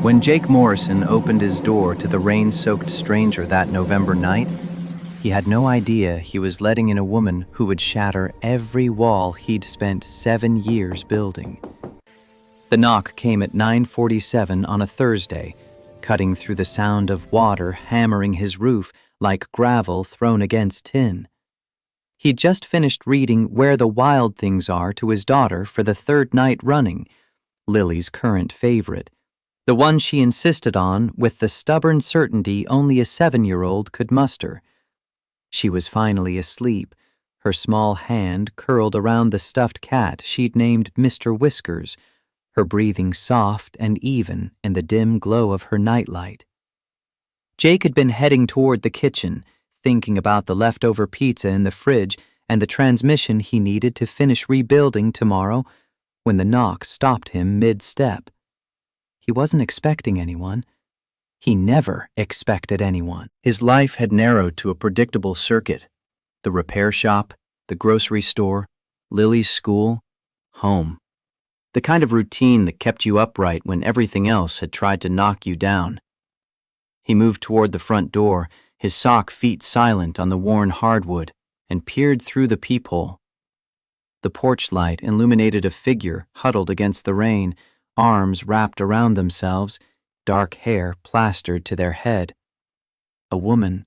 When Jake Morrison opened his door to the rain-soaked stranger that November night, he had no idea he was letting in a woman who would shatter every wall he'd spent 7 years building. The knock came at 9:47 on a Thursday, cutting through the sound of water hammering his roof like gravel thrown against tin. He'd just finished reading Where the Wild Things Are to his daughter for the third night running, Lily's current favorite, the one she insisted on with the stubborn certainty only a 7-year-old could muster. She was finally asleep, her small hand curled around the stuffed cat she'd named Mr. Whiskers, her breathing soft and even in the dim glow of her nightlight. Jake had been heading toward the kitchen, thinking about the leftover pizza in the fridge and the transmission he needed to finish rebuilding tomorrow, when the knock stopped him mid-step. He wasn't expecting anyone. He never expected anyone. His life had narrowed to a predictable circuit: the repair shop, the grocery store, Lily's school, home. The kind of routine that kept you upright when everything else had tried to knock you down. He moved toward the front door, his sock feet silent on the worn hardwood, and peered through the peephole. The porch light illuminated a figure huddled against the rain, arms wrapped around themselves, dark hair plastered to their head. A woman,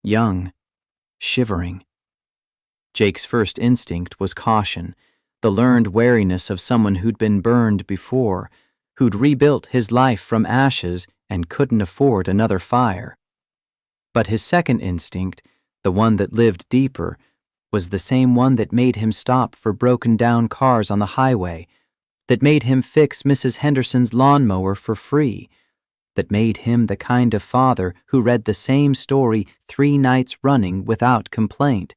young, shivering. Jake's first instinct was caution, the learned wariness of someone who'd been burned before, who'd rebuilt his life from ashes and couldn't afford another fire. But his second instinct, the one that lived deeper, was the same one that made him stop for broken-down cars on the highway, that made him fix Mrs. Henderson's lawnmower for free, that made him the kind of father who read the same story 3 nights running without complaint.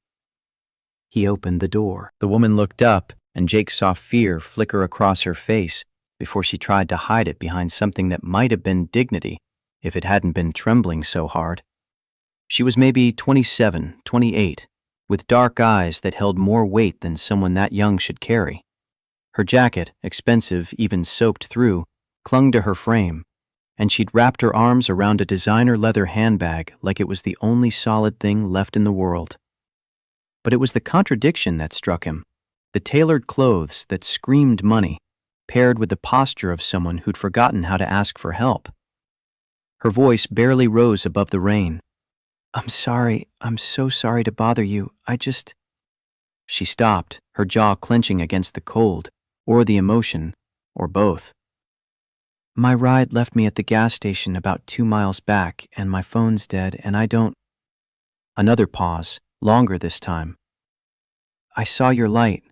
He opened the door. The woman looked up, and Jake saw fear flicker across her face before she tried to hide it behind something that might have been dignity if it hadn't been trembling so hard. She was maybe 27, 28, with dark eyes that held more weight than someone that young should carry. Her jacket, expensive, even soaked through, clung to her frame, and she'd wrapped her arms around a designer leather handbag like it was the only solid thing left in the world. But it was the contradiction that struck him, the tailored clothes that screamed money, paired with the posture of someone who'd forgotten how to ask for help. Her voice barely rose above the rain. "I'm sorry. I'm so sorry to bother you. She stopped, her jaw clenching against the cold, or the emotion, or both. "My ride left me at the gas station about 2 miles back, and my phone's dead, and I don't—" Another pause, longer this time. "I saw your light."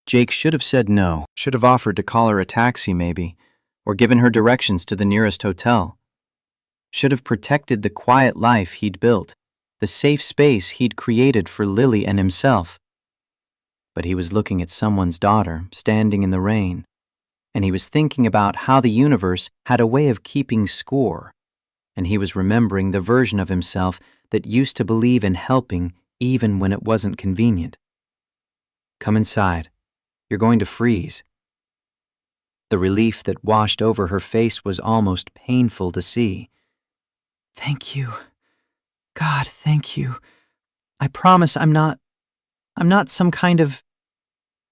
Jake should have said no, should have offered to call her a taxi maybe, or given her directions to the nearest hotel. Should have protected the quiet life he'd built, the safe space he'd created for Lily and himself. But he was looking at someone's daughter, standing in the rain, and he was thinking about how the universe had a way of keeping score, and he was remembering the version of himself that used to believe in helping even when it wasn't convenient. "Come inside. You're going to freeze." The relief that washed over her face was almost painful to see. "Thank you. God, thank you. I promise I'm not some kind of—"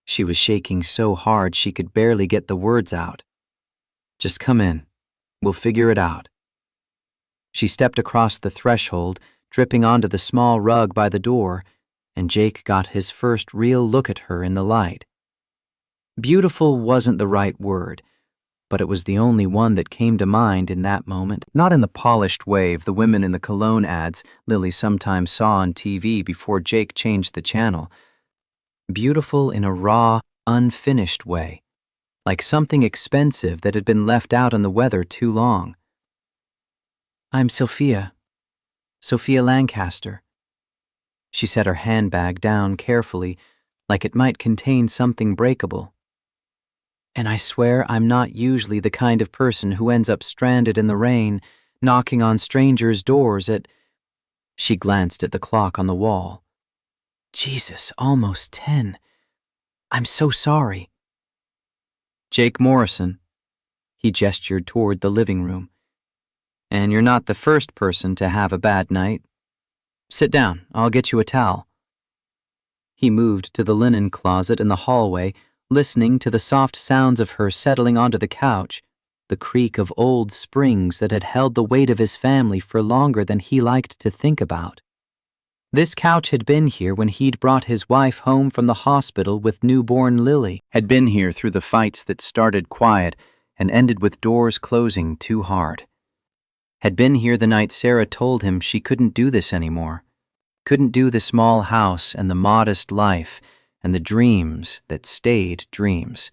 She was shaking so hard she could barely get the words out. "Just come in. We'll figure it out." She stepped across the threshold, dripping onto the small rug by the door, and Jake got his first real look at her in the light. Beautiful wasn't the right word, but it was the only one that came to mind in that moment. Not in the polished way of the women in the cologne ads Lily sometimes saw on TV before Jake changed the channel. Beautiful in a raw, unfinished way, like something expensive that had been left out in the weather too long. "I'm Sophia Lancaster." She set her handbag down carefully, like it might contain something breakable. "And I swear I'm not usually the kind of person who ends up stranded in the rain, knocking on strangers' doors at—" She glanced at the clock on the wall. "Jesus, almost 10. I'm so sorry." "Jake Morrison." He gestured toward the living room. "And you're not the first person to have a bad night. Sit down, I'll get you a towel." He moved to the linen closet in the hallway, listening to the soft sounds of her settling onto the couch, the creak of old springs that had held the weight of his family for longer than he liked to think about. This couch had been here when he'd brought his wife home from the hospital with newborn Lily, had been here through the fights that started quiet and ended with doors closing too hard. Had been here the night Sarah told him she couldn't do this anymore, couldn't do the small house and the modest life and the dreams that stayed dreams.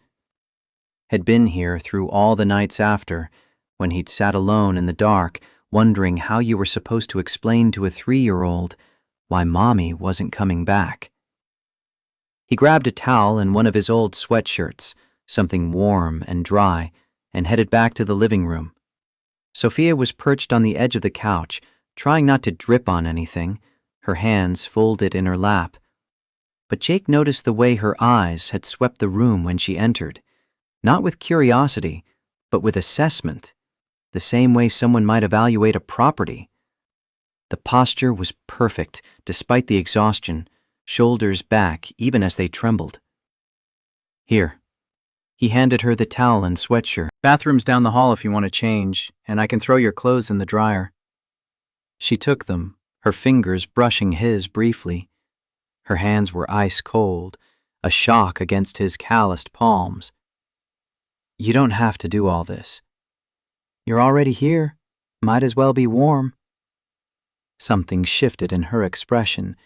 Had been here through all the nights after, when he'd sat alone in the dark, wondering how you were supposed to explain to a 3-year-old why Mommy wasn't coming back. He grabbed a towel and one of his old sweatshirts, something warm and dry, and headed back to the living room. Sophia was perched on the edge of the couch, trying not to drip on anything, her hands folded in her lap. But Jake noticed the way her eyes had swept the room when she entered, not with curiosity, but with assessment, the same way someone might evaluate a property. The posture was perfect, despite the exhaustion, shoulders back even as they trembled. "Here." He handed her the towel and sweatshirt. "Bathroom's down the hall if you want to change, and I can throw your clothes in the dryer." She took them, her fingers brushing his briefly. Her hands were ice cold, a shock against his calloused palms. "You don't have to do all this. You're already here. Might as well be warm." Something shifted in her expression,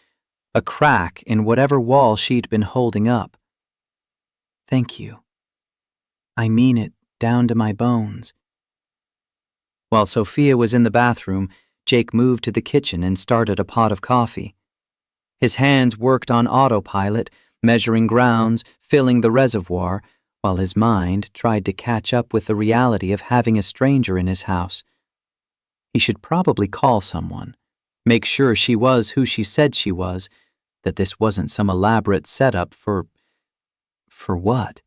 a crack in whatever wall she'd been holding up. "Thank you. I mean it down to my bones." While Sophia was in the bathroom, Jake moved to the kitchen and started a pot of coffee. His hands worked on autopilot, measuring grounds, filling the reservoir, while his mind tried to catch up with the reality of having a stranger in his house. He should probably call someone, make sure she was who she said she was, that this wasn't some elaborate setup for what?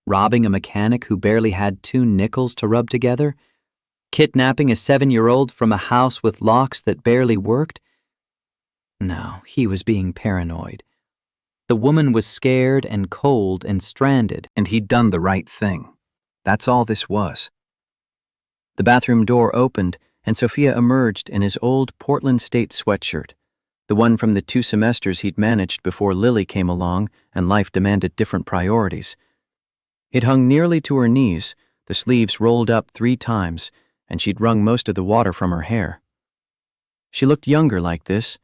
Robbing a mechanic who barely had 2 nickels to rub together? Kidnapping a 7-year-old from a house with locks that barely worked? No, he was being paranoid. The woman was scared and cold and stranded, and he'd done the right thing. That's all this was. The bathroom door opened, and Sophia emerged in his old Portland State sweatshirt, the one from the 2 semesters he'd managed before Lily came along and life demanded different priorities. It hung nearly to her knees, the sleeves rolled up 3 times, and she'd wrung most of the water from her hair. She looked younger like this,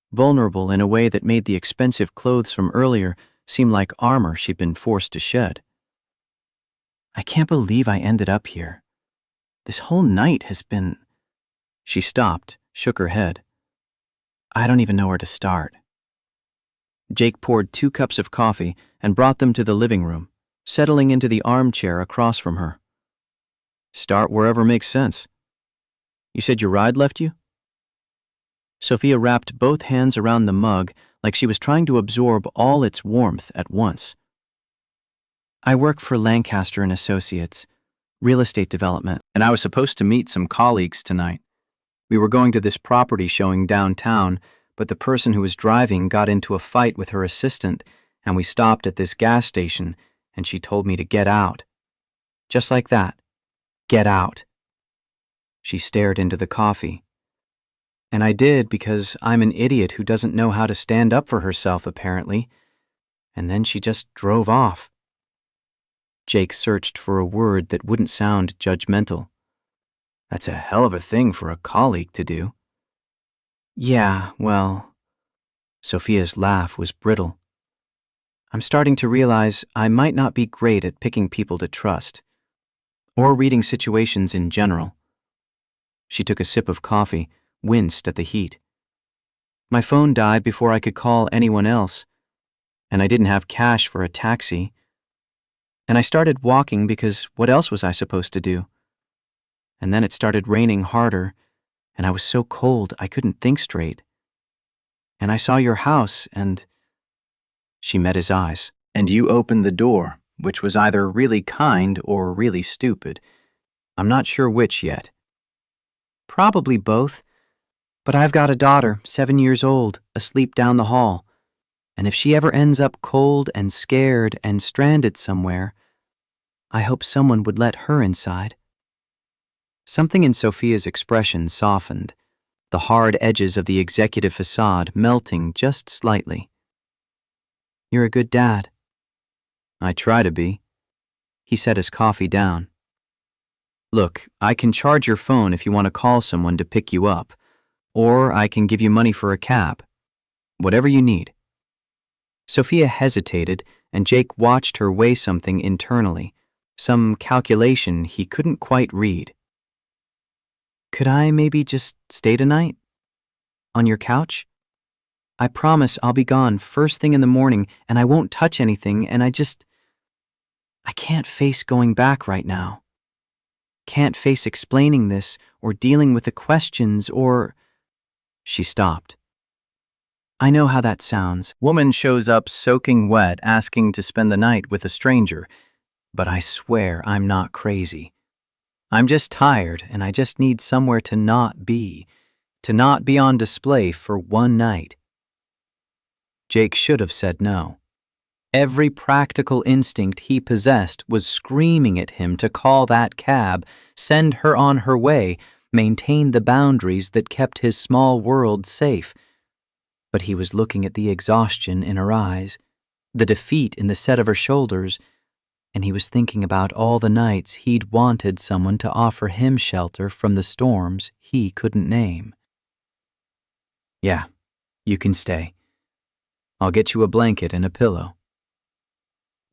vulnerable in a way that made the expensive clothes from earlier seem like armor she'd been forced to shed. "I can't believe I ended up here. This whole night has been..." She stopped, shook her head. "I don't even know where to start." Jake poured 2 cups of coffee and brought them to the living room, settling into the armchair across from her. "Start wherever makes sense. You said your ride left you?" Sophia wrapped both hands around the mug like she was trying to absorb all its warmth at once. "I work for Lancaster and Associates, real estate development, and I was supposed to meet some colleagues tonight. We were going to this property showing downtown, but the person who was driving got into a fight with her assistant, and we stopped at this gas station, and she told me to get out. Just like that. Get out." She stared into the coffee. "And I did because I'm an idiot who doesn't know how to stand up for herself, apparently. And then she just drove off." Jake searched for a word that wouldn't sound judgmental. "That's a hell of a thing for a colleague to do." "Yeah, well..." Sophia's laugh was brittle. "I'm starting to realize I might not be great at picking people to trust, or reading situations in general." She took a sip of coffee, winced at the heat. "My phone died before I could call anyone else, and I didn't have cash for a taxi. And I started walking because what else was I supposed to do? And then it started raining harder, and I was so cold I couldn't think straight. And I saw your house, and..." She met his eyes. "And you opened the door, which was either really kind or really stupid, I'm not sure which yet. Probably both. But I've got a daughter, 7 years old, asleep down the hall. And if she ever ends up cold and scared and stranded somewhere, I hope someone would let her inside. Something in Sophia's expression softened, the hard edges of the executive facade melting just slightly. You're a good dad. I try to be. He set his coffee down. Look, I can charge your phone if you want to call someone to pick you up, or I can give you money for a cab. Whatever you need. Sophia hesitated, and Jake watched her weigh something internally, some calculation he couldn't quite read. Could I maybe just stay tonight? On your couch? I promise I'll be gone first thing in the morning, and I won't touch anything, and I can't face going back right now. Can't face explaining this, or dealing with the questions, or... She stopped. I know how that sounds. Woman shows up soaking wet asking to spend the night with a stranger, but I swear I'm not crazy. I'm just tired, and I just need somewhere to not be on display for one night. Jake should have said no. Every practical instinct he possessed was screaming at him to call that cab, send her on her way, maintain the boundaries that kept his small world safe. But he was looking at the exhaustion in her eyes, the defeat in the set of her shoulders, and he was thinking about all the nights he'd wanted someone to offer him shelter from the storms he couldn't name. Yeah, you can stay. I'll get you a blanket and a pillow.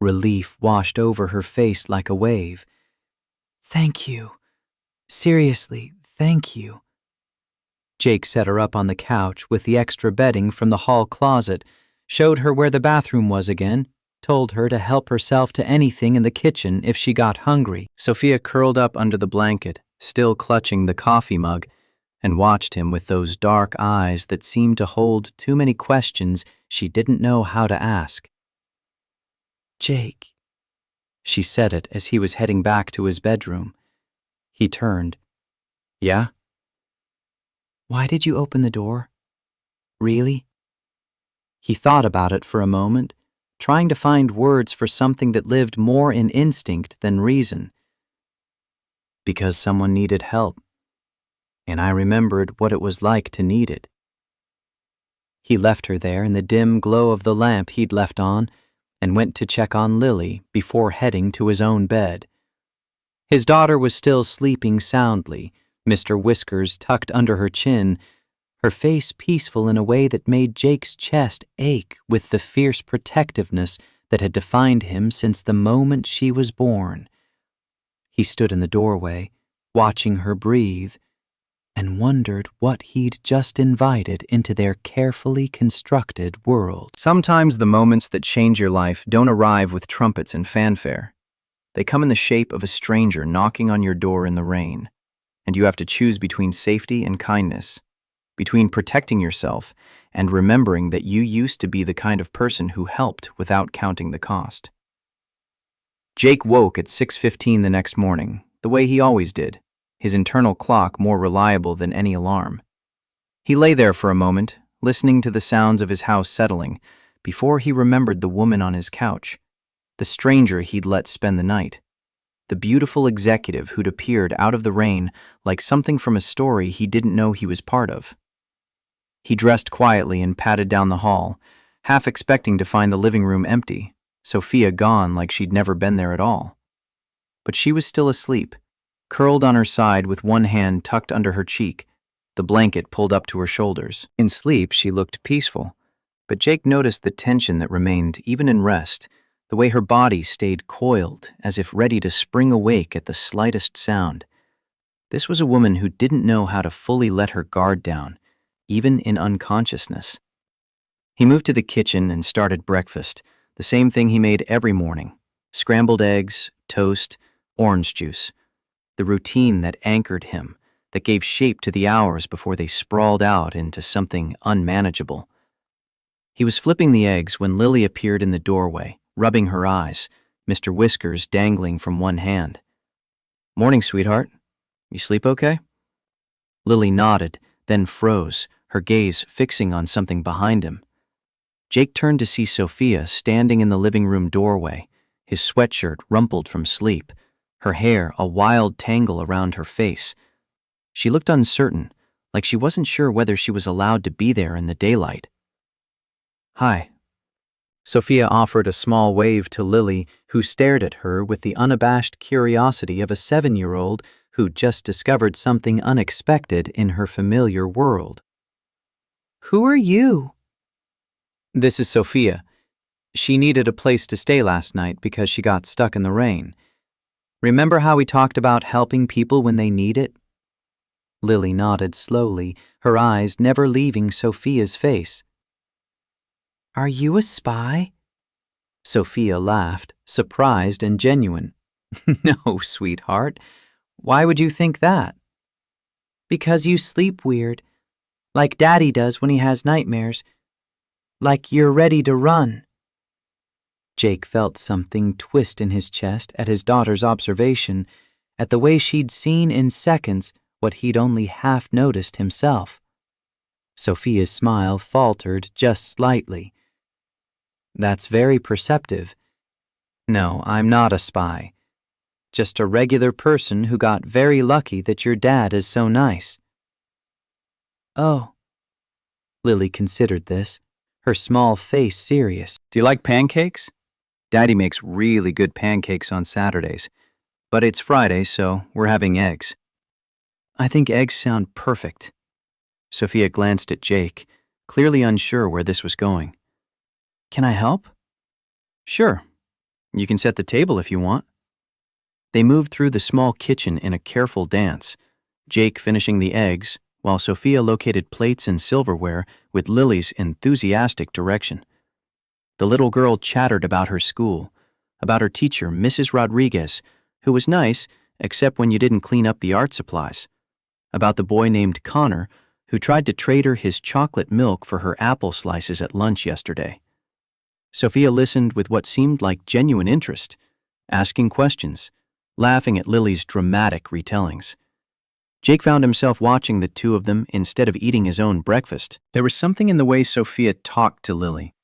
Relief washed over her face like a wave. Thank you. Seriously, thank you. Jake set her up on the couch with the extra bedding from the hall closet, showed her where the bathroom was again, told her to help herself to anything in the kitchen if she got hungry. Sophia curled up under the blanket, still clutching the coffee mug, and watched him with those dark eyes that seemed to hold too many questions she didn't know how to ask. Jake, she said it as he was heading back to his bedroom. He turned. Yeah? Why did you open the door? Really? He thought about it for a moment, trying to find words for something that lived more in instinct than reason. Because someone needed help, and I remembered what it was like to need it. He left her there in the dim glow of the lamp he'd left on, and went to check on Lily before heading to his own bed. His daughter was still sleeping soundly, Mr. Whiskers tucked under her chin, her face peaceful in a way that made Jake's chest ache with the fierce protectiveness that had defined him since the moment she was born. He stood in the doorway, watching her breathe, and wondered what he'd just invited into their carefully constructed world. Sometimes the moments that change your life don't arrive with trumpets and fanfare. They come in the shape of a stranger knocking on your door in the rain, and you have to choose between safety and kindness, between protecting yourself and remembering that you used to be the kind of person who helped without counting the cost. Jake woke at 6:15 the next morning, the way he always did, his internal clock more reliable than any alarm. He lay there for a moment, listening to the sounds of his house settling, before he remembered the woman on his couch, the stranger he'd let spend the night, the beautiful executive who'd appeared out of the rain like something from a story he didn't know he was part of. He dressed quietly and padded down the hall, half expecting to find the living room empty, Sophia gone like she'd never been there at all. But she was still asleep, curled on her side with one hand tucked under her cheek, the blanket pulled up to her shoulders. In sleep, she looked peaceful, but Jake noticed the tension that remained even in rest, the way her body stayed coiled, as if ready to spring awake at the slightest sound. This was a woman who didn't know how to fully let her guard down, even in unconsciousness. He moved to the kitchen and started breakfast, the same thing he made every morning: scrambled eggs, toast, orange juice. The routine that anchored him, that gave shape to the hours before they sprawled out into something unmanageable. He was flipping the eggs when Lily appeared in the doorway, rubbing her eyes, Mr. Whiskers dangling from one hand. "Morning, sweetheart," You sleep okay?" Lily nodded, then froze, her gaze fixing on something behind him. Jake turned to see Sophia standing in the living room doorway, his sweatshirt rumpled from sleep, her hair a wild tangle around her face. She looked uncertain, like she wasn't sure whether she was allowed to be there in the daylight. "Hi." Sophia offered a small wave to Lily, who stared at her with the unabashed curiosity of a 7-year-old who'd just discovered something unexpected in her familiar world. "Who are you?" "This is Sophia. She needed a place to stay last night because she got stuck in the rain. Remember how we talked about helping people when they need it?" Lily nodded slowly, her eyes never leaving Sophia's face. "Are you a spy?" Sophia laughed, surprised and genuine. "No, sweetheart. Why would you think that?" "Because you sleep weird, like Daddy does when he has nightmares. Like you're ready to run." Jake felt something twist in his chest at his daughter's observation, at the way she'd seen in seconds what he'd only half noticed himself. Sophia's smile faltered just slightly. "That's very perceptive. No, I'm not a spy. Just a regular person who got very lucky that your dad is so nice." "Oh." Lily considered this, her small face serious. "Do you like pancakes? Daddy makes really good pancakes on Saturdays, but it's Friday, so we're having eggs." "I think eggs sound perfect." Sophia glanced at Jake, clearly unsure where this was going. "Can I help?" "Sure. You can set the table if you want." They moved through the small kitchen in a careful dance, Jake finishing the eggs, while Sophia located plates and silverware with Lily's enthusiastic direction. The little girl chattered about her school, about her teacher, Mrs. Rodriguez, who was nice except when you didn't clean up the art supplies, about the boy named Connor, who tried to trade her his chocolate milk for her apple slices at lunch yesterday. Sophia listened with what seemed like genuine interest, asking questions, laughing at Lily's dramatic retellings. Jake found himself watching the two of them instead of eating his own breakfast. There was something in the way Sophia talked to Lily.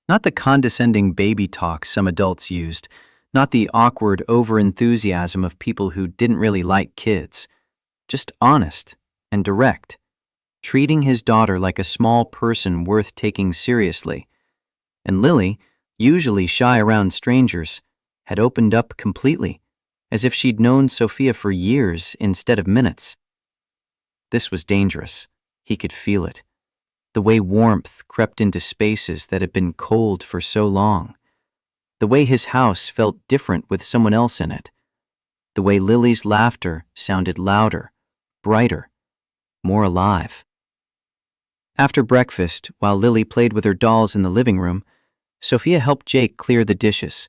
Not the condescending baby talk some adults used, not the awkward over-enthusiasm of people who didn't really like kids. Just honest and direct, treating his daughter like a small person worth taking seriously. And Lily, usually shy around strangers, had opened up completely, as if she'd known Sophia for years instead of minutes. This was dangerous. He could feel it. The way warmth crept into spaces that had been cold for so long. The way his house felt different with someone else in it. The way Lily's laughter sounded louder, brighter, more alive. After breakfast, while Lily played with her dolls in the living room, Sophia helped Jake clear the dishes.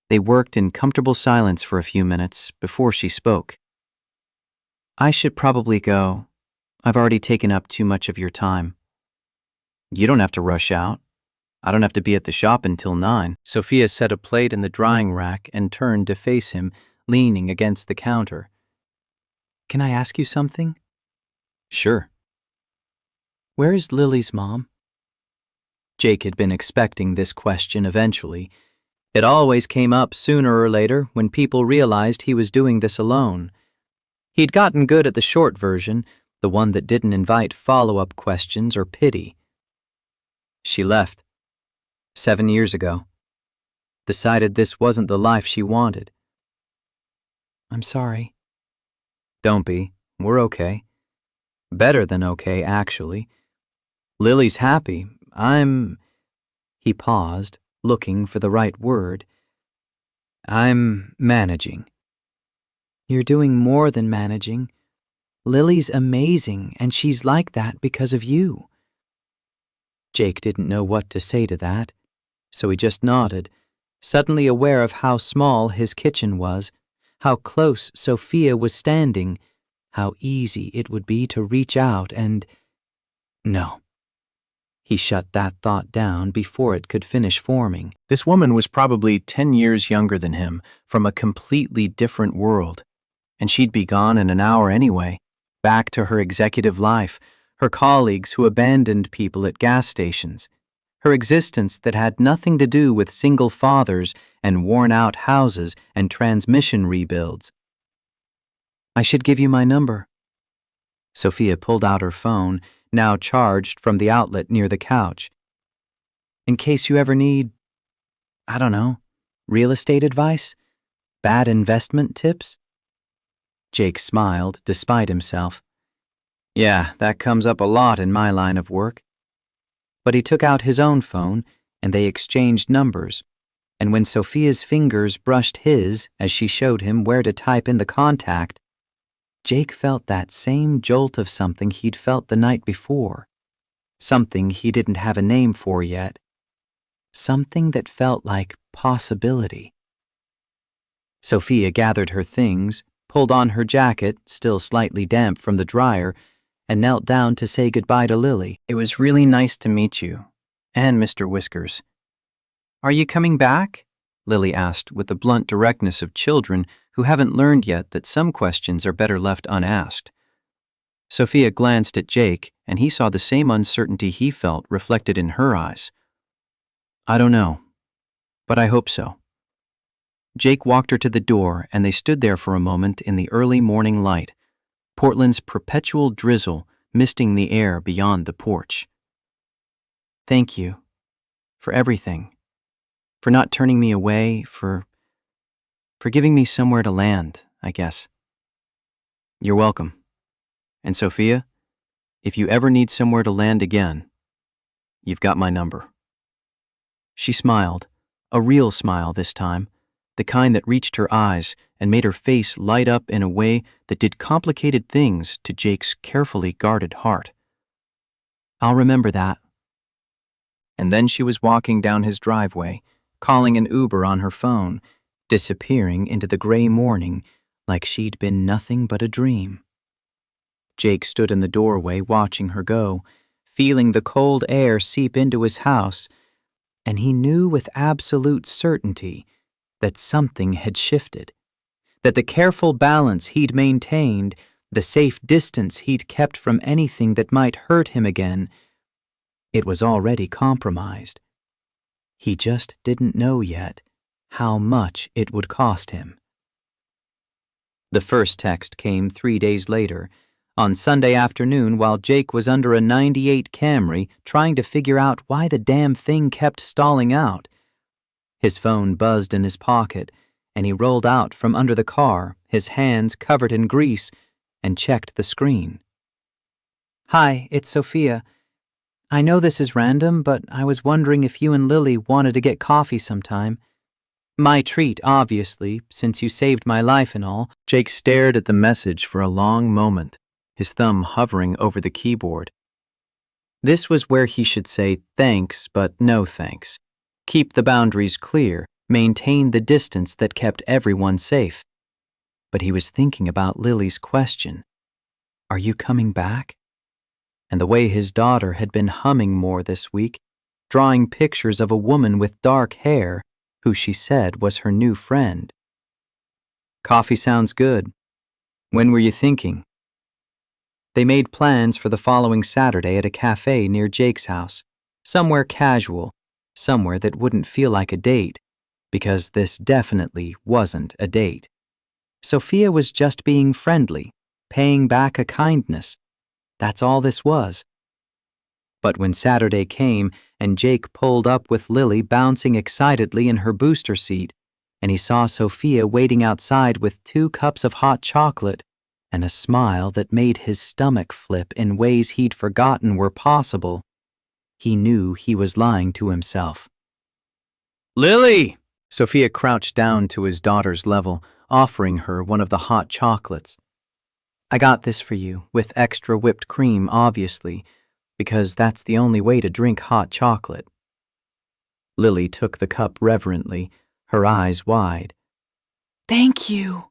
They worked in comfortable silence for a few minutes before she spoke. "I should probably go. I've already taken up too much of your time." "You don't have to rush out. I don't have to be at the shop until 9. Sophia set a plate in the drying rack and turned to face him, leaning against the counter. "Can I ask you something?" "Sure." "Where's Lily's mom?" Jake had been expecting this question eventually. It always came up sooner or later when people realized he was doing this alone. He'd gotten good at the short version, the one that didn't invite follow-up questions or pity. "She left. 7 years ago. Decided this wasn't the life she wanted." "I'm sorry." "Don't be. We're okay. Better than okay, actually. Lily's happy. He paused, looking for the right word. "I'm managing." "You're doing more than managing. Lily's amazing, and she's like that because of you." Jake didn't know what to say to that, so he just nodded, suddenly aware of how small his kitchen was, how close Sophia was standing, how easy it would be to reach out and... No. He shut that thought down before it could finish forming. This woman was probably 10 years younger than him, from a completely different world. And she'd be gone in an hour anyway, back to her executive life, her colleagues who abandoned people at gas stations, her existence that had nothing to do with single fathers and worn-out houses and transmission rebuilds. I should give you my number. Sophia pulled out her phone, now charged from the outlet near the couch. In case you ever need, I don't know, real estate advice? Bad investment tips? Jake smiled, despite himself. Yeah, that comes up a lot in my line of work. But he took out his own phone, and they exchanged numbers, and when Sophia's fingers brushed his as she showed him where to type in the contact, Jake felt that same jolt of something he'd felt the night before, something he didn't have a name for yet, something that felt like possibility. Sophia gathered her things, pulled on her jacket, still slightly damp from the dryer, and knelt down to say goodbye to Lily. It was really nice to meet you, and Mr. Whiskers. Are you coming back? Lily asked with the blunt directness of children who haven't learned yet that some questions are better left unasked. Sophia glanced at Jake, and he saw the same uncertainty he felt reflected in her eyes. I don't know, but I hope so. Jake walked her to the door, and they stood there for a moment in the early morning light, Portland's perpetual drizzle misting the air beyond the porch. Thank you for everything, for not turning me away, for giving me somewhere to land, I guess. You're welcome. And Sophia, if you ever need somewhere to land again, you've got my number. She smiled, a real smile this time, the kind that reached her eyes and made her face light up in a way that did complicated things to Jake's carefully guarded heart. I'll remember that. And then she was walking down his driveway, calling an Uber on her phone, disappearing into the gray morning like she'd been nothing but a dream. Jake stood in the doorway watching her go, feeling the cold air seep into his house, and he knew with absolute certainty that something had shifted, that the careful balance he'd maintained, the safe distance he'd kept from anything that might hurt him again, it was already compromised. He just didn't know yet how much it would cost him. The first text came 3 days later, on Sunday afternoon while Jake was under a '98 Camry trying to figure out why the damn thing kept stalling out. His phone buzzed in his pocket, and he rolled out from under the car, his hands covered in grease, and checked the screen. Hi, it's Sophia. I know this is random, but I was wondering if you and Lily wanted to get coffee sometime. My treat, obviously, since you saved my life and all. Jake stared at the message for a long moment, his thumb hovering over the keyboard. This was where he should say thanks, but no thanks. Keep the boundaries clear, maintain the distance that kept everyone safe. But he was thinking about Lily's question. Are you coming back? And the way his daughter had been humming more this week, drawing pictures of a woman with dark hair, who she said was her new friend. Coffee sounds good. When were you thinking? They made plans for the following Saturday at a cafe near Jake's house, somewhere casual, somewhere that wouldn't feel like a date, because this definitely wasn't a date. Sophia was just being friendly, paying back a kindness. That's all this was. But when Saturday came and Jake pulled up with Lily bouncing excitedly in her booster seat, and he saw Sophia waiting outside with 2 cups of hot chocolate and a smile that made his stomach flip in ways he'd forgotten were possible, he knew he was lying to himself. Lily! Sophia crouched down to his daughter's level, offering her one of the hot chocolates. I got this for you, with extra whipped cream, obviously, because that's the only way to drink hot chocolate. Lily took the cup reverently, her eyes wide. Thank you.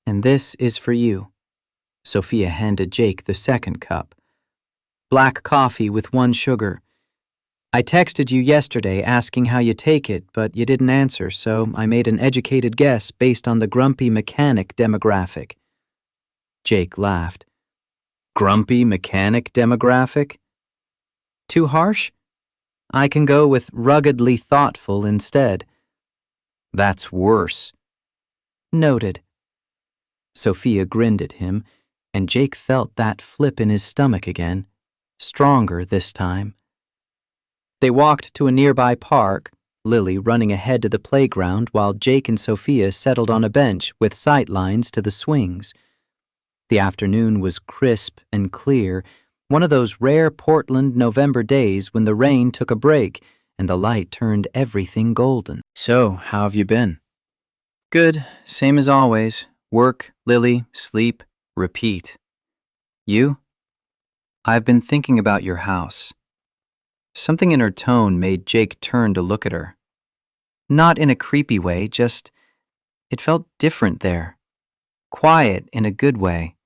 And this is for you. Sophia handed Jake the second cup. Black coffee with 1 sugar. I texted you yesterday asking how you take it, but you didn't answer, so I made an educated guess based on the grumpy mechanic demographic. Jake laughed. Grumpy mechanic demographic? Too harsh? I can go with ruggedly thoughtful instead. That's worse. Noted. Sophia grinned at him, and Jake felt that flip in his stomach again, stronger this time. They walked to a nearby park, Lily running ahead to the playground while Jake and Sophia settled on a bench with sight lines to the swings. The afternoon was crisp and clear, one of those rare Portland November days when the rain took a break and the light turned everything golden. So, how have you been? Good, same as always. Work, Lily, sleep, repeat. You? I've been thinking about your house. Something in her tone made Jake turn to look at her. Not in a creepy way, just it felt different there. Quiet in a good way.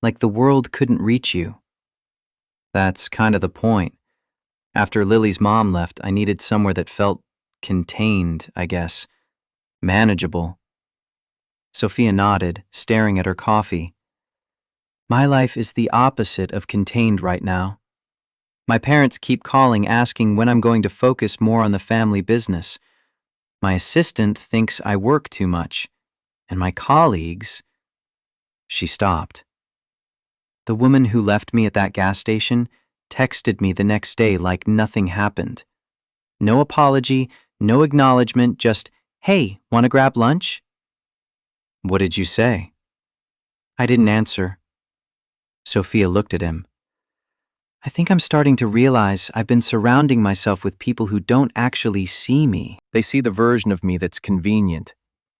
Like the world couldn't reach you. That's kind of the point. After Lily's mom left, I needed somewhere that felt contained, I guess. Manageable. Sophia nodded, staring at her coffee. My life is the opposite of contained right now. My parents keep calling asking when I'm going to focus more on the family business. My assistant thinks I work too much. And my colleagues... She stopped. The woman who left me at that gas station texted me the next day like nothing happened. No apology, no acknowledgement, just, hey, want to grab lunch? What did you say? I didn't answer. Sophia looked at him. I think I'm starting to realize I've been surrounding myself with people who don't actually see me. They see the version of me that's convenient,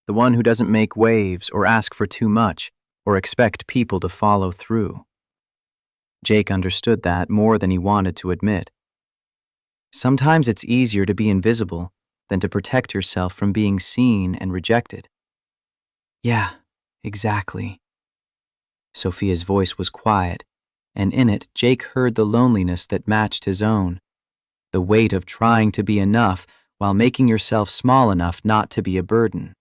the one who doesn't make waves or ask for too much or expect people to follow through. Jake understood that more than he wanted to admit. Sometimes it's easier to be invisible than to protect yourself from being seen and rejected. Yeah, exactly. Sophia's voice was quiet, and in it Jake heard the loneliness that matched his own, the weight of trying to be enough while making yourself small enough not to be a burden.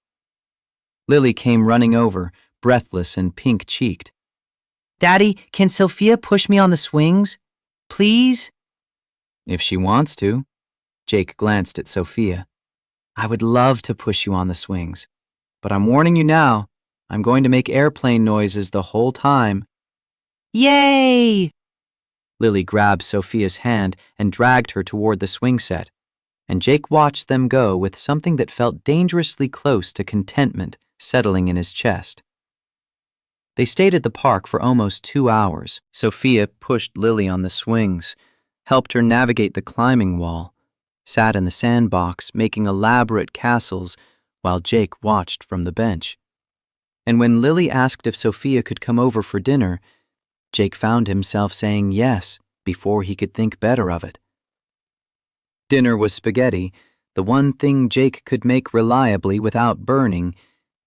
Lily came running over, breathless and pink-cheeked. Daddy, can Sophia push me on the swings? Please? If she wants to. Jake glanced at Sophia. I would love to push you on the swings, but I'm warning you now, I'm going to make airplane noises the whole time. Yay! Lily grabbed Sophia's hand and dragged her toward the swing set, and Jake watched them go with something that felt dangerously close to contentment settling in his chest. They stayed at the park for almost 2 hours. Sophia pushed Lily on the swings, helped her navigate the climbing wall, sat in the sandbox making elaborate castles while Jake watched from the bench. And when Lily asked if Sophia could come over for dinner, Jake found himself saying yes before he could think better of it. Dinner was spaghetti, the one thing Jake could make reliably without burning,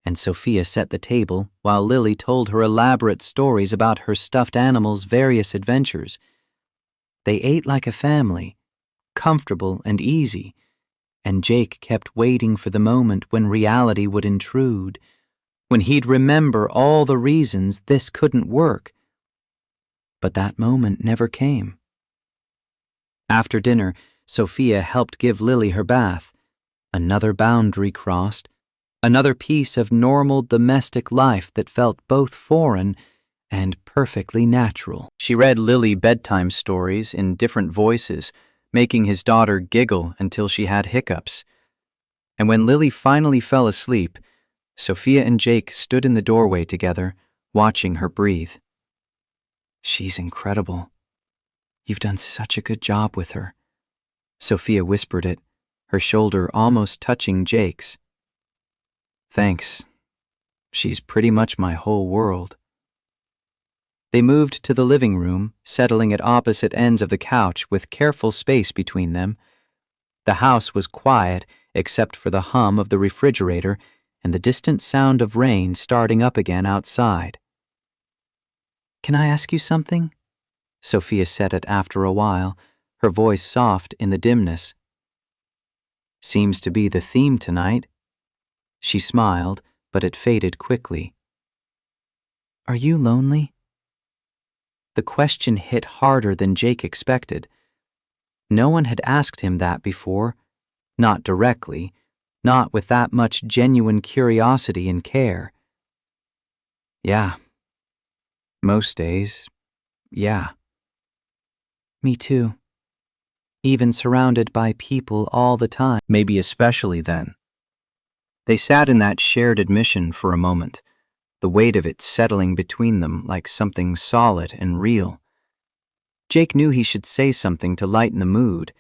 and Sophia set the table while Lily told her elaborate stories about her stuffed animals' various adventures. They ate like a family, comfortable and easy, and Jake kept waiting for the moment when reality would intrude, when he'd remember all the reasons this couldn't work. But that moment never came. After dinner, Sophia helped give Lily her bath. Another boundary crossed, another piece of normal domestic life that felt both foreign and perfectly natural. She read Lily bedtime stories in different voices, making his daughter giggle until she had hiccups. And when Lily finally fell asleep, Sophia and Jake stood in the doorway together, watching her breathe. She's incredible. You've done such a good job with her. Sophia whispered it, her shoulder almost touching Jake's. Thanks. She's pretty much my whole world. They moved to the living room, settling at opposite ends of the couch with careful space between them. The house was quiet except for the hum of the refrigerator and the distant sound of rain starting up again outside. Can I ask you something? Sophia said it after a while, her voice soft in the dimness. "Seems to be the theme tonight." She smiled, but it faded quickly. "Are you lonely?" The question hit harder than Jake expected. No one had asked him that before, not directly, not with that much genuine curiosity and care. "Yeah. Most days, yeah." "Me too. Even surrounded by people all the time." Maybe especially then. They sat in that shared admission for a moment, the weight of it settling between them like something solid and real. Jake knew he should say something to lighten the mood,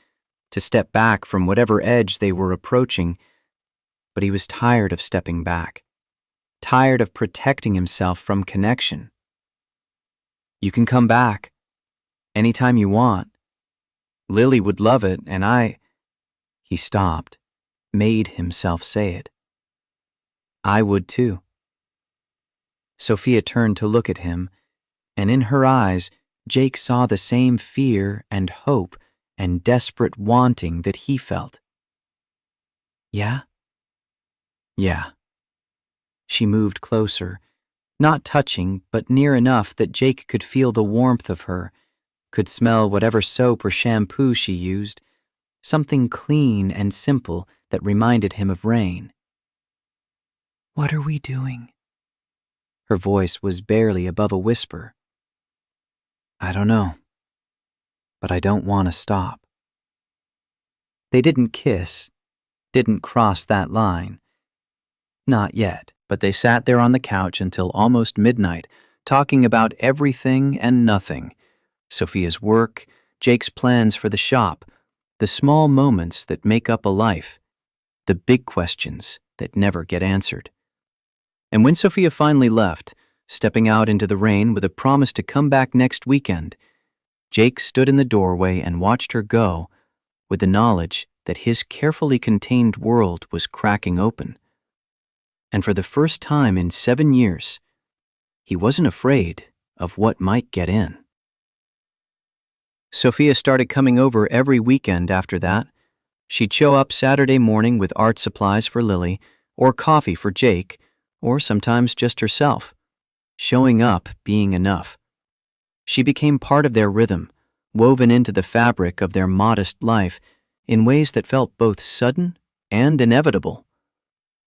to step back from whatever edge they were approaching, but he was tired of stepping back, tired of protecting himself from connection. "You can come back anytime you want. Lily would love it, and He stopped, made himself say it. "I would too." Sophia turned to look at him, and in her eyes, Jake saw the same fear and hope and desperate wanting that he felt. "Yeah?" "Yeah." She moved closer, not touching, but near enough that Jake could feel the warmth of her, could smell whatever soap or shampoo she used, something clean and simple that reminded him of rain. "What are we doing?" Her voice was barely above a whisper. "I don't know, but I don't want to stop." They didn't kiss, didn't cross that line. Not yet, but they sat there on the couch until almost midnight, talking about everything and nothing. Sophia's work, Jake's plans for the shop, the small moments that make up a life, the big questions that never get answered. And when Sophia finally left, stepping out into the rain with a promise to come back next weekend, Jake stood in the doorway and watched her go, with the knowledge that his carefully contained world was cracking open. And for the first time in 7 years, he wasn't afraid of what might get in. Sophia started coming over every weekend after that. She'd show up Saturday morning with art supplies for Lily, or coffee for Jake, or sometimes just herself. Showing up being enough. She became part of their rhythm, woven into the fabric of their modest life in ways that felt both sudden and inevitable.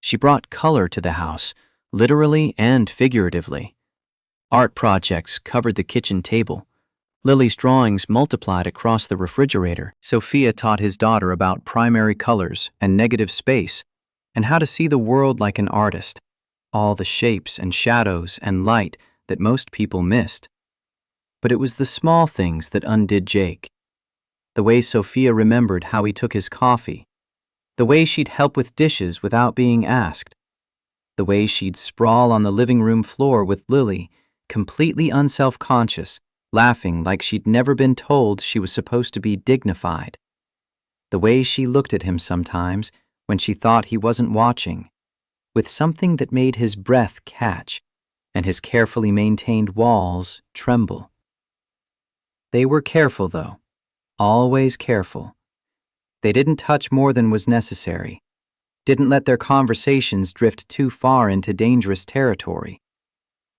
She brought color to the house, literally and figuratively. Art projects covered the kitchen table. Lily's drawings multiplied across the refrigerator. Sophia taught his daughter about primary colors and negative space, and how to see the world like an artist, all the shapes and shadows and light that most people missed. But it was the small things that undid Jake. The way Sophia remembered how he took his coffee, the way she'd help with dishes without being asked, the way she'd sprawl on the living room floor with Lily, completely unself-conscious, laughing like she'd never been told she was supposed to be dignified. The way she looked at him sometimes when she thought he wasn't watching, with something that made his breath catch and his carefully maintained walls tremble. They were careful, though, always careful. They didn't touch more than was necessary, didn't let their conversations drift too far into dangerous territory.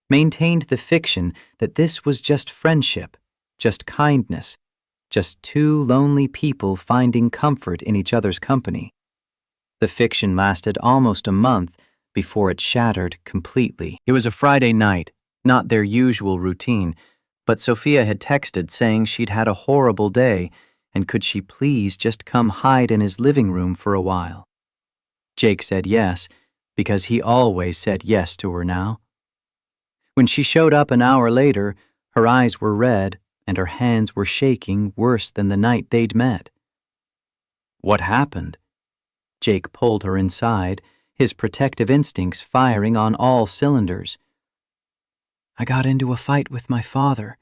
Maintained the fiction that this was just friendship, just kindness, just two lonely people finding comfort in each other's company. The fiction lasted almost a month before it shattered completely. It was a Friday night, not their usual routine, but Sophia had texted saying she'd had a horrible day and could she please just come hide in his living room for a while. Jake said yes, because he always said yes to her now. When she showed up an hour later, her eyes were red and her hands were shaking worse than the night they'd met. "What happened?" Jake pulled her inside, his protective instincts firing on all cylinders. "I got into a fight with my father."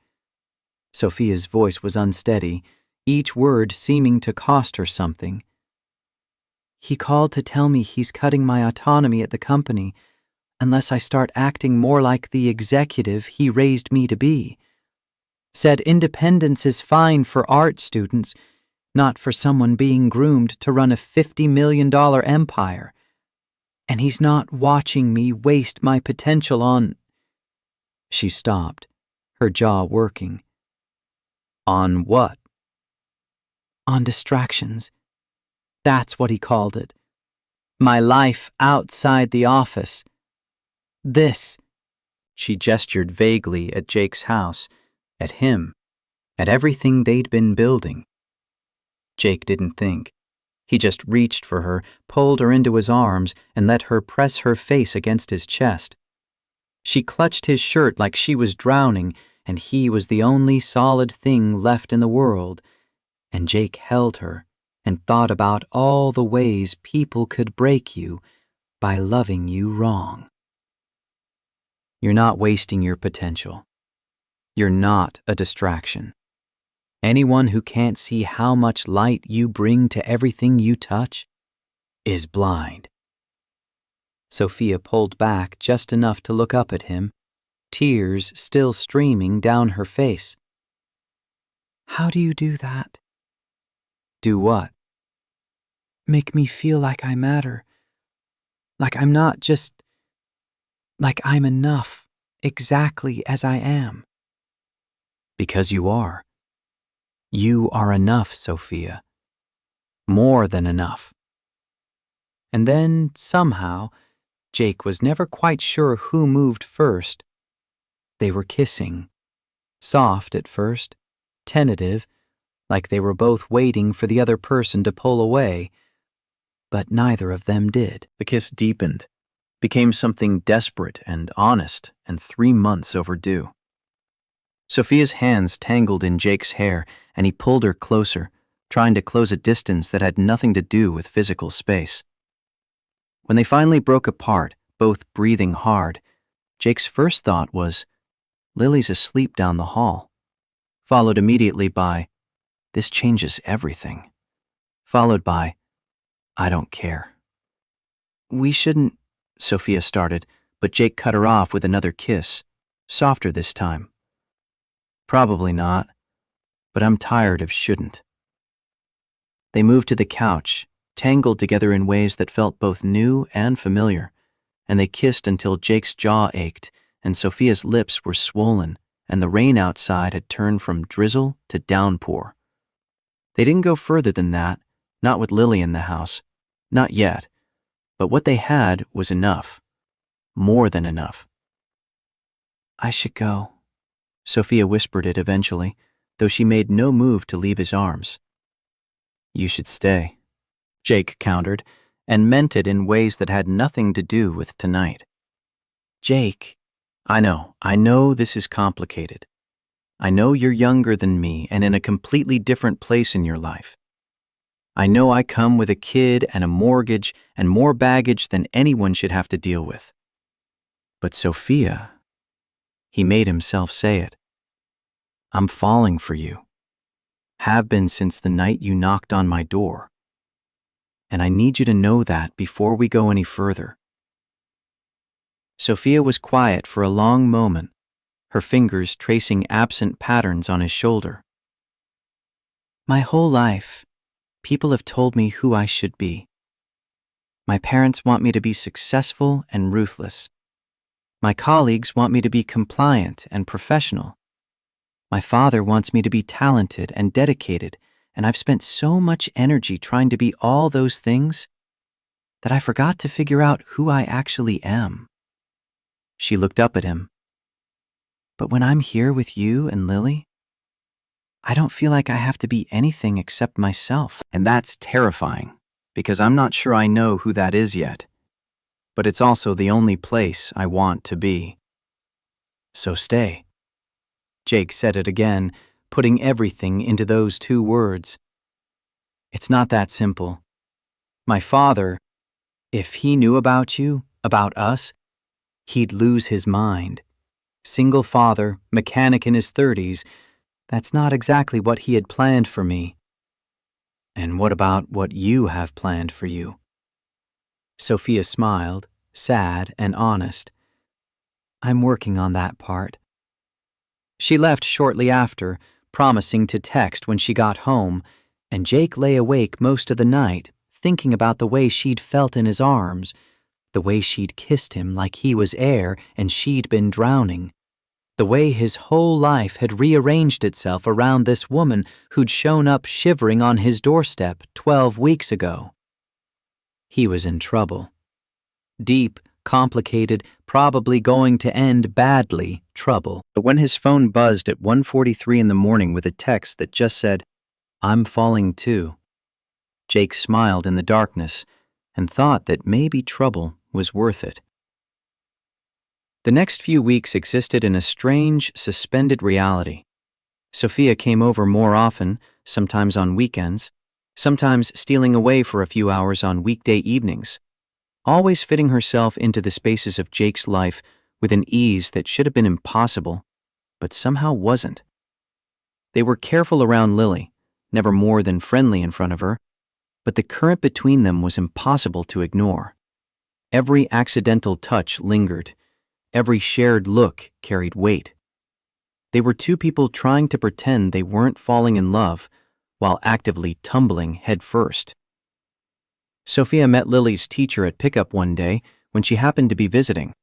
Sophia's voice was unsteady, each word seeming to cost her something. "He called to tell me he's cutting my autonomy at the company unless I start acting more like the executive he raised me to be. Said independence is fine for art students, not for someone being groomed to run a $50 million empire. And he's not watching me waste my potential on... She stopped, her jaw working. On what? On distractions. That's what he called it. My life outside the office. This. She gestured vaguely at Jake's house, at him, at everything they'd been building. Jake didn't think. He just reached for her, pulled her into his arms, and let her press her face against his chest. She clutched his shirt like she was drowning, and he was the only solid thing left in the world. And Jake held her and thought about all the ways people could break you by loving you wrong. You're not wasting your potential. You're not a distraction. Anyone who can't see how much light you bring to everything you touch is blind. Sophia pulled back just enough to look up at him, tears still streaming down her face. How do you do that? Do what? Make me feel like I matter. Like I'm not just... like I'm enough, exactly as I am. Because you are. You are enough, Sophia. More than enough. And then, somehow, Jake was never quite sure who moved first. They were kissing. Soft at first, tentative, like they were both waiting for the other person to pull away. But neither of them did. The kiss deepened, became something desperate and honest and 3 months overdue. Sophia's hands tangled in Jake's hair, and he pulled her closer, trying to close a distance that had nothing to do with physical space. When they finally broke apart, both breathing hard, Jake's first thought was, Lily's asleep down the hall, followed immediately by, this changes everything, followed by, I don't care. We shouldn't, Sophia started, but Jake cut her off with another kiss, softer this time. Probably not, but I'm tired of shouldn't. They moved to the couch, tangled together in ways that felt both new and familiar, and they kissed until Jake's jaw ached and Sophia's lips were swollen and the rain outside had turned from drizzle to downpour. They didn't go further than that, not with Lily in the house, not yet, but what they had was enough, more than enough. I should go. Sophia whispered it eventually, though she made no move to leave his arms. You should stay, Jake countered, and meant it in ways that had nothing to do with tonight. Jake, I know this is complicated. I know you're younger than me and in a completely different place in your life. I know I come with a kid and a mortgage and more baggage than anyone should have to deal with. But Sophia... He made himself say it. I'm falling for you. Have been since the night you knocked on my door. And I need you to know that before we go any further. Sophia was quiet for a long moment, her fingers tracing absent patterns on his shoulder. My whole life, people have told me who I should be. My parents want me to be successful and ruthless. My colleagues want me to be compliant and professional. My father wants me to be talented and dedicated, and I've spent so much energy trying to be all those things that I forgot to figure out who I actually am. She looked up at him. But when I'm here with you and Lily, I don't feel like I have to be anything except myself. And that's terrifying, because I'm not sure I know who that is yet. But it's also the only place I want to be. So stay. Jake said it again, putting everything into those 2 words. It's not that simple. My father, if he knew about you, about us, he'd lose his mind. Single father, mechanic in his 30s, that's not exactly what he had planned for me. And what about what you have planned for you? Sophia smiled, sad and honest. I'm working on that part. She left shortly after, promising to text when she got home, And Jake lay awake most of the night, thinking about the way she'd felt in his arms, the way she'd kissed him like he was air and she'd been drowning, the way his whole life had rearranged itself around this woman who'd shown up shivering on his doorstep 12 weeks ago. He was in trouble. Deep, complicated, probably going to end badly trouble. But when his phone buzzed at 1:43 in the morning with a text that just said, "I'm falling too," Jake smiled in the darkness and thought that maybe trouble was worth it. The next few weeks existed in a strange, suspended reality. Sophia came over more often, sometimes on weekends, sometimes stealing away for a few hours on weekday evenings, always fitting herself into the spaces of Jake's life with an ease that should have been impossible, but somehow wasn't. They were careful around Lily, never more than friendly in front of her, but the current between them was impossible to ignore. Every accidental touch lingered. Every shared look carried weight. They were two people trying to pretend they weren't falling in love while actively tumbling headfirst. Sophia met Lily's teacher at pickup one day when she happened to be visiting.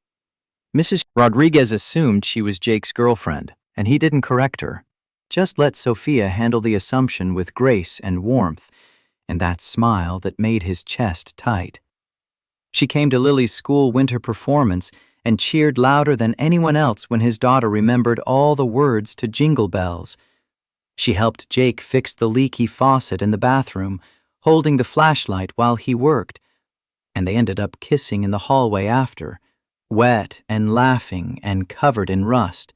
Mrs. Rodriguez assumed she was Jake's girlfriend, and he didn't correct her. Just let Sophia handle the assumption with grace and warmth, and that smile that made his chest tight. She came to Lily's school winter performance and cheered louder than anyone else when his daughter remembered all the words to Jingle Bells. She helped Jake fix the leaky faucet in the bathroom, holding the flashlight while he worked, and they ended up kissing in the hallway after, wet and laughing and covered in rust.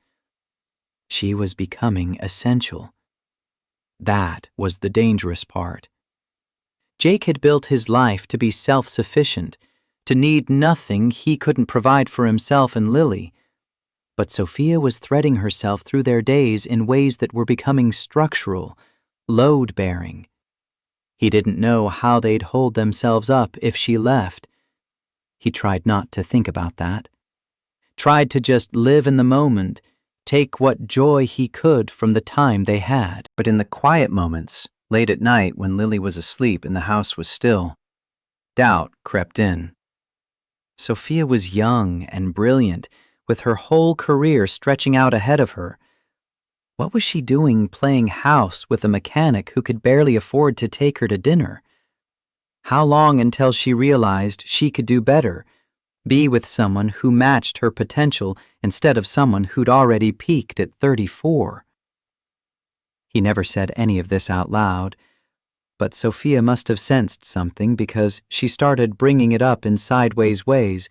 She was becoming essential. That was the dangerous part. Jake had built his life to be self-sufficient, to need nothing he couldn't provide for himself and Lily. But Sophia was threading herself through their days in ways that were becoming structural, load-bearing. He didn't know how they'd hold themselves up if she left. He tried not to think about that. Tried to just live in the moment, take what joy he could from the time they had. But in the quiet moments, late at night when Lily was asleep and the house was still, doubt crept in. Sophia was young and brilliant, with her whole career stretching out ahead of her. What was she doing playing house with a mechanic who could barely afford to take her to dinner? How long until she realized she could do better, be with someone who matched her potential instead of someone who'd already peaked at 34? He never said any of this out loud, but Sophia must have sensed something because she started bringing it up in sideways ways,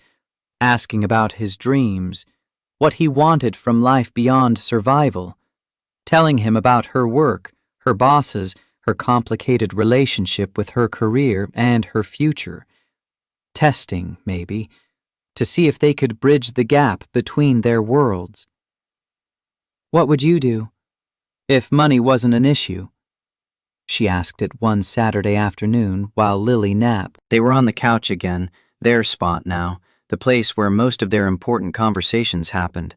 asking about his dreams, what he wanted from life beyond survival, telling him about her work, her bosses, her complicated relationship with her career and her future. Testing, maybe, to see if they could bridge the gap between their worlds. "What would you do if money wasn't an issue?" she asked it one Saturday afternoon while Lily napped. They were on the couch again, their spot now, the place where most of their important conversations happened.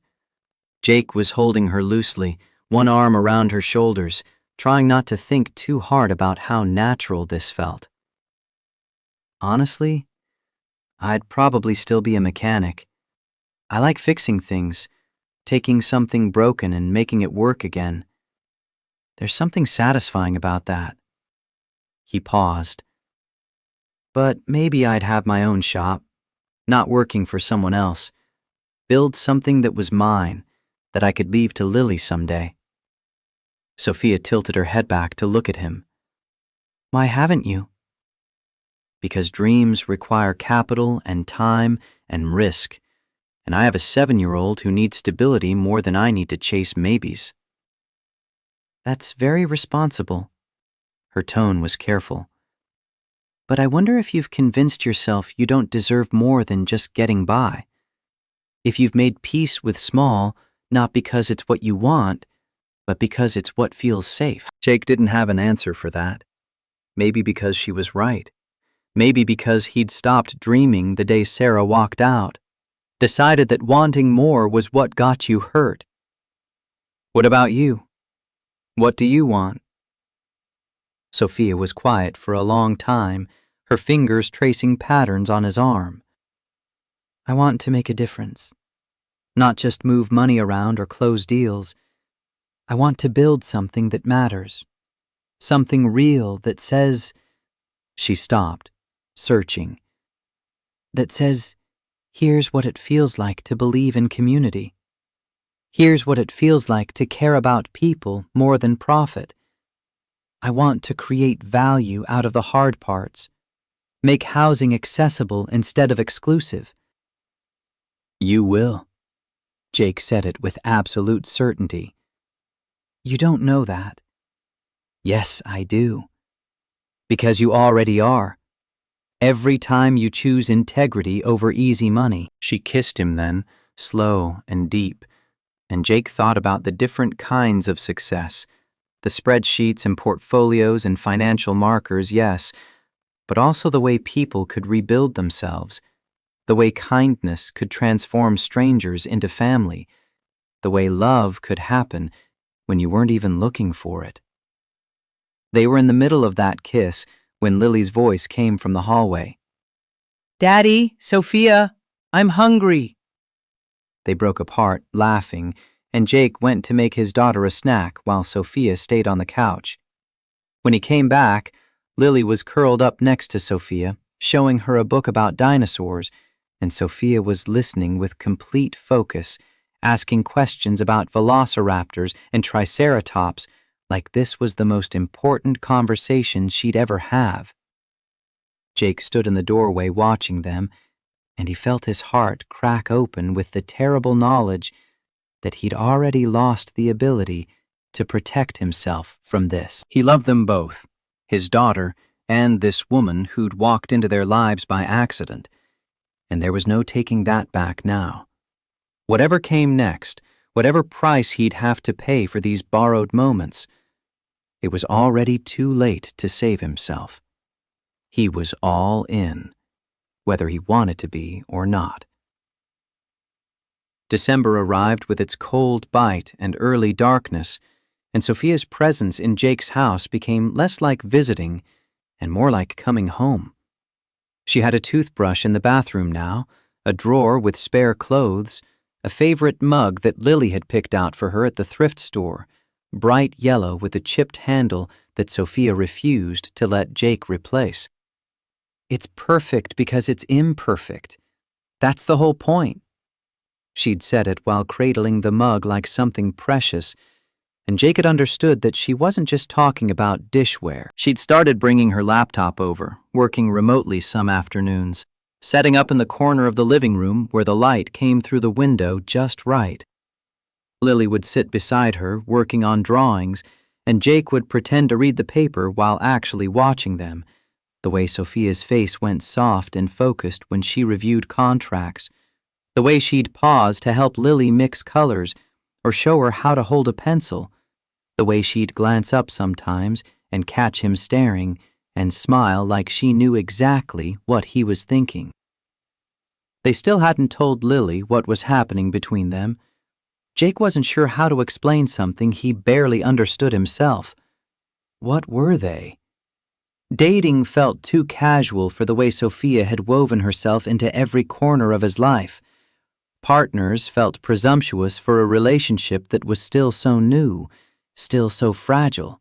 Jake was holding her loosely, one arm around her shoulders, trying not to think too hard about how natural this felt. "Honestly, I'd probably still be a mechanic. I like fixing things, taking something broken and making it work again. There's something satisfying about that." He paused. "But maybe I'd have my own shop, not working for someone else. Build something that was mine, that I could leave to Lily someday." Sophia tilted her head back to look at him. "Why haven't you?" "Because dreams require capital and time and risk, and I have a 7-year-old who needs stability more than I need to chase maybes." "That's very responsible." Her tone was careful. "But I wonder if you've convinced yourself you don't deserve more than just getting by. If you've made peace with small, not because it's what you want, but because it's what feels safe." Jake didn't have an answer for that. Maybe because she was right. Maybe because he'd stopped dreaming the day Sarah walked out, decided that wanting more was what got you hurt. "What about you? What do you want?" Sophia was quiet for a long time, her fingers tracing patterns on his arm. I want to make a difference. Not just move money around or close deals. I want to build something that matters. Something real that says... She stopped, searching. That says, here's what it feels like to believe in community. Here's what it feels like to care about people more than profit. I want to create value out of the hard parts. Make housing accessible instead of exclusive. You will. Jake said it with absolute certainty. You don't know that. Yes, I do. Because you already are. Every time you choose integrity over easy money. She kissed him then, slow and deep, and Jake thought about the different kinds of success. The spreadsheets and portfolios and financial markers, yes, but also the way people could rebuild themselves, the way kindness could transform strangers into family, the way love could happen when you weren't even looking for it. They were in the middle of that kiss when Lily's voice came from the hallway. Daddy, Sophia, I'm hungry. They broke apart, laughing, and Jake went to make his daughter a snack while Sophia stayed on the couch. When he came back, Lily was curled up next to Sophia, showing her a book about dinosaurs, and Sophia was listening with complete focus, asking questions about velociraptors and triceratops, like this was the most important conversation she'd ever have. Jake stood in the doorway watching them, and he felt his heart crack open with the terrible knowledge that he'd already lost the ability to protect himself from this. He loved them both, his daughter and this woman who'd walked into their lives by accident, and there was no taking that back now. Whatever came next, whatever price he'd have to pay for these borrowed moments, it was already too late to save himself. He was all in, whether he wanted to be or not. December arrived with its cold bite and early darkness, and Sophia's presence in Jake's house became less like visiting and more like coming home. She had a toothbrush in the bathroom now, a drawer with spare clothes, a favorite mug that Lily had picked out for her at the thrift store, bright yellow with a chipped handle that Sophia refused to let Jake replace. It's perfect because it's imperfect. That's the whole point. She'd said it while cradling the mug like something precious, and Jake had understood that she wasn't just talking about dishware. She'd started bringing her laptop over, working remotely some afternoons, setting up in the corner of the living room where the light came through the window just right. Lily would sit beside her, working on drawings, and Jake would pretend to read the paper while actually watching them, the way Sophia's face went soft and focused when she reviewed contracts, the way she'd pause to help Lily mix colors or show her how to hold a pencil, the way she'd glance up sometimes and catch him staring and smile like she knew exactly what he was thinking. They still hadn't told Lily what was happening between them. Jake wasn't sure how to explain something he barely understood himself. What were they? Dating felt too casual for the way Sophia had woven herself into every corner of his life. Partners felt presumptuous for a relationship that was still so new, still so fragile.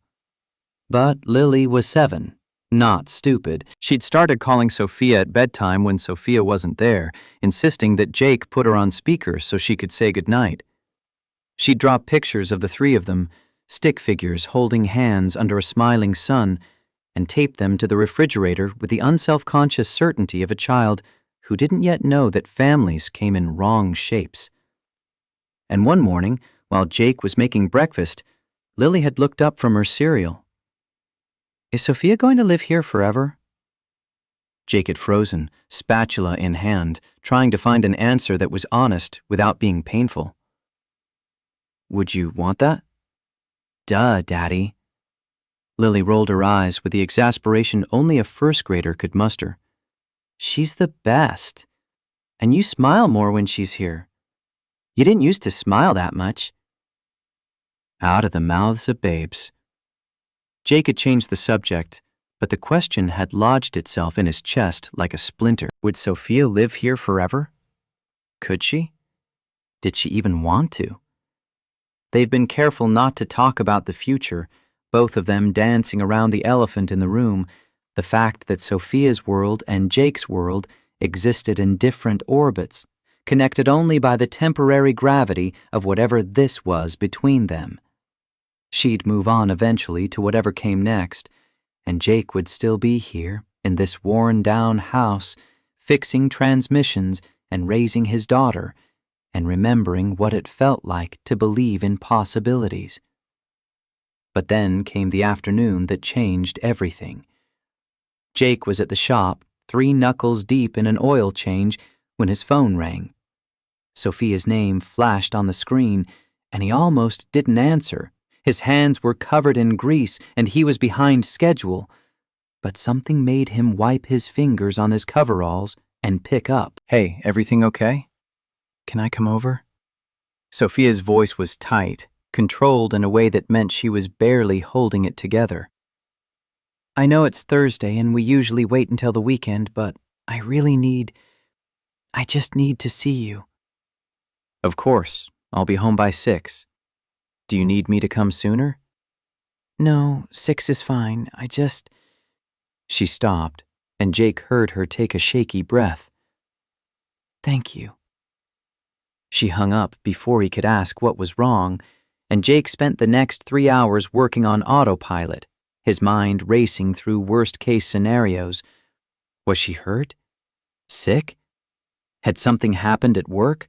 But Lily was 7, not stupid. She'd started calling Sophia at bedtime when Sophia wasn't there, insisting that Jake put her on speaker so she could say goodnight. She'd draw pictures of the three of them, stick figures holding hands under a smiling sun, and tape them to the refrigerator with the unself-conscious certainty of a child who didn't yet know that families came in wrong shapes. And one morning, while Jake was making breakfast, Lily had looked up from her cereal. Is Sophia going to live here forever? Jake had frozen, spatula in hand, trying to find an answer that was honest without being painful. Would you want that? Duh, Daddy. Lily rolled her eyes with the exasperation only a first grader could muster. She's the best. And you smile more when she's here. You didn't used to smile that much. Out of the mouths of babes. Jake had changed the subject, but the question had lodged itself in his chest like a splinter. Would Sophia live here forever? Could she? Did she even want to? They'd been careful not to talk about the future, both of them dancing around the elephant in the room, the fact that Sophia's world and Jake's world existed in different orbits, connected only by the temporary gravity of whatever this was between them. She'd move on eventually to whatever came next, and Jake would still be here in this worn-down house, fixing transmissions and raising his daughter, and remembering what it felt like to believe in possibilities. But then came the afternoon that changed everything. Jake was at the shop, 3 knuckles deep in an oil change, when his phone rang. Sophia's name flashed on the screen, and he almost didn't answer. His hands were covered in grease, and he was behind schedule. But something made him wipe his fingers on his coveralls and pick up. Hey, everything okay? Can I come over? Sophia's voice was tight, controlled in a way that meant she was barely holding it together. I know it's Thursday and we usually wait until the weekend, but I just need to see you. Of course, I'll be home by 6. Do you need me to come sooner? No, 6 is fine. She stopped, and Jake heard her take a shaky breath. Thank you. She hung up before he could ask what was wrong, and Jake spent the next 3 hours working on autopilot, his mind racing through worst-case scenarios. Was she hurt? Sick? Had something happened at work?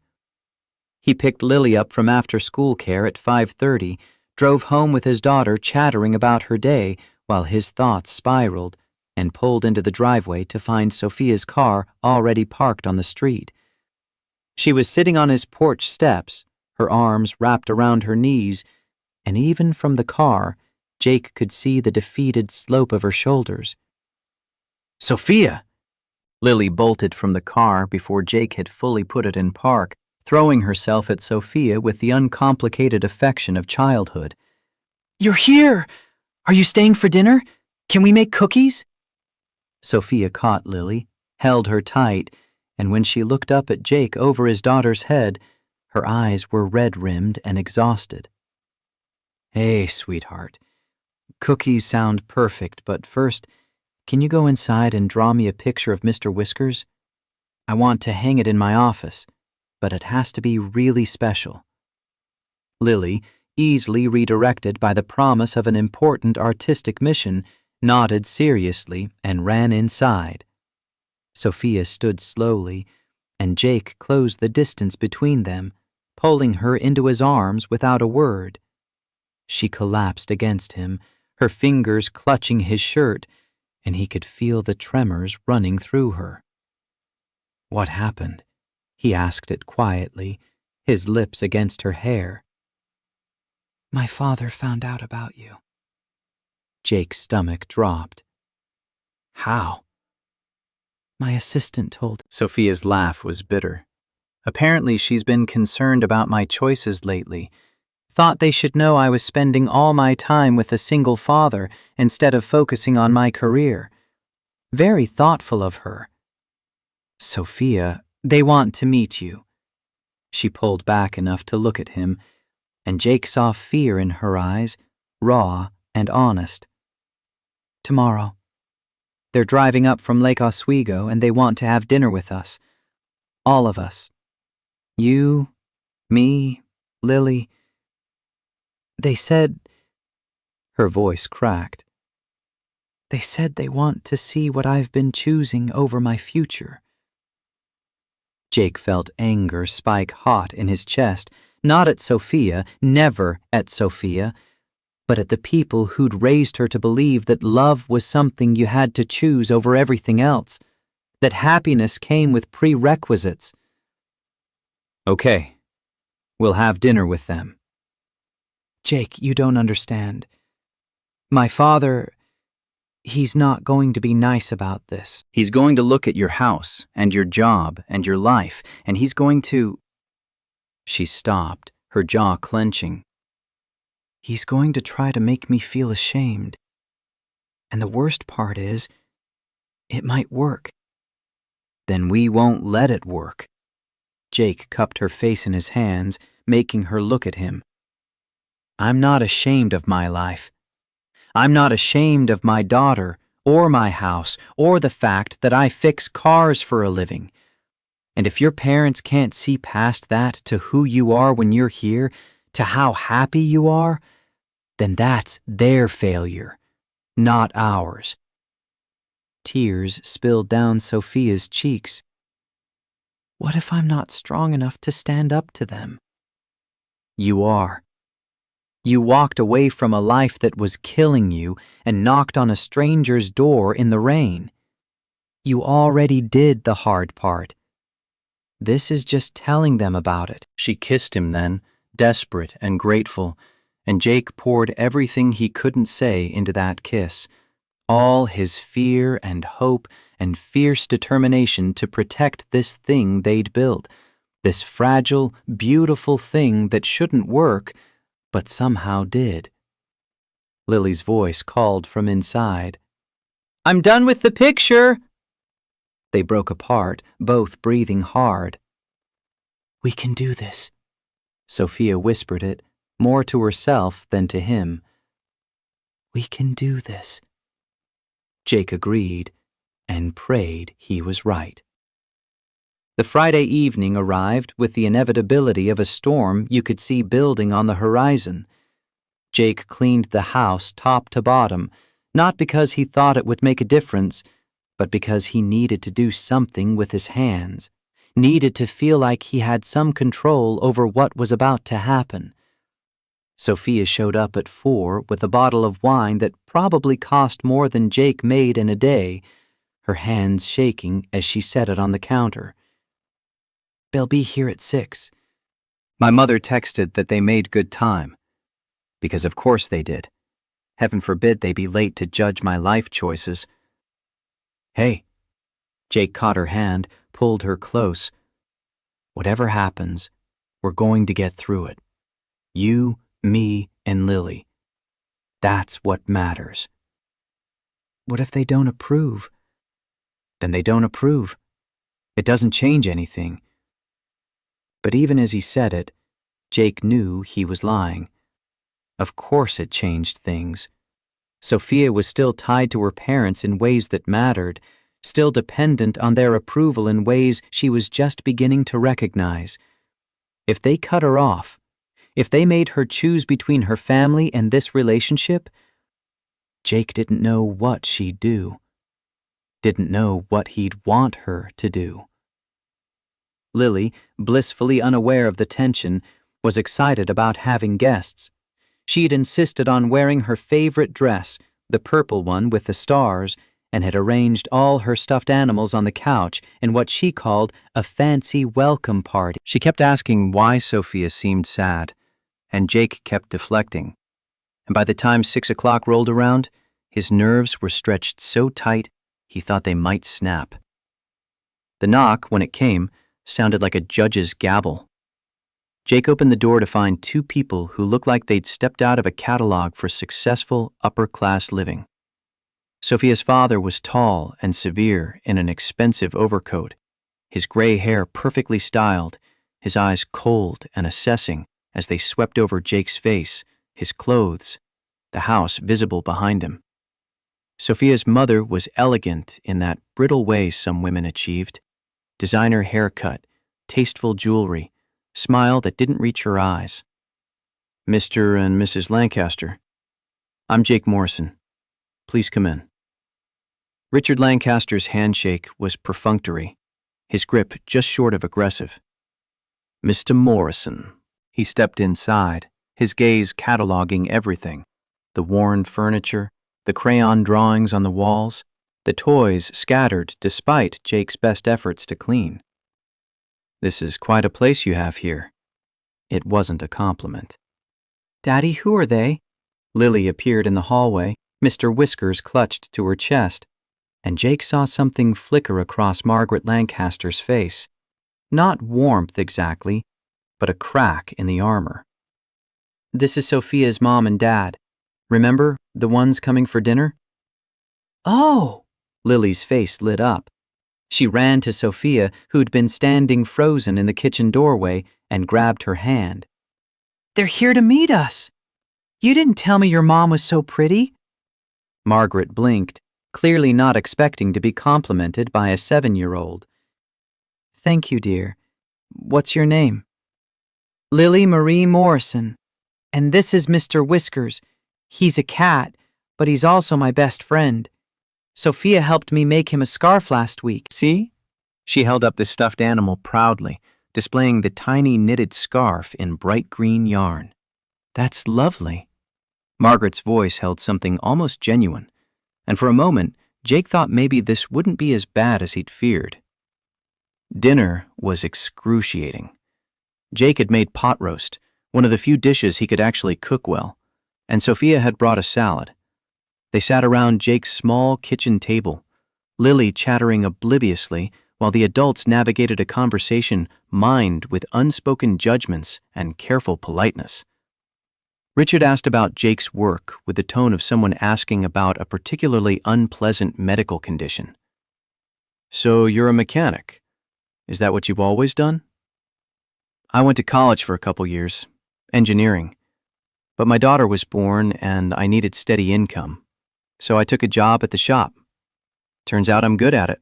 He picked Lily up from after-school care at 5:30, drove home with his daughter chattering about her day while his thoughts spiraled, and pulled into the driveway to find Sophia's car already parked on the street. She was sitting on his porch steps, her arms wrapped around her knees, and even from the car, Jake could see the defeated slope of her shoulders. Sophia! Lily bolted from the car before Jake had fully put it in park, throwing herself at Sophia with the uncomplicated affection of childhood. You're here! Are you staying for dinner? Can we make cookies? Sophia caught Lily, held her tight, and when she looked up at Jake over his daughter's head, her eyes were red-rimmed and exhausted. Hey, sweetheart. Cookies sound perfect, but first, can you go inside and draw me a picture of Mr. Whiskers? I want to hang it in my office, but it has to be really special. Lily, easily redirected by the promise of an important artistic mission, nodded seriously and ran inside. Sophia stood slowly, and Jake closed the distance between them, pulling her into his arms without a word. She collapsed against him, her fingers clutching his shirt, and he could feel the tremors running through her. What happened? He asked it quietly, his lips against her hair. My father found out about you. Jake's stomach dropped. How? My assistant told. Sophia's laugh was bitter. Apparently she's been concerned about my choices lately. Thought they should know I was spending all my time with a single father instead of focusing on my career. Very thoughtful of her. Sophia, they want to meet you. She pulled back enough to look at him, and Jake saw fear in her eyes, raw and honest. Tomorrow. They're driving up from Lake Oswego and they want to have dinner with us. All of us. You, me, Lily. They said... Her voice cracked. They said they want to see what I've been choosing over my future. Jake felt anger spike hot in his chest, not at Sophia, never at Sophia, but at the people who'd raised her to believe that love was something you had to choose over everything else, that happiness came with prerequisites. Okay, we'll have dinner with them. Jake, you don't understand. My father, he's not going to be nice about this. He's going to look at your house and your job and your life, and he's going to... She stopped, her jaw clenching. He's going to try to make me feel ashamed. And the worst part is, it might work. Then we won't let it work. Jake cupped her face in his hands, making her look at him. I'm not ashamed of my life. I'm not ashamed of my daughter, or my house, or the fact that I fix cars for a living. And if your parents can't see past that to who you are when you're here, to how happy you are, then that's their failure, not ours. Tears spilled down Sophia's cheeks. What if I'm not strong enough to stand up to them? You are. You walked away from a life that was killing you and knocked on a stranger's door in the rain. You already did the hard part. This is just telling them about it. She kissed him then, desperate and grateful, and Jake poured everything he couldn't say into that kiss, all his fear and hope and fierce determination to protect this thing they'd built, this fragile, beautiful thing that shouldn't work, but somehow did. Lily's voice called from inside. I'm done with the picture! They broke apart, both breathing hard. We can do this. Sophia whispered it, more to herself than to him. We can do this. Jake agreed and prayed he was right. The Friday evening arrived with the inevitability of a storm you could see building on the horizon. Jake cleaned the house top to bottom, not because he thought it would make a difference, but because he needed to do something with his hands, needed to feel like he had some control over what was about to happen. Sophia showed up at 4 with a bottle of wine that probably cost more than Jake made in a day, her hands shaking as she set it on the counter. They'll be here at 6. My mother texted that they made good time. Because of course they did. Heaven forbid they be late to judge my life choices. Hey. Jake caught her hand, pulled her close. Whatever happens, we're going to get through it. You, me, and Lily. That's what matters. What if they don't approve? Then they don't approve. It doesn't change anything. But even as he said it, Jake knew he was lying. Of course it changed things. Sophia was still tied to her parents in ways that mattered, still dependent on their approval in ways she was just beginning to recognize. If they cut her off, if they made her choose between her family and this relationship, Jake didn't know what she'd do. Didn't know what he'd want her to do. Lily, blissfully unaware of the tension, was excited about having guests. She'd insisted on wearing her favorite dress, the purple one with the stars, and had arranged all her stuffed animals on the couch in what she called a fancy welcome party. She kept asking why Sophia seemed sad, and Jake kept deflecting. And by the time 6 o'clock rolled around, his nerves were stretched so tight he thought they might snap. The knock, when it came, sounded like a judge's gavel. Jake opened the door to find 2 people who looked like they'd stepped out of a catalog for successful upper-class living. Sophia's father was tall and severe in an expensive overcoat, his gray hair perfectly styled, his eyes cold and assessing as they swept over Jake's face, his clothes, the house visible behind him. Sophia's mother was elegant in that brittle way some women achieved. Designer haircut, tasteful jewelry, smile that didn't reach her eyes. Mr. and Mrs. Lancaster. I'm Jake Morrison. Please come in. Richard Lancaster's handshake was perfunctory, his grip just short of aggressive. Mr. Morrison. He stepped inside, his gaze cataloging everything. The worn furniture, the crayon drawings on the walls, the toys scattered despite Jake's best efforts to clean. This is quite a place you have here. It wasn't a compliment. Daddy, who are they? Lily appeared in the hallway, Mr. Whiskers clutched to her chest, and Jake saw something flicker across Margaret Lancaster's face. Not warmth exactly, but a crack in the armor. This is Sophia's mom and dad. Remember, the ones coming for dinner? Oh! Lily's face lit up. She ran to Sophia, who'd been standing frozen in the kitchen doorway, and grabbed her hand. They're here to meet us! You didn't tell me your mom was so pretty. Margaret blinked, clearly not expecting to be complimented by a 7-year-old. Thank you, dear. What's your name? Lily Marie Morrison. And this is Mr. Whiskers. He's a cat, but he's also my best friend. Sophia helped me make him a scarf last week. See? She held up the stuffed animal proudly, displaying the tiny knitted scarf in bright green yarn. That's lovely. Margaret's voice held something almost genuine, and for a moment, Jake thought maybe this wouldn't be as bad as he'd feared. Dinner was excruciating. Jake had made pot roast, one of the few dishes he could actually cook well, and Sophia had brought a salad. They sat around Jake's small kitchen table, Lily chattering obliviously while the adults navigated a conversation mined with unspoken judgments and careful politeness. Richard asked about Jake's work with the tone of someone asking about a particularly unpleasant medical condition. So you're a mechanic. Is that what you've always done? I went to college for a couple years, engineering. But my daughter was born and I needed steady income, so I took a job at the shop. Turns out I'm good at it.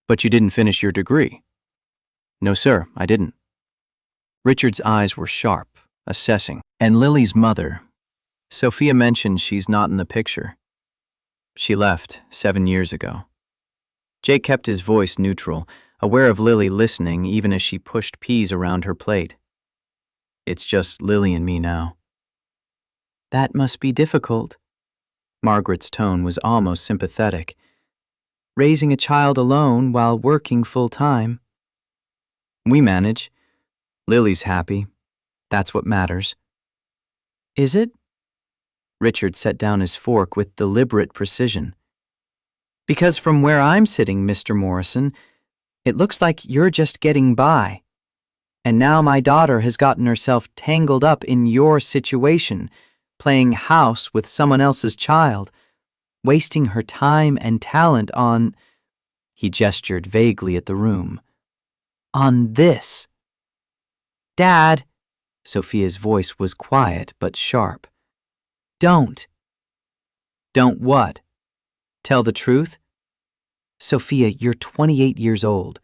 But you didn't finish your degree. No, sir, I didn't. Richard's eyes were sharp, assessing. And Lily's mother, Sophia mentioned she's not in the picture. She left 7 years ago. Jake kept his voice neutral, aware of Lily listening even as she pushed peas around her plate. It's just Lily and me now. That must be difficult. Margaret's tone was almost sympathetic. Raising a child alone while working full-time. We manage. Lily's happy. That's what matters. Is it? Richard set down his fork with deliberate precision. Because from where I'm sitting, Mr. Morrison, it looks like you're just getting by. And now my daughter has gotten herself tangled up in your situation, playing house with someone else's child, wasting her time and talent on, he gestured vaguely at the room, on this. Dad, Sophia's voice was quiet but sharp. Don't. Don't what? Tell the truth? Sophia, you're 28 years old.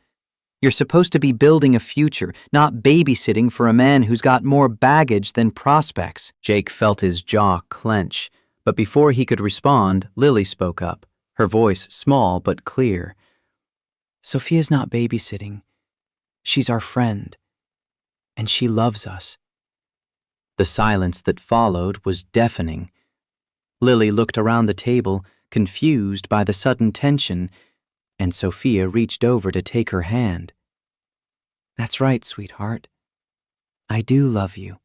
You're supposed to be building a future, not babysitting for a man who's got more baggage than prospects. Jake felt his jaw clench, but before he could respond, Lily spoke up, her voice small but clear. Sophia's not babysitting. She's our friend. And she loves us. The silence that followed was deafening. Lily looked around the table, confused by the sudden tension, and Sophia reached over to take her hand. That's right, sweetheart. I do love you.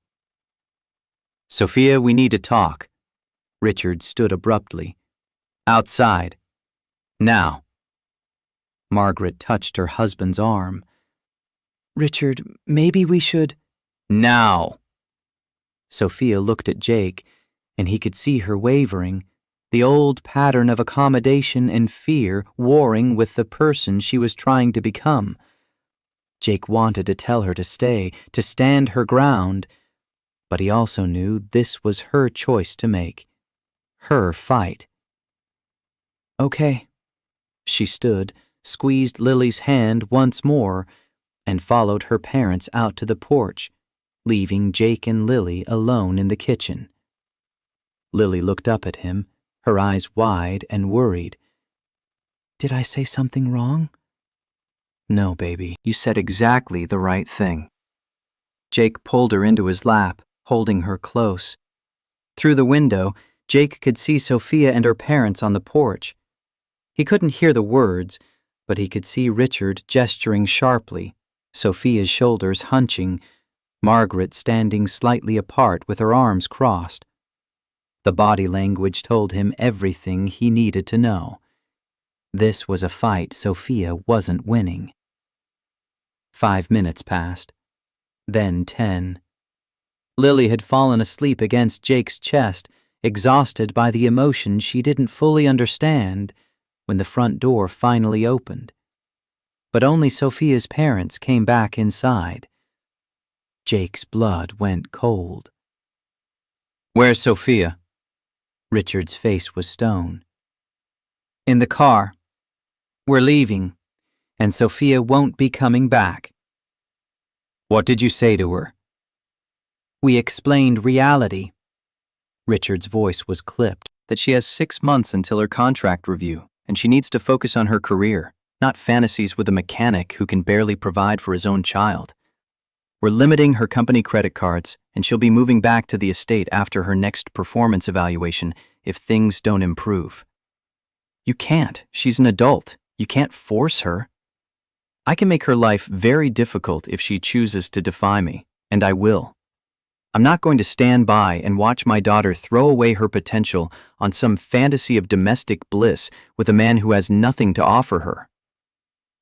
Sophia, we need to talk. Richard stood abruptly. Outside. Now. Margaret touched her husband's arm. Richard, maybe we should... Now. Sophia looked at Jake, and he could see her wavering, the old pattern of accommodation and fear warring with the person she was trying to become. Jake wanted to tell her to stay, to stand her ground, but he also knew this was her choice to make, her fight. Okay. She stood, squeezed Lily's hand once more, and followed her parents out to the porch, leaving Jake and Lily alone in the kitchen. Lily looked up at him, her eyes wide and worried. Did I say something wrong? No, baby, you said exactly the right thing. Jake pulled her into his lap, holding her close. Through the window, Jake could see Sophia and her parents on the porch. He couldn't hear the words, but he could see Richard gesturing sharply, Sophia's shoulders hunching, Margaret standing slightly apart with her arms crossed. The body language told him everything he needed to know. This was a fight Sophia wasn't winning. 5 minutes passed, then 10. Lily had fallen asleep against Jake's chest, exhausted by the emotion she didn't fully understand when the front door finally opened. But only Sophia's parents came back inside. Jake's blood went cold. "Where's Sophia?" Richard's face was stone. "In the car. We're leaving, and Sophia won't be coming back." "What did you say to her?" "We explained reality." Richard's voice was clipped. That she has 6 months until her contract review, and she needs to focus on her career, not fantasies with a mechanic who can barely provide for his own child. We're limiting her company credit cards, and she'll be moving back to the estate after her next performance evaluation if things don't improve. You can't. She's an adult. You can't force her. I can make her life very difficult if she chooses to defy me, and I will. I'm not going to stand by and watch my daughter throw away her potential on some fantasy of domestic bliss with a man who has nothing to offer her.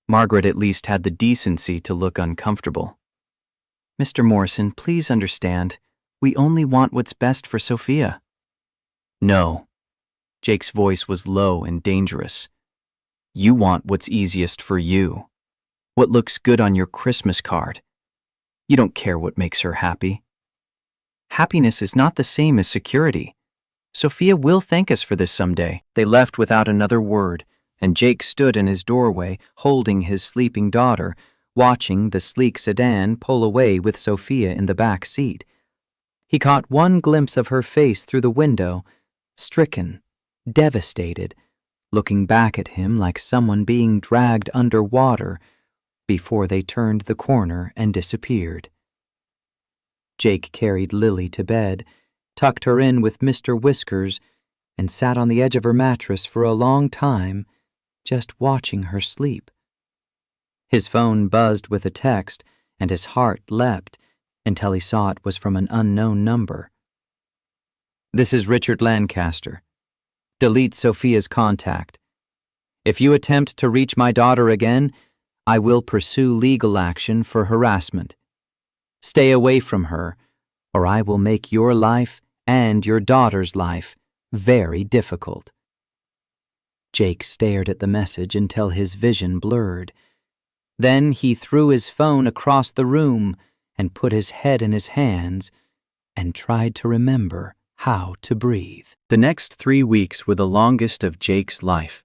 Margaret at least had the decency to look uncomfortable. "Mr. Morrison, please understand. We only want what's best for Sophia." "No." Jake's voice was low and dangerous. "You want what's easiest for you. What looks good on your Christmas card. You don't care what makes her happy." "Happiness is not the same as security. Sophia will thank us for this someday." They left without another word, and Jake stood in his doorway holding his sleeping daughter, watching the sleek sedan pull away with Sophia in the back seat. He caught one glimpse of her face through the window, stricken, devastated, looking back at him like someone being dragged underwater before they turned the corner and disappeared. Jake carried Lily to bed, tucked her in with Mr. Whiskers, and sat on the edge of her mattress for a long time, just watching her sleep. His phone buzzed with a text, and his heart leapt until he saw it was from an unknown number. "This is Richard Lancaster. Delete Sophia's contact. If you attempt to reach my daughter again, I will pursue legal action for harassment. Stay away from her, or I will make your life and your daughter's life very difficult." Jake stared at the message until his vision blurred. Then he threw his phone across the room and put his head in his hands and tried to remember how to breathe. The next 3 weeks were the longest of Jake's life.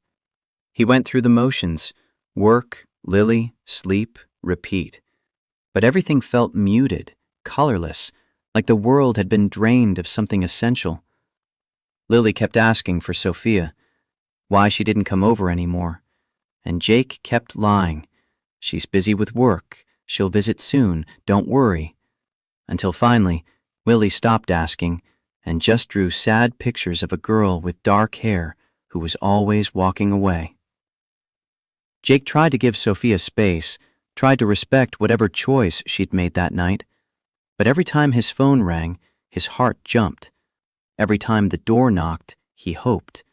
He went through the motions: work, Lily, sleep, repeat. But everything felt muted, colorless, like the world had been drained of something essential. Lily kept asking for Sophia, why she didn't come over anymore, and Jake kept lying. "She's busy with work. She'll visit soon. Don't worry." Until finally, Willie stopped asking and just drew sad pictures of a girl with dark hair who was always walking away. Jake tried to give Sophia space, tried to respect whatever choice she'd made that night, but every time his phone rang, his heart jumped. Every time the door knocked, he hoped.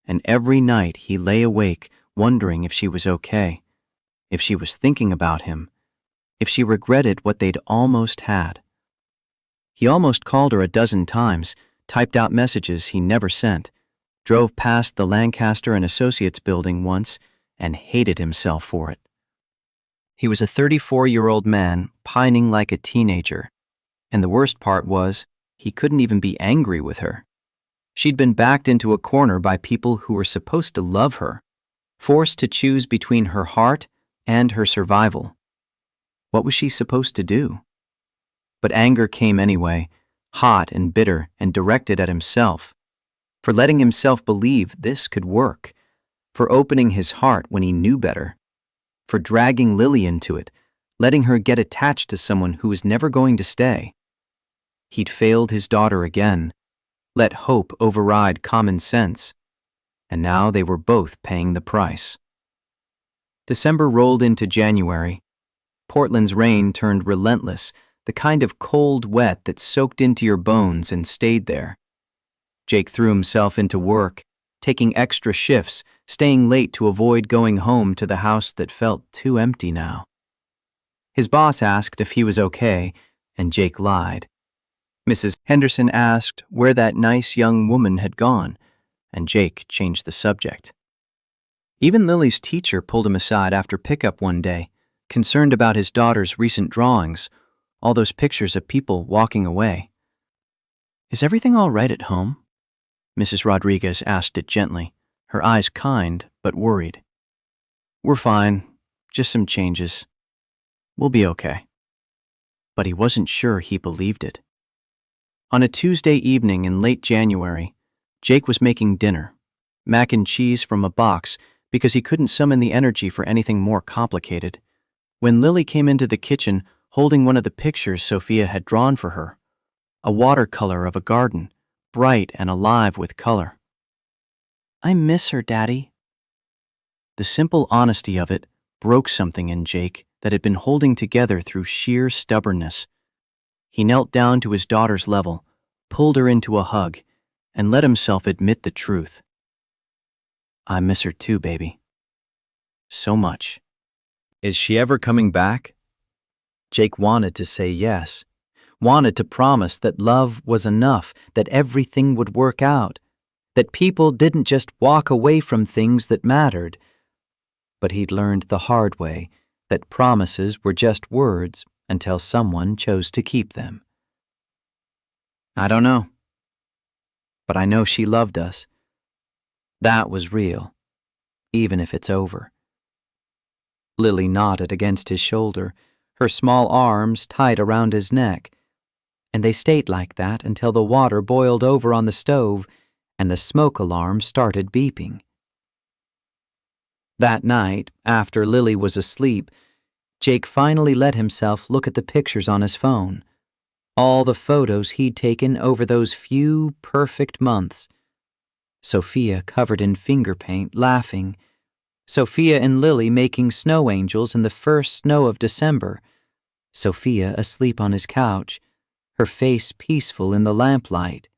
And every night he lay awake wondering if she was okay, if she was thinking about him, if she regretted what they'd almost had. He almost called her a dozen times, typed out messages he never sent, drove past the Lancaster and Associates building once, and hated himself for it. He was a 34-year-old man pining like a teenager, and the worst part was he couldn't even be angry with her. She'd been backed into a corner by people who were supposed to love her, forced to choose between her heart and her survival. What was she supposed to do? But anger came anyway, hot and bitter and directed at himself, for letting himself believe this could work, for opening his heart when he knew better, for dragging Lily into it, letting her get attached to someone who was never going to stay. He'd failed his daughter again, let hope override common sense, and now they were both paying the price. December rolled into January. Portland's rain turned relentless, the kind of cold wet that soaked into your bones and stayed there. Jake threw himself into work, taking extra shifts, staying late to avoid going home to the house that felt too empty now. His boss asked if he was okay, and Jake lied. Mrs. Henderson asked where that nice young woman had gone, and Jake changed the subject. Even Lily's teacher pulled him aside after pickup one day, concerned about his daughter's recent drawings, all those pictures of people walking away. "Is everything all right at home?" Mrs. Rodriguez asked it gently, her eyes kind but worried. "We're fine, just some changes. We'll be okay." But he wasn't sure he believed it. On a Tuesday evening in late January, Jake was making dinner, mac and cheese from a box because he couldn't summon the energy for anything more complicated, when Lily came into the kitchen holding one of the pictures Sophia had drawn for her, a watercolor of a garden, bright and alive with color. "I miss her, Daddy." The simple honesty of it broke something in Jake that had been holding together through sheer stubbornness. He knelt down to his daughter's level, pulled her into a hug, and let himself admit the truth. "I miss her too, baby. So much." "Is she ever coming back?" Jake wanted to say yes, wanted to promise that love was enough, that everything would work out, that people didn't just walk away from things that mattered. But he'd learned the hard way that promises were just words until someone chose to keep them. "I don't know. But I know she loved us. That was real, even if it's over." Lily nodded against his shoulder, her small arms tight around his neck, and they stayed like that until the water boiled over on the stove and the smoke alarm started beeping. That night, after Lily was asleep, Jake finally let himself look at the pictures on his phone, all the photos he'd taken over those few perfect months. Sophia covered in finger paint, laughing. Sophia and Lily making snow angels in the first snow of December. Sophia asleep on his couch, her face peaceful in the lamplight.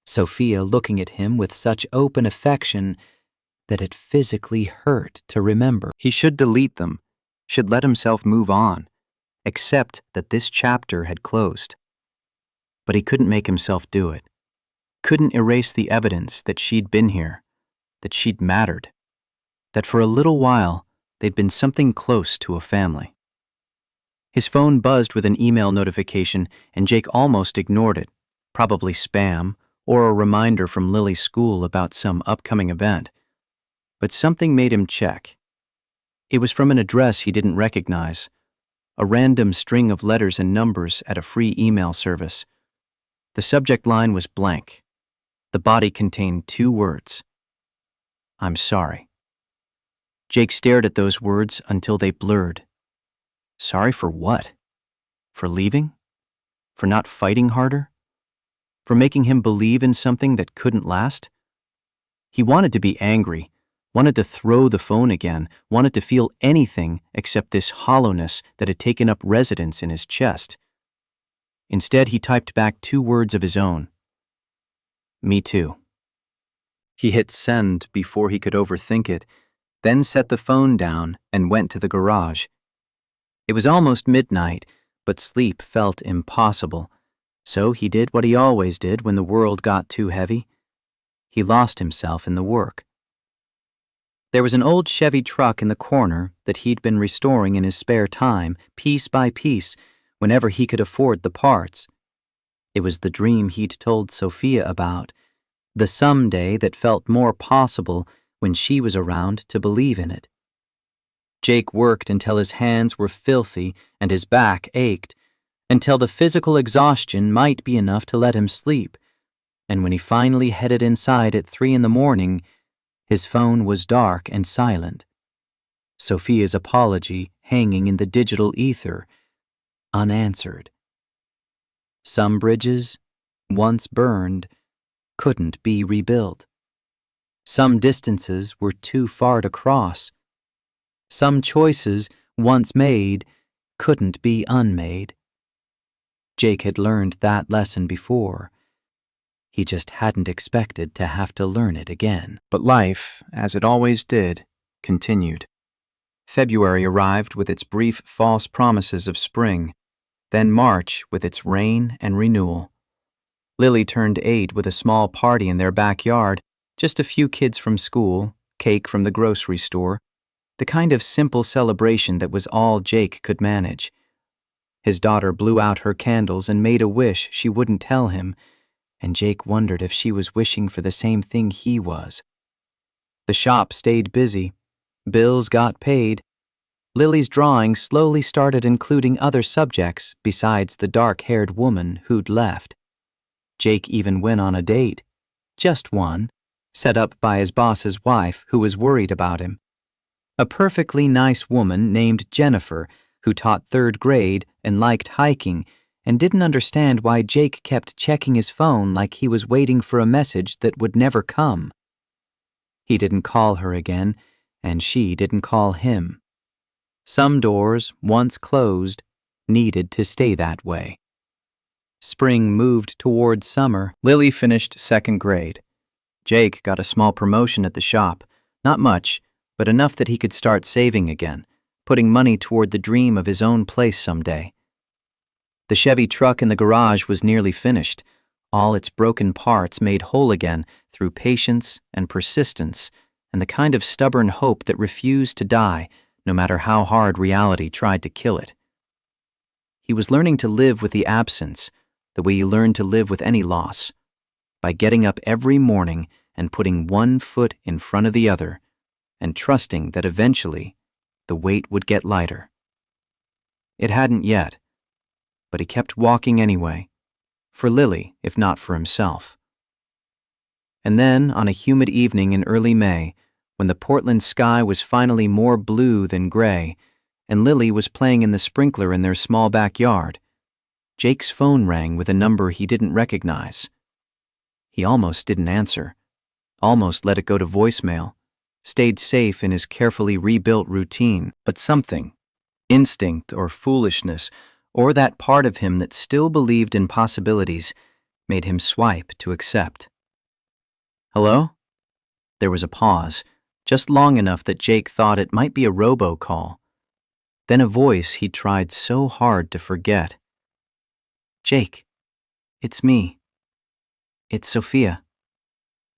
Sophia looking at him with such open affection that it physically hurt to remember. He should delete them, should let himself move on, accept that this chapter had closed. But he couldn't make himself do it. Couldn't erase the evidence that she'd been here, that she'd mattered, that for a little while they'd been something close to a family. His phone buzzed with an email notification, and Jake almost ignored it, probably spam or a reminder from Lily's school about some upcoming event. But something made him check. It was from an address he didn't recognize, a random string of letters and numbers at a free email service. The subject line was blank. The body contained 2 words. "I'm sorry." Jake stared at those words until they blurred. Sorry for what? For leaving? For not fighting harder? For making him believe in something that couldn't last? He wanted to be angry, wanted to throw the phone again, wanted to feel anything except this hollowness that had taken up residence in his chest. Instead, he typed back 2 words of his own. "Me too." He hit send before he could overthink it, then set the phone down and went to the garage. It was almost midnight, but sleep felt impossible, so he did what he always did when the world got too heavy. He lost himself in the work. There was an old Chevy truck in the corner that he'd been restoring in his spare time, piece by piece, whenever he could afford the parts. It was the dream he'd told Sophia about, the someday that felt more possible when she was around to believe in it. Jake worked until his hands were filthy and his back ached, until the physical exhaustion might be enough to let him sleep, and when he finally headed inside at 3 a.m, his phone was dark and silent. Sophia's apology hanging in the digital ether, unanswered. Some bridges, once burned, couldn't be rebuilt. Some distances were too far to cross. Some choices, once made, couldn't be unmade. Jake had learned that lesson before. He just hadn't expected to have to learn it again. But life, as it always did, continued. February arrived with its brief false promises of spring, then March with its rain and renewal. Lily turned 8 with a small party in their backyard, just a few kids from school, cake from the grocery store, the kind of simple celebration that was all Jake could manage. His daughter blew out her candles and made a wish she wouldn't tell him, and Jake wondered if she was wishing for the same thing he was. The shop stayed busy. Bills got paid. Lily's drawing slowly started including other subjects besides the dark-haired woman who'd left. Jake even went on a date. Just one, set up by his boss's wife who was worried about him. A perfectly nice woman named Jennifer who taught 3rd grade and liked hiking and didn't understand why Jake kept checking his phone like he was waiting for a message that would never come. He didn't call her again, and she didn't call him. Some doors, once closed, needed to stay that way. Spring moved toward summer. Lily finished 2nd grade. Jake got a small promotion at the shop, not much, but enough that he could start saving again, putting money toward the dream of his own place someday. The Chevy truck in the garage was nearly finished, all its broken parts made whole again through patience and persistence and the kind of stubborn hope that refused to die no matter how hard reality tried to kill it. He was learning to live with the absence, the way you learn to live with any loss, by getting up every morning and putting one foot in front of the other and trusting that eventually the weight would get lighter. It hadn't yet, but he kept walking anyway, for Lily, if not for himself. And then, on a humid evening in early May, when the Portland sky was finally more blue than gray, and Lily was playing in the sprinkler in their small backyard, Jake's phone rang with a number he didn't recognize. He almost didn't answer, almost let it go to voicemail, stayed safe in his carefully rebuilt routine, but something, instinct or foolishness, or that part of him that still believed in possibilities, made him swipe to accept. Hello? There was a pause, just long enough that Jake thought it might be a robocall. Then a voice he tried so hard to forget. Jake, it's me. It's Sophia.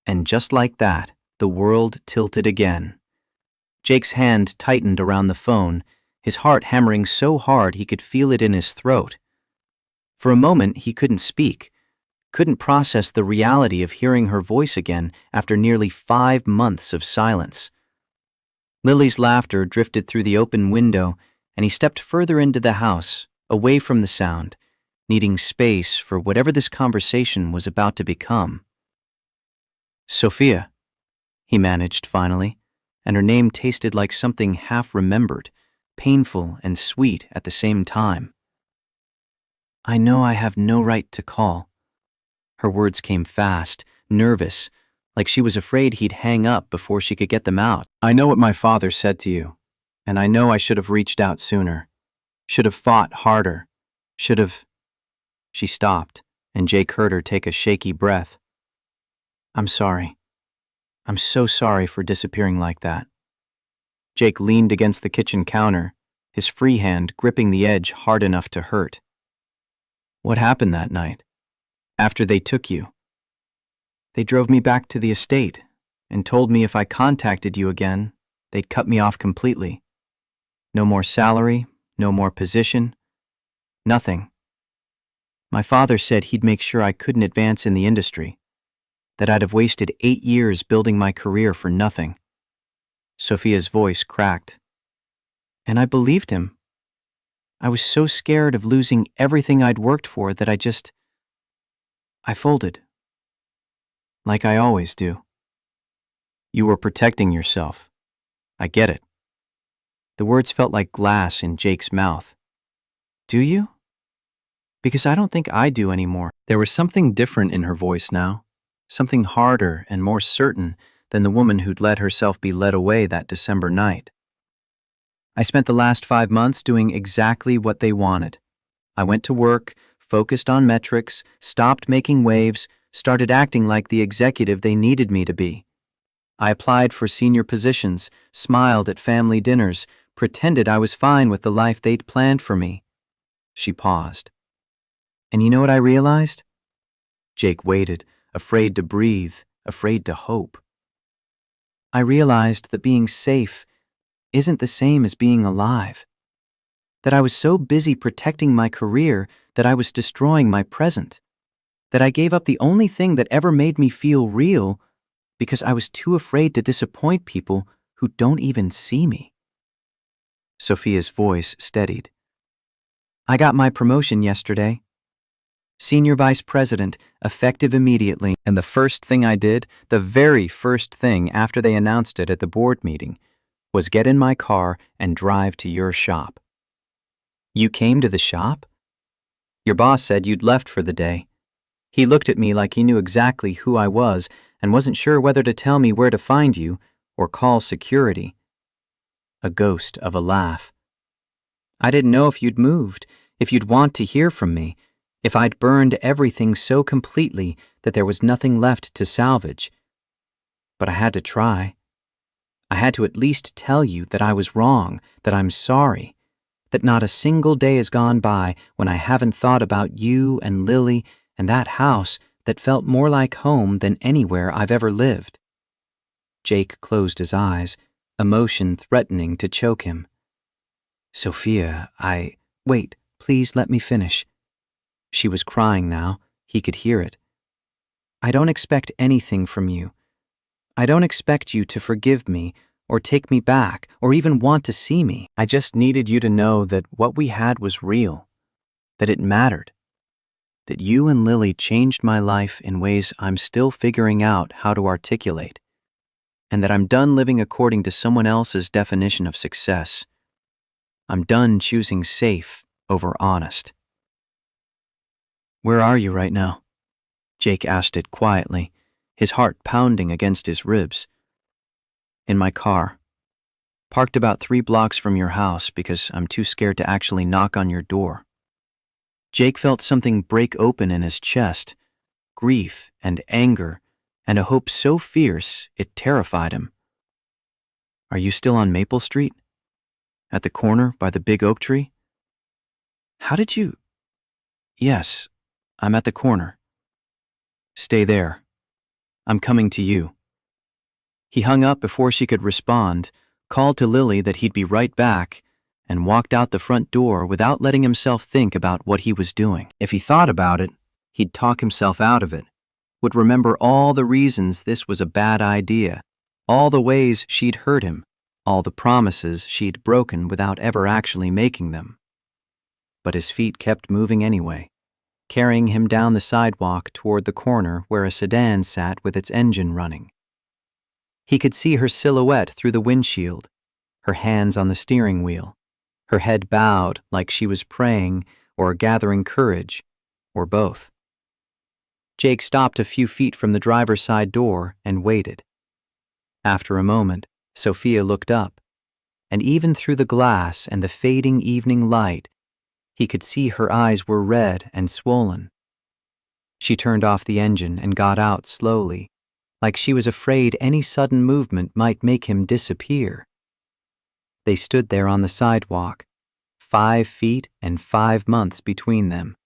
And just like that, the world tilted again. Jake's hand tightened around the phone, his heart hammering so hard he could feel it in his throat. For a moment, he couldn't speak, couldn't process the reality of hearing her voice again after nearly 5 months of silence. Lily's laughter drifted through the open window, and he stepped further into the house, away from the sound, needing space for whatever this conversation was about to become. Sophia, he managed finally, and her name tasted like something half-remembered, painful and sweet at the same time. I know I have no right to call. Her words came fast, nervous, like she was afraid he'd hang up before she could get them out. I know what my father said to you, and I know I should have reached out sooner, should have fought harder, should have... She stopped, and Jake heard her take a shaky breath. I'm sorry. I'm so sorry for disappearing like that. Jake leaned against the kitchen counter, his free hand gripping the edge hard enough to hurt. What happened that night? After they took you? They drove me back to the estate and told me if I contacted you again, they'd cut me off completely. No more salary, no more position, nothing. My father said he'd make sure I couldn't advance in the industry, that I'd have wasted 8 years building my career for nothing. Sophia's voice cracked. And I believed him. I was so scared of losing everything I'd worked for that I folded. Like I always do. You were protecting yourself. I get it. The words felt like glass in Jake's mouth. Do you? Because I don't think I do anymore. There was something different in her voice now, something harder and more certain than the woman who'd let herself be led away that December night. I spent the last 5 months doing exactly what they wanted. I went to work, focused on metrics, stopped making waves, started acting like the executive they needed me to be. I applied for senior positions, smiled at family dinners, pretended I was fine with the life they'd planned for me. She paused. And you know what I realized? Jake waited, afraid to breathe, afraid to hope. I realized that being safe isn't the same as being alive. That I was so busy protecting my career that I was destroying my present. That I gave up the only thing that ever made me feel real because I was too afraid to disappoint people who don't even see me. Sophia's voice steadied. I got my promotion yesterday. Senior Vice President, effective immediately. And the first thing I did, the very first thing after they announced it at the board meeting, was get in my car and drive to your shop. You came to the shop? Your boss said you'd left for the day. He looked at me like he knew exactly who I was and wasn't sure whether to tell me where to find you or call security. A ghost of a laugh. I didn't know if you'd moved, if you'd want to hear from me, if I'd burned everything so completely that there was nothing left to salvage. But I had to try. I had to at least tell you that I was wrong, that I'm sorry, that not a single day has gone by when I haven't thought about you and Lily and that house that felt more like home than anywhere I've ever lived. Jake closed his eyes, emotion threatening to choke him. Sophia, Wait, please let me finish. She was crying now. He could hear it. I don't expect anything from you. I don't expect you to forgive me or take me back or even want to see me. I just needed you to know that what we had was real, that it mattered, that you and Lily changed my life in ways I'm still figuring out how to articulate, and that I'm done living according to someone else's definition of success. I'm done choosing safe over honest. Where are you right now? Jake asked it quietly, his heart pounding against his ribs. In my car. Parked about 3 blocks from your house because I'm too scared to actually knock on your door. Jake felt something break open in his chest, grief and anger, and a hope so fierce it terrified him. Are you still on Maple Street? At the corner by the big oak tree? How did you? Yes, I'm at the corner. Stay there. I'm coming to you. He hung up before she could respond, called to Lily that he'd be right back, and walked out the front door without letting himself think about what he was doing. If he thought about it, he'd talk himself out of it, would remember all the reasons this was a bad idea, all the ways she'd hurt him, all the promises she'd broken without ever actually making them. But his feet kept moving anyway, carrying him down the sidewalk toward the corner where a sedan sat with its engine running. He could see her silhouette through the windshield, her hands on the steering wheel, her head bowed like she was praying or gathering courage, or both. Jake stopped a few feet from the driver's side door and waited. After a moment, Sophia looked up, and even through the glass and the fading evening light, he could see her eyes were red and swollen. She turned off the engine and got out slowly, like she was afraid any sudden movement might make him disappear. They stood there on the sidewalk, 5 feet and 5 months between them,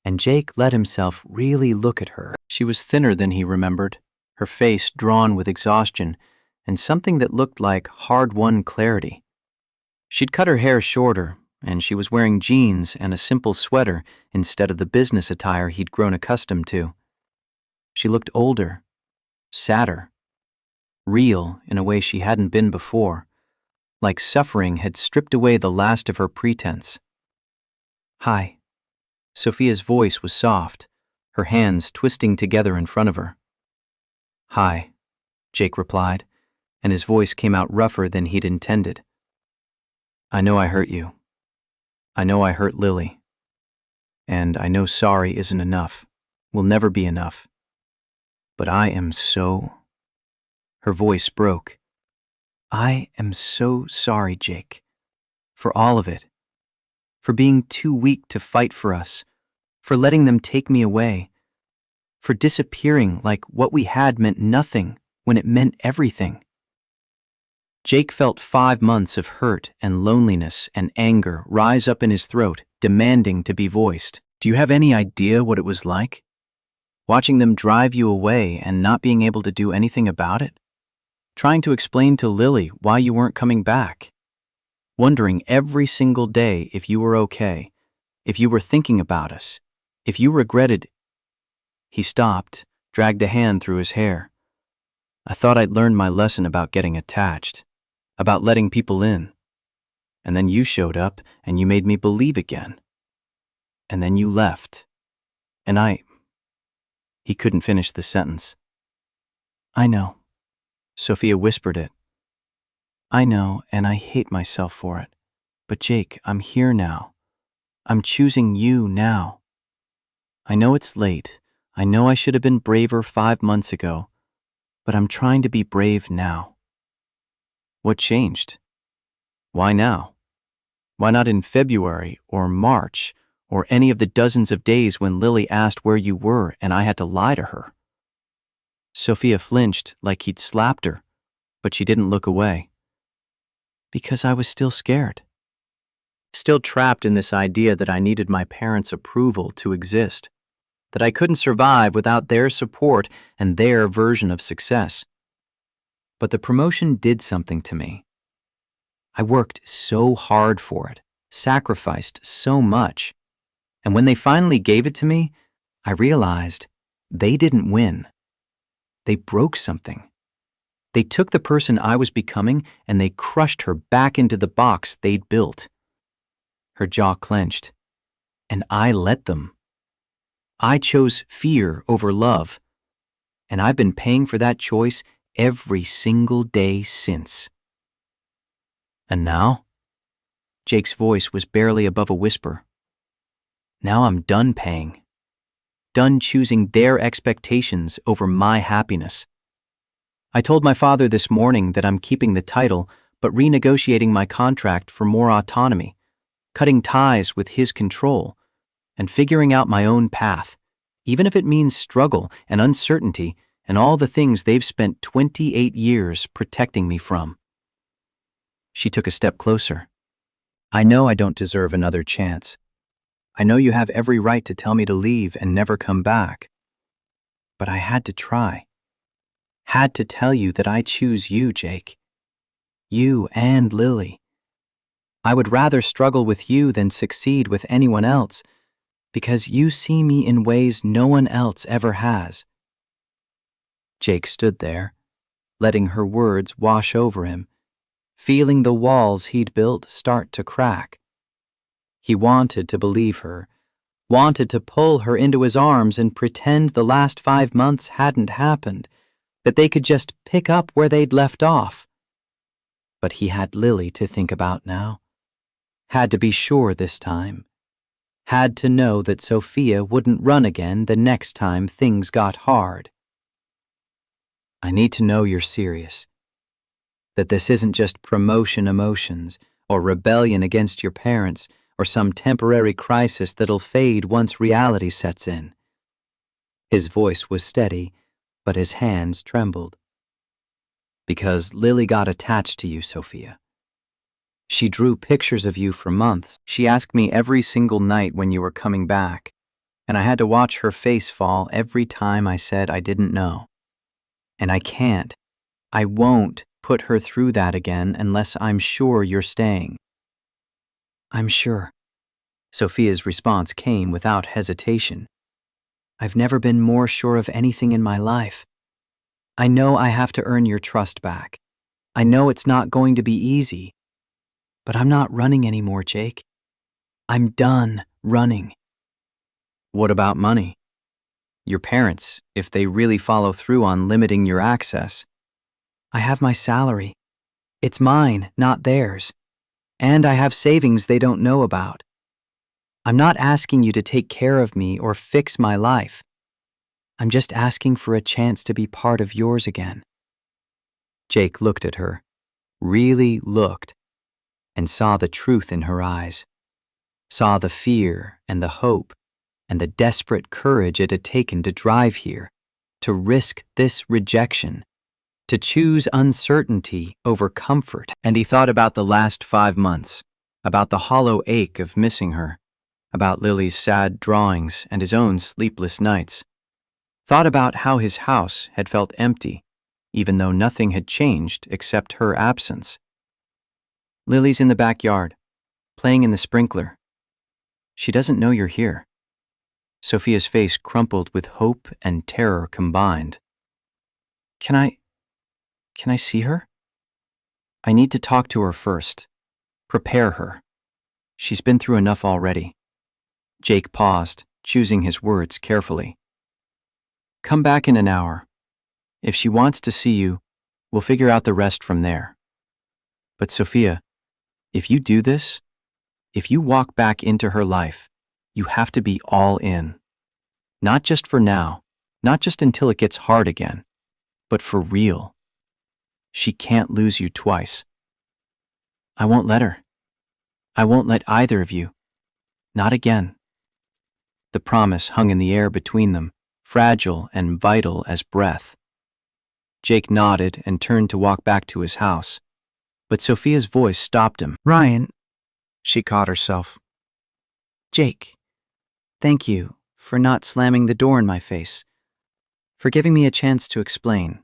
and Jake let himself really look at her. She was thinner than he remembered, her face drawn with exhaustion and something that looked like hard-won clarity. She'd cut her hair shorter, and she was wearing jeans and a simple sweater instead of the business attire he'd grown accustomed to. She looked older, sadder, real in a way she hadn't been before, like suffering had stripped away the last of her pretense. Hi. Sophia's voice was soft, her hands twisting together in front of her. Hi, Jake replied, and his voice came out rougher than he'd intended. I know I hurt you. I know I hurt Lily. And I know sorry isn't enough, will never be enough. But I am so... Her voice broke. I am so sorry, Jake. For all of it. For being too weak to fight for us. For letting them take me away. For disappearing like what we had meant nothing when it meant everything. Jake felt 5 months of hurt and loneliness and anger rise up in his throat, demanding to be voiced. Do you have any idea what it was like? Watching them drive you away and not being able to do anything about it? Trying to explain to Lily why you weren't coming back? Wondering every single day if you were okay, if you were thinking about us, if you regretted. He stopped, dragged a hand through his hair. I thought I'd learned my lesson about getting attached, about letting people in. And then you showed up and you made me believe again. And then you left. And He couldn't finish the sentence. I know. Sophia whispered it. I know, and I hate myself for it. But Jake, I'm here now. I'm choosing you now. I know it's late. I know I should have been braver 5 months ago. But I'm trying to be brave now. What changed? Why now? Why not in February or March or any of the dozens of days when Lily asked where you were and I had to lie to her? Sophia flinched like he'd slapped her, but she didn't look away. Because I was still scared. Still trapped in this idea that I needed my parents' approval to exist, that I couldn't survive without their support and their version of success. But the promotion did something to me. I worked so hard for it, sacrificed so much, and when they finally gave it to me, I realized they didn't win. They broke something. They took the person I was becoming and they crushed her back into the box they'd built. Her jaw clenched, and I let them. I chose fear over love, and I've been paying for that choice every single day since. And now? Jake's voice was barely above a whisper. Now I'm done paying. Done choosing their expectations over my happiness. I told my father this morning that I'm keeping the title, but renegotiating my contract for more autonomy, cutting ties with his control, and figuring out my own path, even if it means struggle and uncertainty and all the things they've spent 28 years protecting me from. She took a step closer. I know I don't deserve another chance. I know you have every right to tell me to leave and never come back. But I had to try. Had to tell you that I choose you, Jake. You and Lily. I would rather struggle with you than succeed with anyone else, because you see me in ways no one else ever has. Jake stood there, letting her words wash over him, feeling the walls he'd built start to crack. He wanted to believe her, wanted to pull her into his arms and pretend the last 5 months hadn't happened, that they could just pick up where they'd left off. But he had Lily to think about now. Had to be sure this time. Had to know that Sophia wouldn't run again the next time things got hard. I need to know you're serious. That this isn't just promotion emotions or rebellion against your parents or some temporary crisis that'll fade once reality sets in. His voice was steady, but his hands trembled. Because Lily got attached to you, Sophia. She drew pictures of you for months. She asked me every single night when you were coming back, and I had to watch her face fall every time I said I didn't know. And I can't, I won't put her through that again unless I'm sure you're staying. I'm sure. Sophia's response came without hesitation. I've never been more sure of anything in my life. I know I have to earn your trust back. I know it's not going to be easy. But I'm not running anymore, Jake. I'm done running. What about money? Your parents, if they really follow through on limiting your access. I have my salary. It's mine, not theirs. And I have savings they don't know about. I'm not asking you to take care of me or fix my life. I'm just asking for a chance to be part of yours again. Jake looked at her, really looked, and saw the truth in her eyes, saw the fear and the hope and the desperate courage it had taken to drive here, to risk this rejection, to choose uncertainty over comfort. And he thought about the last 5 months, about the hollow ache of missing her, about Lily's sad drawings and his own sleepless nights. Thought about how his house had felt empty, even though nothing had changed except her absence. Lily's in the backyard, playing in the sprinkler. She doesn't know you're here. Sophia's face crumpled with hope and terror combined. Can I see her? I need to talk to her first. Prepare her. She's been through enough already. Jake paused, choosing his words carefully. Come back in an hour. If she wants to see you, we'll figure out the rest from there. But Sophia, if you do this, if you walk back into her life, you have to be all in. Not just for now, not just until it gets hard again, but for real. She can't lose you twice. I won't let her. I won't let either of you. Not again. The promise hung in the air between them, fragile and vital as breath. Jake nodded and turned to walk back to his house, but Sophia's voice stopped him. Ryan, she caught herself. Jake, thank you for not slamming the door in my face, for giving me a chance to explain,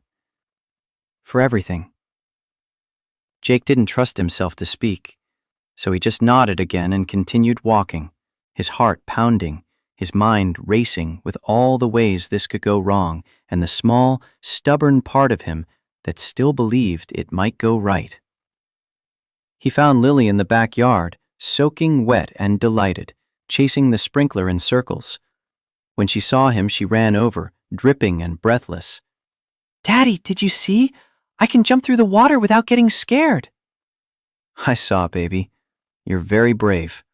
for everything. Jake didn't trust himself to speak, so he just nodded again and continued walking, his heart pounding, his mind racing with all the ways this could go wrong and the small, stubborn part of him that still believed it might go right. He found Lily in the backyard, soaking wet and delighted, chasing the sprinkler in circles. When she saw him, she ran over, dripping and breathless. "Daddy, did you see? I can jump through the water without getting scared." "I saw, baby. You're very brave."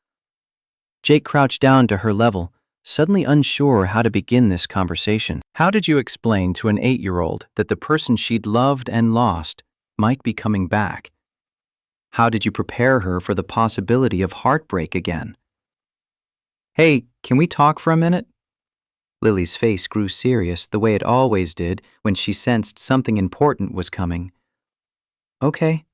Jake crouched down to her level, suddenly unsure how to begin this conversation. How did you explain to an 8-year-old that the person she'd loved and lost might be coming back? How did you prepare her for the possibility of heartbreak again? "Hey, can we talk for a minute?" Lily's face grew serious the way it always did when she sensed something important was coming. "Okay."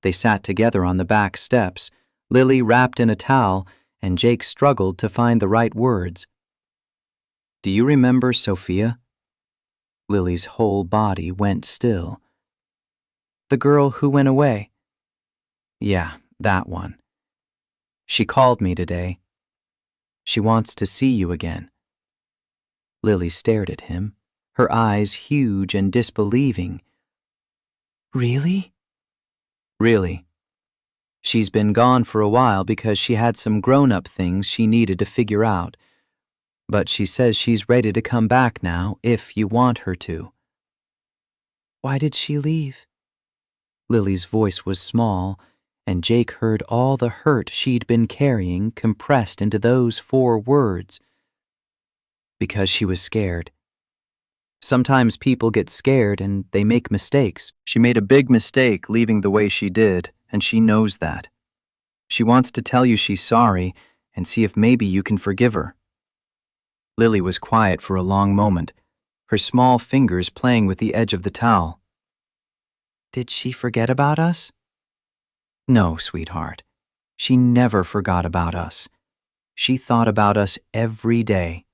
They sat together on the back steps, Lily wrapped in a towel, and Jake struggled to find the right words. "Do you remember Sophia?" Lily's whole body went still. "The girl who went away?" "Yeah, that one. She called me today. She wants to see you again." Lily stared at him, her eyes huge and disbelieving. "Really?" "Really. She's been gone for a while because she had some grown-up things she needed to figure out. But she says she's ready to come back now if you want her to." "Why did she leave?" Lily's voice was small, and Jake heard all the hurt she'd been carrying compressed into those 4 words. "Because she was scared. Sometimes people get scared and they make mistakes. She made a big mistake leaving the way she did, and she knows that. She wants to tell you she's sorry and see if maybe you can forgive her." Lily was quiet for a long moment, her small fingers playing with the edge of the towel. "Did she forget about us?" "No, sweetheart. She never forgot about us. She thought about us every day."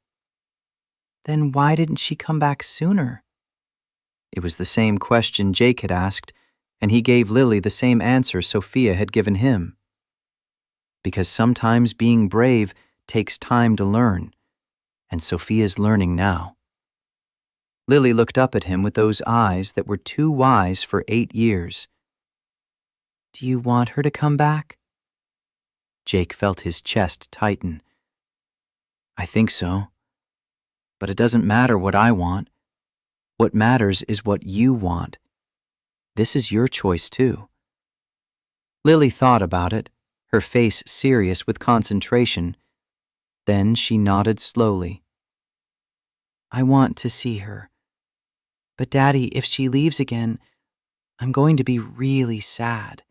"Then why didn't she come back sooner?" It was the same question Jake had asked, and he gave Lily the same answer Sophia had given him. Because sometimes being brave takes time to learn, and Sophia's learning now. Lily looked up at him with those eyes that were too wise for 8 years. "Do you want her to come back?" Jake felt his chest tighten. "I think so. But it doesn't matter what I want. What matters is what you want. This is your choice too." Lily thought about it, her face serious with concentration. Then she nodded slowly. "I want to see her. But Daddy, if she leaves again, I'm going to be really sad."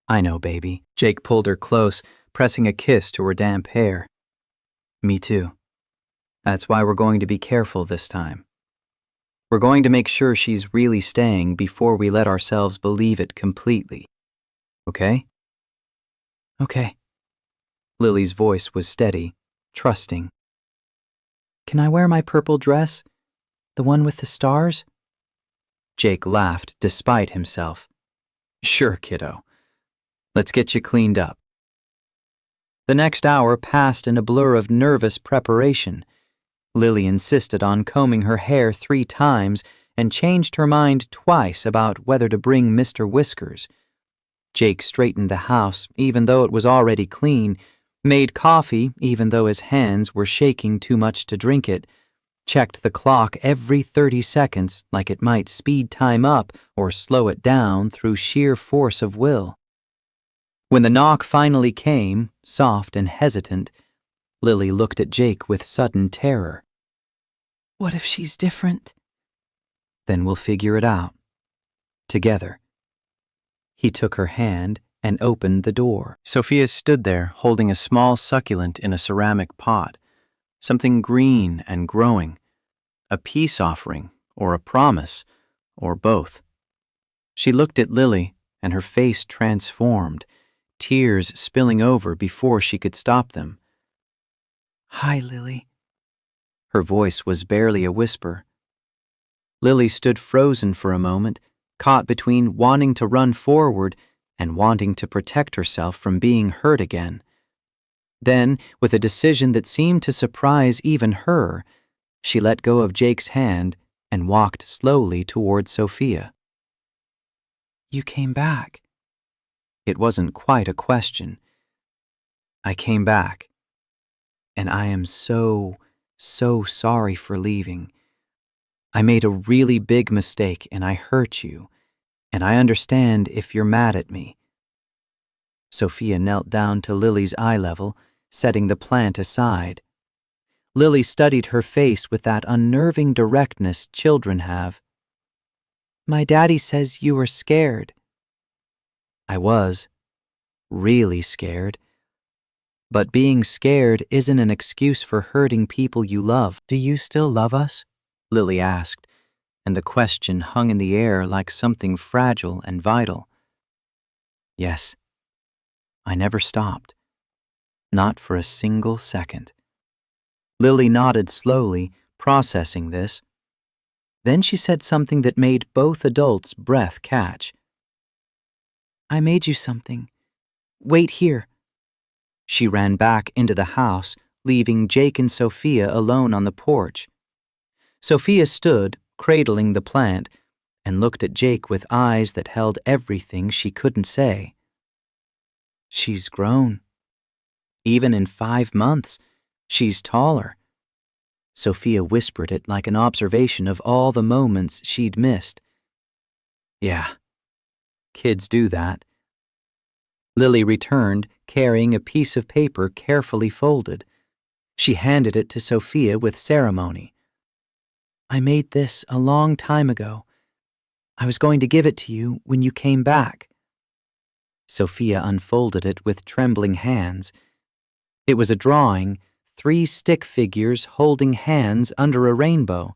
"I know, baby." Jake pulled her close, pressing a kiss to her damp hair. "Me too. That's why we're going to be careful this time. We're going to make sure she's really staying before we let ourselves believe it completely. Okay?" "Okay." Lily's voice was steady, trusting. Can I wear my purple dress? The one with the stars? Jake laughed despite himself. Sure, kiddo. Let's get you cleaned up. The next hour passed in a blur of nervous preparation. Lily insisted on combing her hair 3 times and changed her mind twice about whether to bring Mr. Whiskers. Jake straightened the house even though it was already clean, made coffee even though his hands were shaking too much to drink it, checked the clock every 30 seconds like it might speed time up or slow it down through sheer force of will. When the knock finally came, soft and hesitant, Lily looked at Jake with sudden terror. What if she's different? Then we'll figure it out. Together. He took her hand and opened the door. Sophia stood there holding a small succulent in a ceramic pot, something green and growing, a peace offering or a promise, or both. She looked at Lily and her face transformed, tears spilling over before she could stop them. Hi, Lily. Her voice was barely a whisper. Lily stood frozen for a moment, caught between wanting to run forward and wanting to protect herself from being hurt again. Then, with a decision that seemed to surprise even her, she let go of Jake's hand and walked slowly toward Sophia. You came back. It wasn't quite a question. I came back, and I am so sorry for leaving. I made a really big mistake and I hurt you, and I understand if you're mad at me. Sophia knelt down to Lily's eye level, setting the plant aside. Lily studied her face with that unnerving directness children have. My daddy says you were scared. I was. Really scared. But being scared isn't an excuse for hurting people you love. Do you still love us? Lily asked, and the question hung in the air like something fragile and vital. Yes. I never stopped. Not for a single second. Lily nodded slowly, processing this. Then she said something that made both adults' breath catch. I made you something. Wait here. She ran back into the house, leaving Jake and Sophia alone on the porch. Sophia stood, cradling the plant, and looked at Jake with eyes that held everything she couldn't say. She's grown. Even in 5 months, she's taller. Sophia whispered it like an observation of all the moments she'd missed. Yeah, kids do that. Lily returned, carrying a piece of paper carefully folded. She handed it to Sophia with ceremony. I made this a long time ago. I was going to give it to you when you came back. Sophia unfolded it with trembling hands. It was a drawing, 3 stick figures holding hands under a rainbow,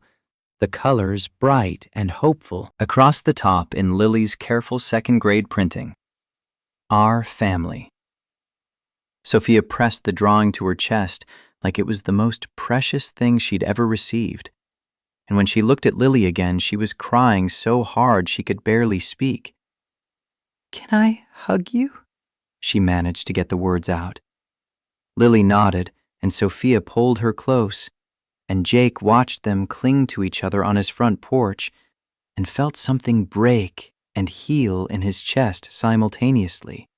the colors bright and hopeful. Across the top in Lily's careful 2nd grade printing. Our family. Sophia pressed the drawing to her chest like it was the most precious thing she'd ever received. And when she looked at Lily again, she was crying so hard she could barely speak. Can I hug you? She managed to get the words out. Lily nodded, and Sophia pulled her close, and Jake watched them cling to each other on his front porch and felt something break and heal in his chest simultaneously.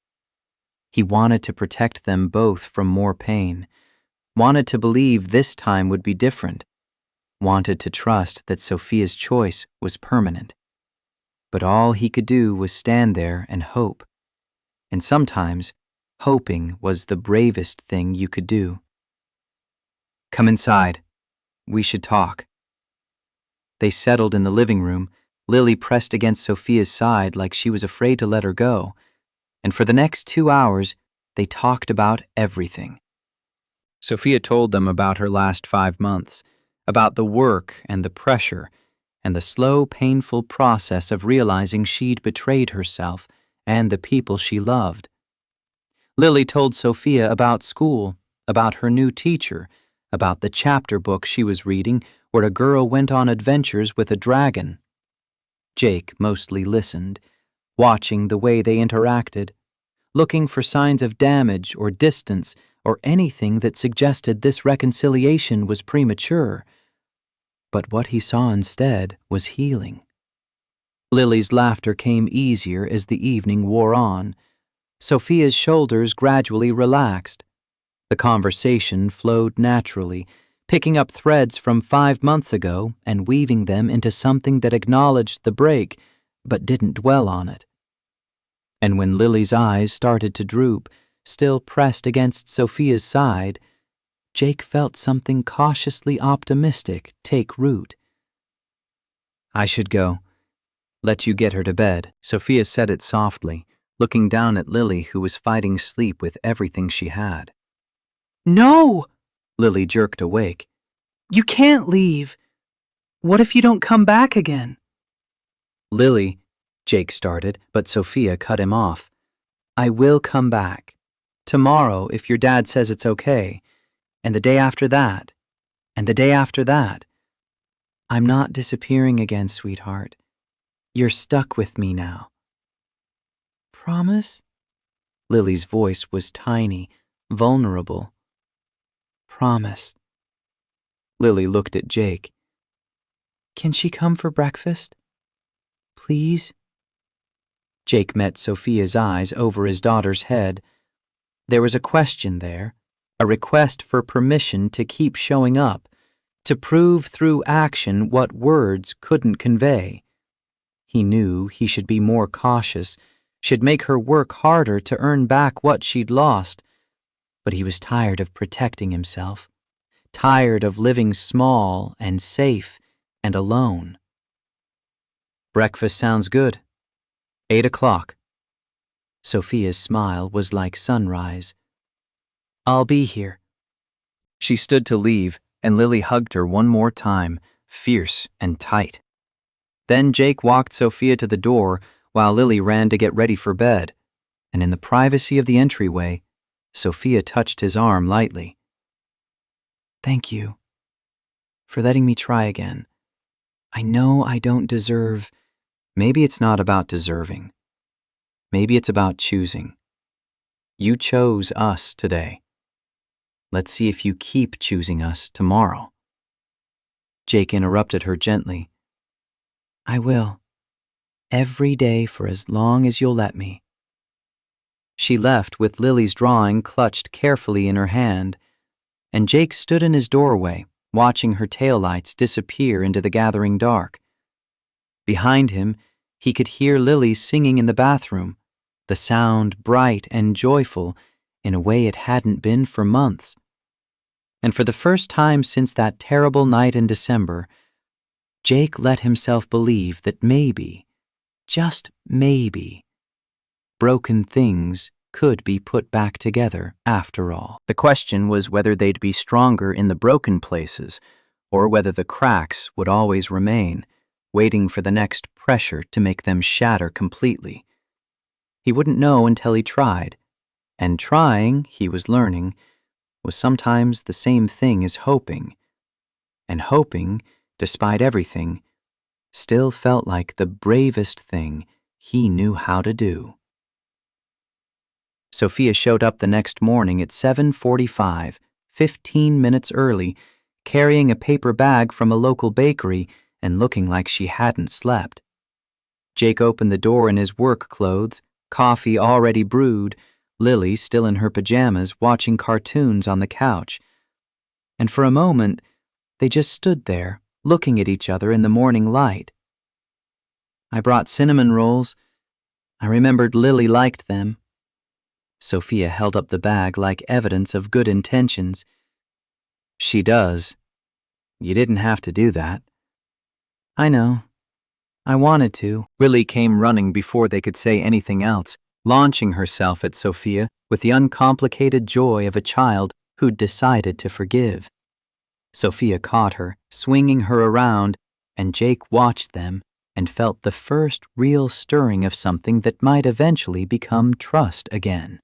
He wanted to protect them both from more pain, wanted to believe this time would be different, wanted to trust that Sophia's choice was permanent. But all he could do was stand there and hope. And sometimes, hoping was the bravest thing you could do. Come inside. We should talk. They settled in the living room, Lily pressed against Sophia's side like she was afraid to let her go, and for the next 2 hours, they talked about everything. Sophia told them about her last 5 months, about the work and the pressure, and the slow, painful process of realizing she'd betrayed herself and the people she loved. Lily told Sophia about school, about her new teacher, about the chapter book she was reading where a girl went on adventures with a dragon. Jake mostly listened, watching the way they interacted, looking for signs of damage or distance or anything that suggested this reconciliation was premature. But what he saw instead was healing. Lily's laughter came easier as the evening wore on. Sophia's shoulders gradually relaxed. The conversation flowed naturally, picking up threads from 5 months ago and weaving them into something that acknowledged the break, but didn't dwell on it. And when Lily's eyes started to droop, still pressed against Sophia's side, Jake felt something cautiously optimistic take root. "I should go. Let you get her to bed." Sophia said it softly, looking down at Lily, who was fighting sleep with everything she had. "No!" Lily jerked awake. "You can't leave. What if you don't come back again?" "Lily," Jake started, but Sophia cut him off. "I will come back. Tomorrow, if your dad says it's okay. And the day after that. And the day after that. I'm not disappearing again, sweetheart. You're stuck with me now." "Promise?" Lily's voice was tiny, vulnerable. "Promise." Lily looked at Jake. "Can she come for breakfast? Please?" Jake met Sophia's eyes over his daughter's head. There was a question there, a request for permission to keep showing up, to prove through action what words couldn't convey. He knew he should be more cautious, should make her work harder to earn back what she'd lost, but he was tired of protecting himself, tired of living small and safe and alone. "Breakfast sounds good. 8 o'clock. Sophia's smile was like sunrise. "I'll be here." She stood to leave, and Lily hugged her one more time, fierce and tight. Then Jake walked Sophia to the door while Lily ran to get ready for bed, and in the privacy of the entryway, Sophia touched his arm lightly. "Thank you for letting me try again. I know I don't deserve—" "Maybe it's not about deserving. Maybe it's about choosing. You chose us today. Let's see if you keep choosing us tomorrow." Jake interrupted her gently. "I will. Every day for as long as you'll let me." She left with Lily's drawing clutched carefully in her hand, and Jake stood in his doorway, watching her taillights disappear into the gathering dark. Behind him, he could hear Lily singing in the bathroom, the sound bright and joyful in a way it hadn't been for months. And for the first time since that terrible night in December, Jake let himself believe that maybe, just maybe, broken things could be put back together after all. The question was whether they'd be stronger in the broken places, or whether the cracks would always remain, waiting for the next pressure to make them shatter completely. He wouldn't know until he tried, and trying, he was learning, was sometimes the same thing as hoping. And hoping, despite everything, still felt like the bravest thing he knew how to do. Sophia showed up the next morning at 7:45, 15 minutes early, carrying a paper bag from a local bakery and looking like she hadn't slept. Jake opened the door in his work clothes, coffee already brewed, Lily still in her pajamas watching cartoons on the couch. And for a moment, they just stood there, looking at each other in the morning light. "I brought cinnamon rolls. I remembered Lily liked them." Sophia held up the bag like evidence of good intentions. "She does. You didn't have to do that." "I know. I wanted to." Lily came running before they could say anything else, launching herself at Sophia with the uncomplicated joy of a child who'd decided to forgive. Sophia caught her, swinging her around, and Jake watched them and felt the first real stirring of something that might eventually become trust again.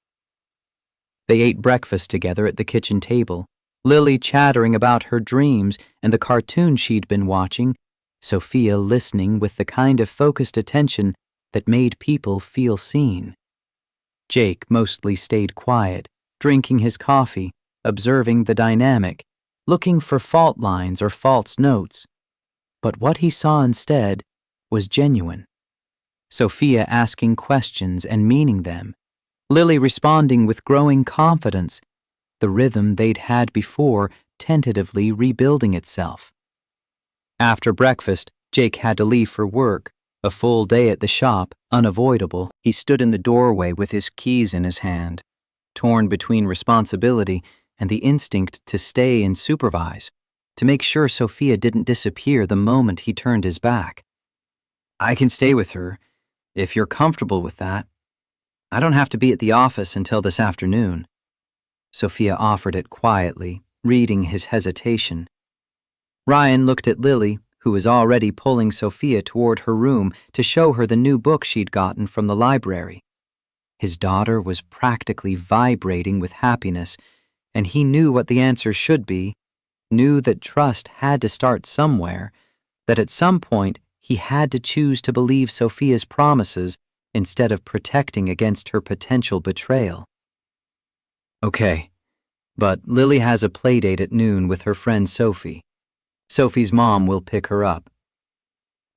They ate breakfast together at the kitchen table, Lily chattering about her dreams and the cartoon she'd been watching, Sophia listening with the kind of focused attention that made people feel seen. Jake mostly stayed quiet, drinking his coffee, observing the dynamic, looking for fault lines or false notes. But what he saw instead was genuine. Sophia asking questions and meaning them, Lily responding with growing confidence, the rhythm they'd had before tentatively rebuilding itself. After breakfast, Jake had to leave for work, a full day at the shop, unavoidable. He stood in the doorway with his keys in his hand, torn between responsibility and the instinct to stay and supervise, to make sure Sophia didn't disappear the moment he turned his back. "I can stay with her, if you're comfortable with that. I don't have to be at the office until this afternoon." Sophia offered it quietly, reading his hesitation. Ryan looked at Lily, who was already pulling Sophia toward her room to show her the new book she'd gotten from the library. His daughter was practically vibrating with happiness, and he knew what the answer should be, knew that trust had to start somewhere, that at some point he had to choose to believe Sophia's promises instead of protecting against her potential betrayal. "Okay, but Lily has a playdate at noon with her friend Sophie. Sophie's mom will pick her up."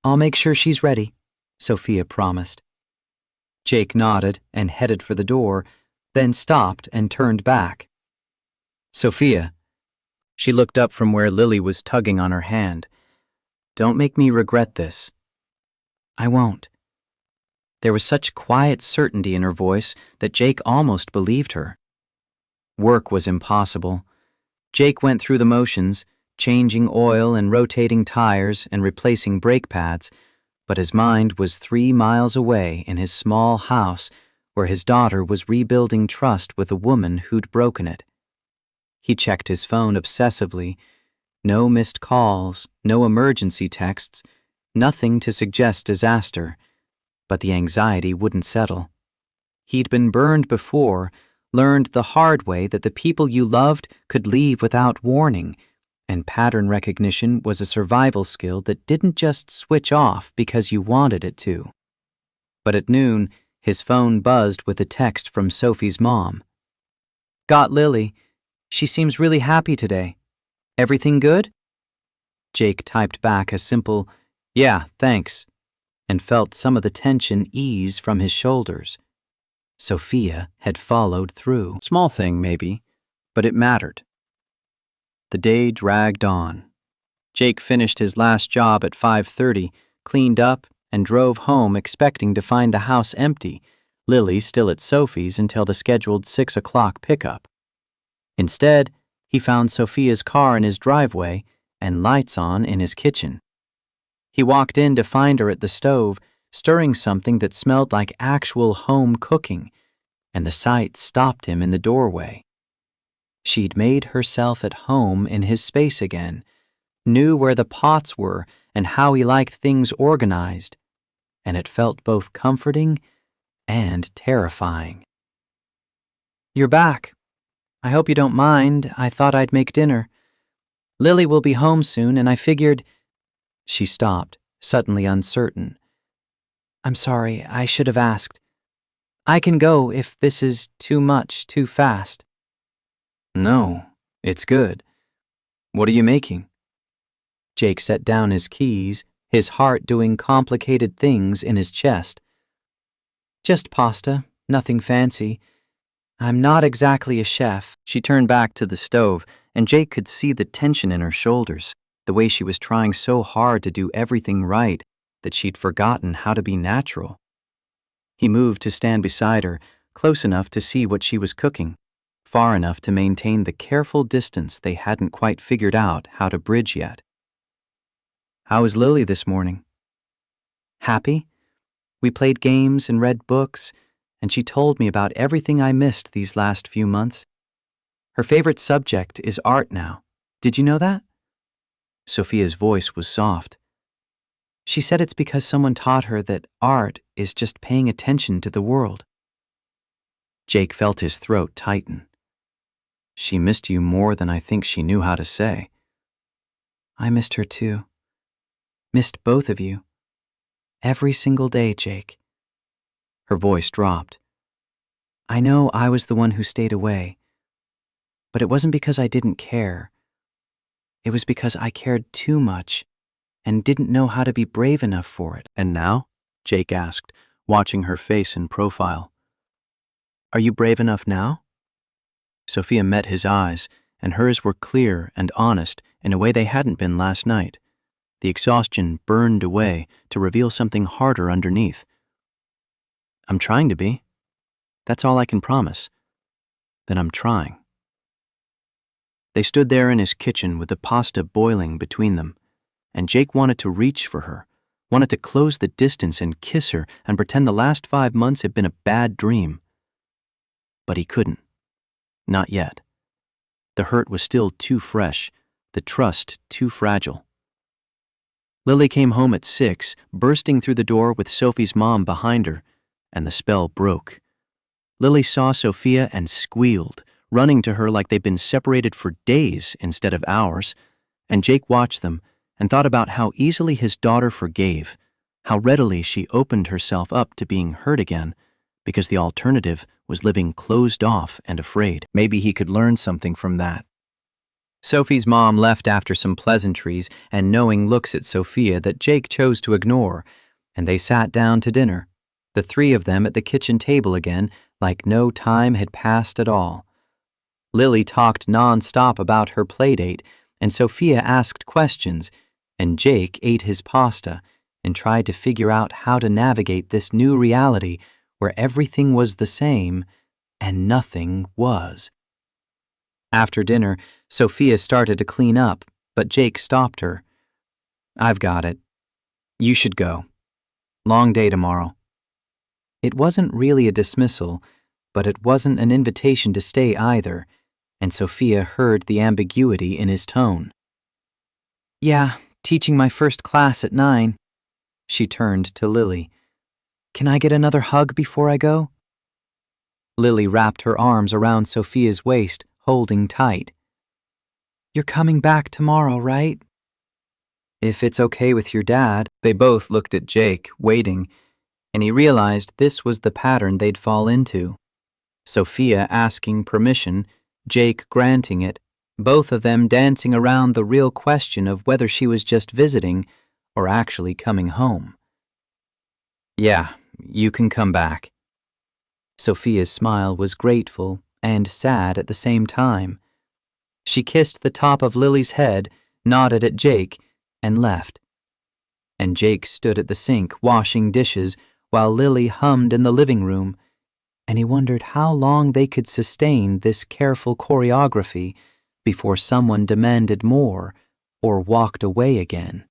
"I'll make sure she's ready," Sophia promised. Jake nodded and headed for the door, then stopped and turned back. "Sophia." She looked up from where Lily was tugging on her hand. "Don't make me regret this." "I won't." There was such quiet certainty in her voice that Jake almost believed her. Work was impossible. Jake went through the motions, changing oil and rotating tires and replacing brake pads, but his mind was 3 miles away in his small house where his daughter was rebuilding trust with a woman who'd broken it. He checked his phone obsessively. No missed calls, no emergency texts, nothing to suggest disaster, but the anxiety wouldn't settle. He'd been burned before, learned the hard way that the people you loved could leave without warning, and pattern recognition was a survival skill that didn't just switch off because you wanted it to. But at noon, his phone buzzed with a text from Sophie's mom. "Got Lily. She seems really happy today. Everything good?" Jake typed back a simple, "Yeah, thanks," and felt some of the tension ease from his shoulders. Sophia had followed through. Small thing, maybe, but it mattered. The day dragged on. Jake finished his last job at 5:30, cleaned up, and drove home expecting to find the house empty, Lily still at Sophie's until the scheduled 6 o'clock pickup. Instead, he found Sophia's car in his driveway and lights on in his kitchen. He walked in to find her at the stove, stirring something that smelled like actual home cooking, and the sight stopped him in the doorway. She'd made herself at home in his space again, knew where the pots were and how he liked things organized, and it felt both comforting and terrifying. "You're back. I hope you don't mind. I thought I'd make dinner. Lily will be home soon, and I figured—" She stopped, suddenly uncertain. "I'm sorry, I should have asked. I can go if this is too much, too fast." "No, it's good. What are you making?" Jake set down his keys, his heart doing complicated things in his chest. "Just pasta, nothing fancy. I'm not exactly a chef." She turned back to the stove, and Jake could see the tension in her shoulders, the way she was trying so hard to do everything right that she'd forgotten how to be natural. He moved to stand beside her, close enough to see what she was cooking, far enough to maintain the careful distance they hadn't quite figured out how to bridge yet. "How was Lily this morning?" "Happy. We played games and read books, and she told me about everything I missed these last few months. Her favorite subject is art now. Did you know that?" Sophia's voice was soft. "She said it's because someone taught her that art is just paying attention to the world." Jake felt his throat tighten. She missed you more than I think she knew how to say. I missed her too. Missed both of you. Every single day, Jake. Her voice dropped. I know I was the one who stayed away, but it wasn't because I didn't care. It was because I cared too much and didn't know how to be brave enough for it. And now? Jake asked, watching her face in profile. Are you brave enough now? Sophia met his eyes, and hers were clear and honest in a way they hadn't been last night. The exhaustion burned away to reveal something harder underneath. I'm trying to be. That's all I can promise. Then I'm trying. They stood there in his kitchen with the pasta boiling between them, and Jake wanted to reach for her, wanted to close the distance and kiss her and pretend the last 5 months had been a bad dream. But he couldn't. Not yet. The hurt was still too fresh, the trust too fragile. Lily came home at 6, bursting through the door with Sophie's mom behind her, and the spell broke. Lily saw Sophia and squealed, running to her like they'd been separated for days instead of hours, and Jake watched them and thought about how easily his daughter forgave, how readily she opened herself up to being hurt again, because the alternative was living closed off and afraid. Maybe he could learn something from that. Sophie's mom left after some pleasantries and knowing looks at Sophia that Jake chose to ignore, and they sat down to dinner, the three of them at the kitchen table again, like no time had passed at all. Lily talked non-stop about her playdate, and Sophia asked questions, and Jake ate his pasta and tried to figure out how to navigate this new reality where everything was the same and nothing was. After dinner, Sophia started to clean up, but Jake stopped her. I've got it. You should go. Long day tomorrow. It wasn't really a dismissal, but it wasn't an invitation to stay either, and Sophia heard the ambiguity in his tone. Yeah, teaching my first class at 9. She turned to Lily. Can I get another hug before I go? Lily wrapped her arms around Sophia's waist, holding tight. You're coming back tomorrow, right? If it's okay with your dad. They both looked at Jake, waiting, and he realized this was the pattern they'd fall into. Sophia asking permission, Jake granting it, both of them dancing around the real question of whether she was just visiting or actually coming home. Yeah, you can come back. Sophia's smile was grateful and sad at the same time. She kissed the top of Lily's head, nodded at Jake, and left. And Jake stood at the sink washing dishes while Lily hummed in the living room, and he wondered how long they could sustain this careful choreography before someone demanded more or walked away again.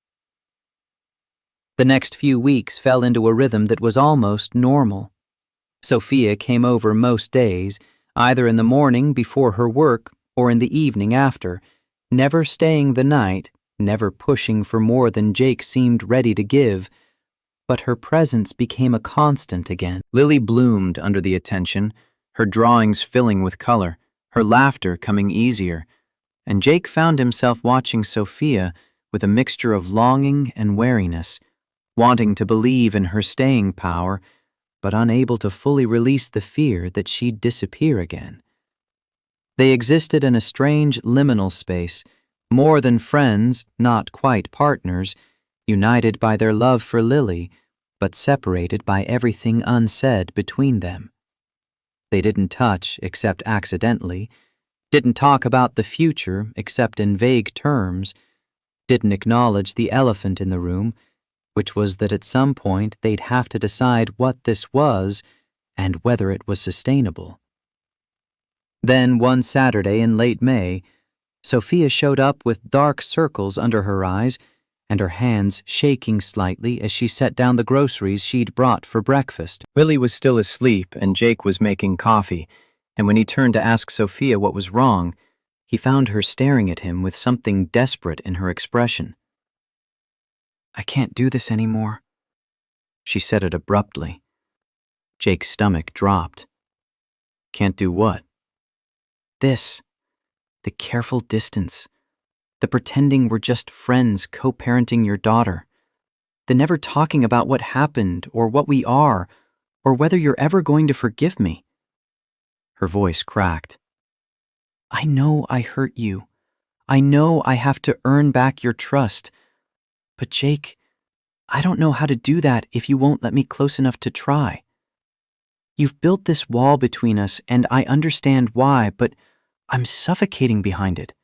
The next few weeks fell into a rhythm that was almost normal. Sophia came over most days, either in the morning before her work or in the evening after, never staying the night, never pushing for more than Jake seemed ready to give, but her presence became a constant again. Lily bloomed under the attention, her drawings filling with color, her laughter coming easier, and Jake found himself watching Sophia with a mixture of longing and wariness, wanting to believe in her staying power, but unable to fully release the fear that she'd disappear again. They existed in a strange liminal space, more than friends, not quite partners, united by their love for Lily, but separated by everything unsaid between them. They didn't touch except accidentally, didn't talk about the future except in vague terms, didn't acknowledge the elephant in the room, which was that at some point they'd have to decide what this was and whether it was sustainable. Then one Saturday in late May, Sophia showed up with dark circles under her eyes and her hands shaking slightly as she set down the groceries she'd brought for breakfast. Lily was still asleep and Jake was making coffee, and when he turned to ask Sophia what was wrong, he found her staring at him with something desperate in her expression. I can't do this anymore. She said it abruptly. Jake's stomach dropped. Can't do what? This. The careful distance. The pretending we're just friends co-parenting your daughter. The never talking about what happened or what we are or whether you're ever going to forgive me. Her voice cracked. I know I hurt you. I know I have to earn back your trust. But Jake, I don't know how to do that if you won't let me close enough to try. You've built this wall between us and I understand why, but I'm suffocating behind it.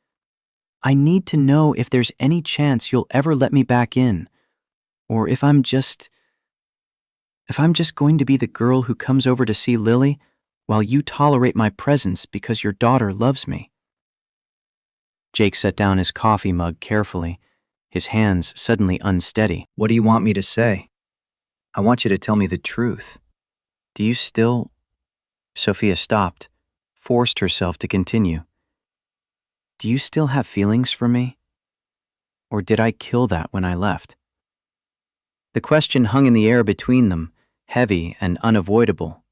I need to know if there's any chance you'll ever let me back in, or if I'm just going to be the girl who comes over to see Lily while you tolerate my presence because your daughter loves me. Jake set down his coffee mug carefully, his hands suddenly unsteady. What do you want me to say? I want you to tell me the truth. Do you still... Sophia stopped, forced herself to continue. Do you still have feelings for me? Or did I kill that when I left? The question hung in the air between them, heavy and unavoidable.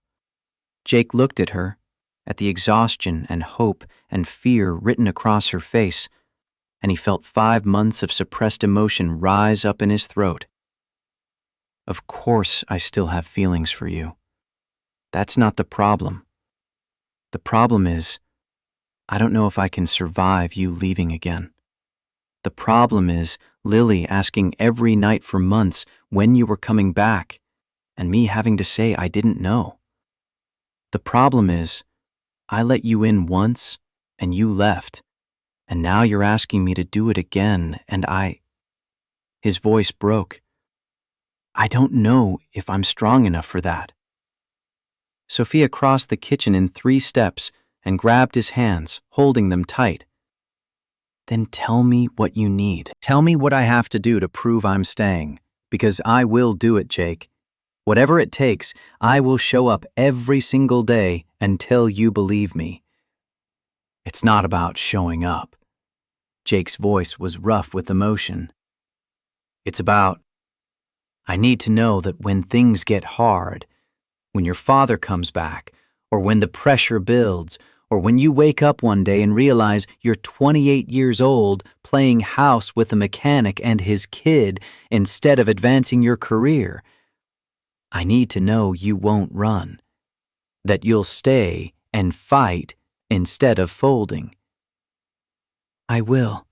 Jake looked at her, at the exhaustion and hope and fear written across her face, and he felt 5 months of suppressed emotion rise up in his throat. Of course I still have feelings for you. That's not the problem. The problem is, I don't know if I can survive you leaving again. The problem is Lily asking every night for months when you were coming back, and me having to say I didn't know. The problem is, I let you in once, and you left, and now you're asking me to do it again, and His voice broke. I don't know if I'm strong enough for that. Sophia crossed the kitchen in 3 steps and grabbed his hands, holding them tight. Then tell me what you need. Tell me what I have to do to prove I'm staying, because I will do it, Jake. Whatever it takes, I will show up every single day until you believe me. It's not about showing up. Jake's voice was rough with emotion. It's about, I need to know that when things get hard, when your father comes back, or when the pressure builds, or when you wake up one day and realize you're 28 years old playing house with a mechanic and his kid instead of advancing your career, I need to know you won't run, that you'll stay and fight instead of folding. I will.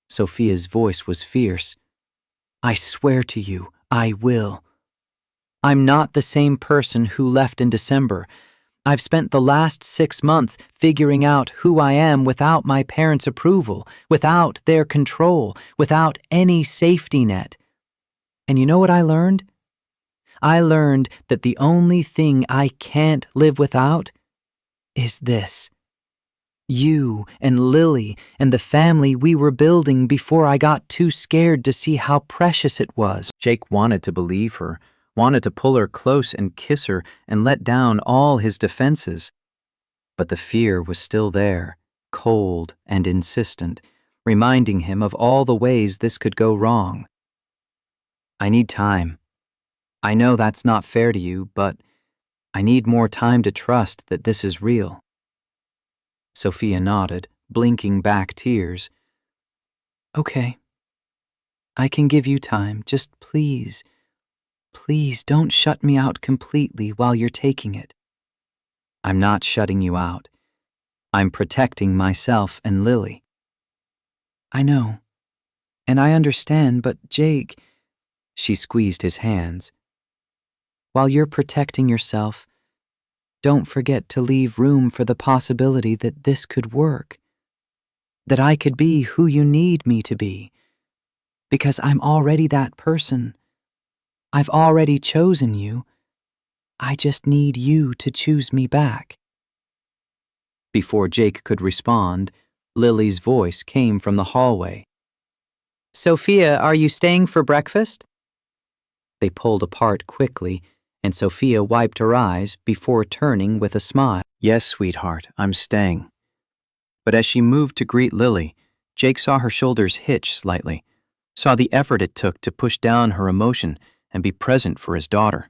Sophia's voice was fierce. I swear to you, I will. I'm not the same person who left in December. I've spent the last 6 months figuring out who I am without my parents' approval, without their control, without any safety net. And you know what I learned? I learned that the only thing I can't live without is this. You and Lily and the family we were building before I got too scared to see how precious it was. Jake wanted to believe her, wanted to pull her close and kiss her and let down all his defenses. But the fear was still there, cold and insistent, reminding him of all the ways this could go wrong. I need time. I know that's not fair to you, but I need more time to trust that this is real. Sophia nodded, blinking back tears. Okay. I can give you time, just please don't shut me out completely while you're taking it. I'm not shutting you out. I'm protecting myself and Lily. I know. And I understand, but Jake, she squeezed his hands. While you're protecting yourself, don't forget to leave room for the possibility that this could work. That I could be who you need me to be. Because I'm already that person. I've already chosen you. I just need you to choose me back. Before Jake could respond, Lily's voice came from the hallway. Sophia, are you staying for breakfast? They pulled apart quickly, and Sophia wiped her eyes before turning with a smile. Yes, sweetheart, I'm staying. But as she moved to greet Lily, Jake saw her shoulders hitch slightly, saw the effort it took to push down her emotion and be present for his daughter.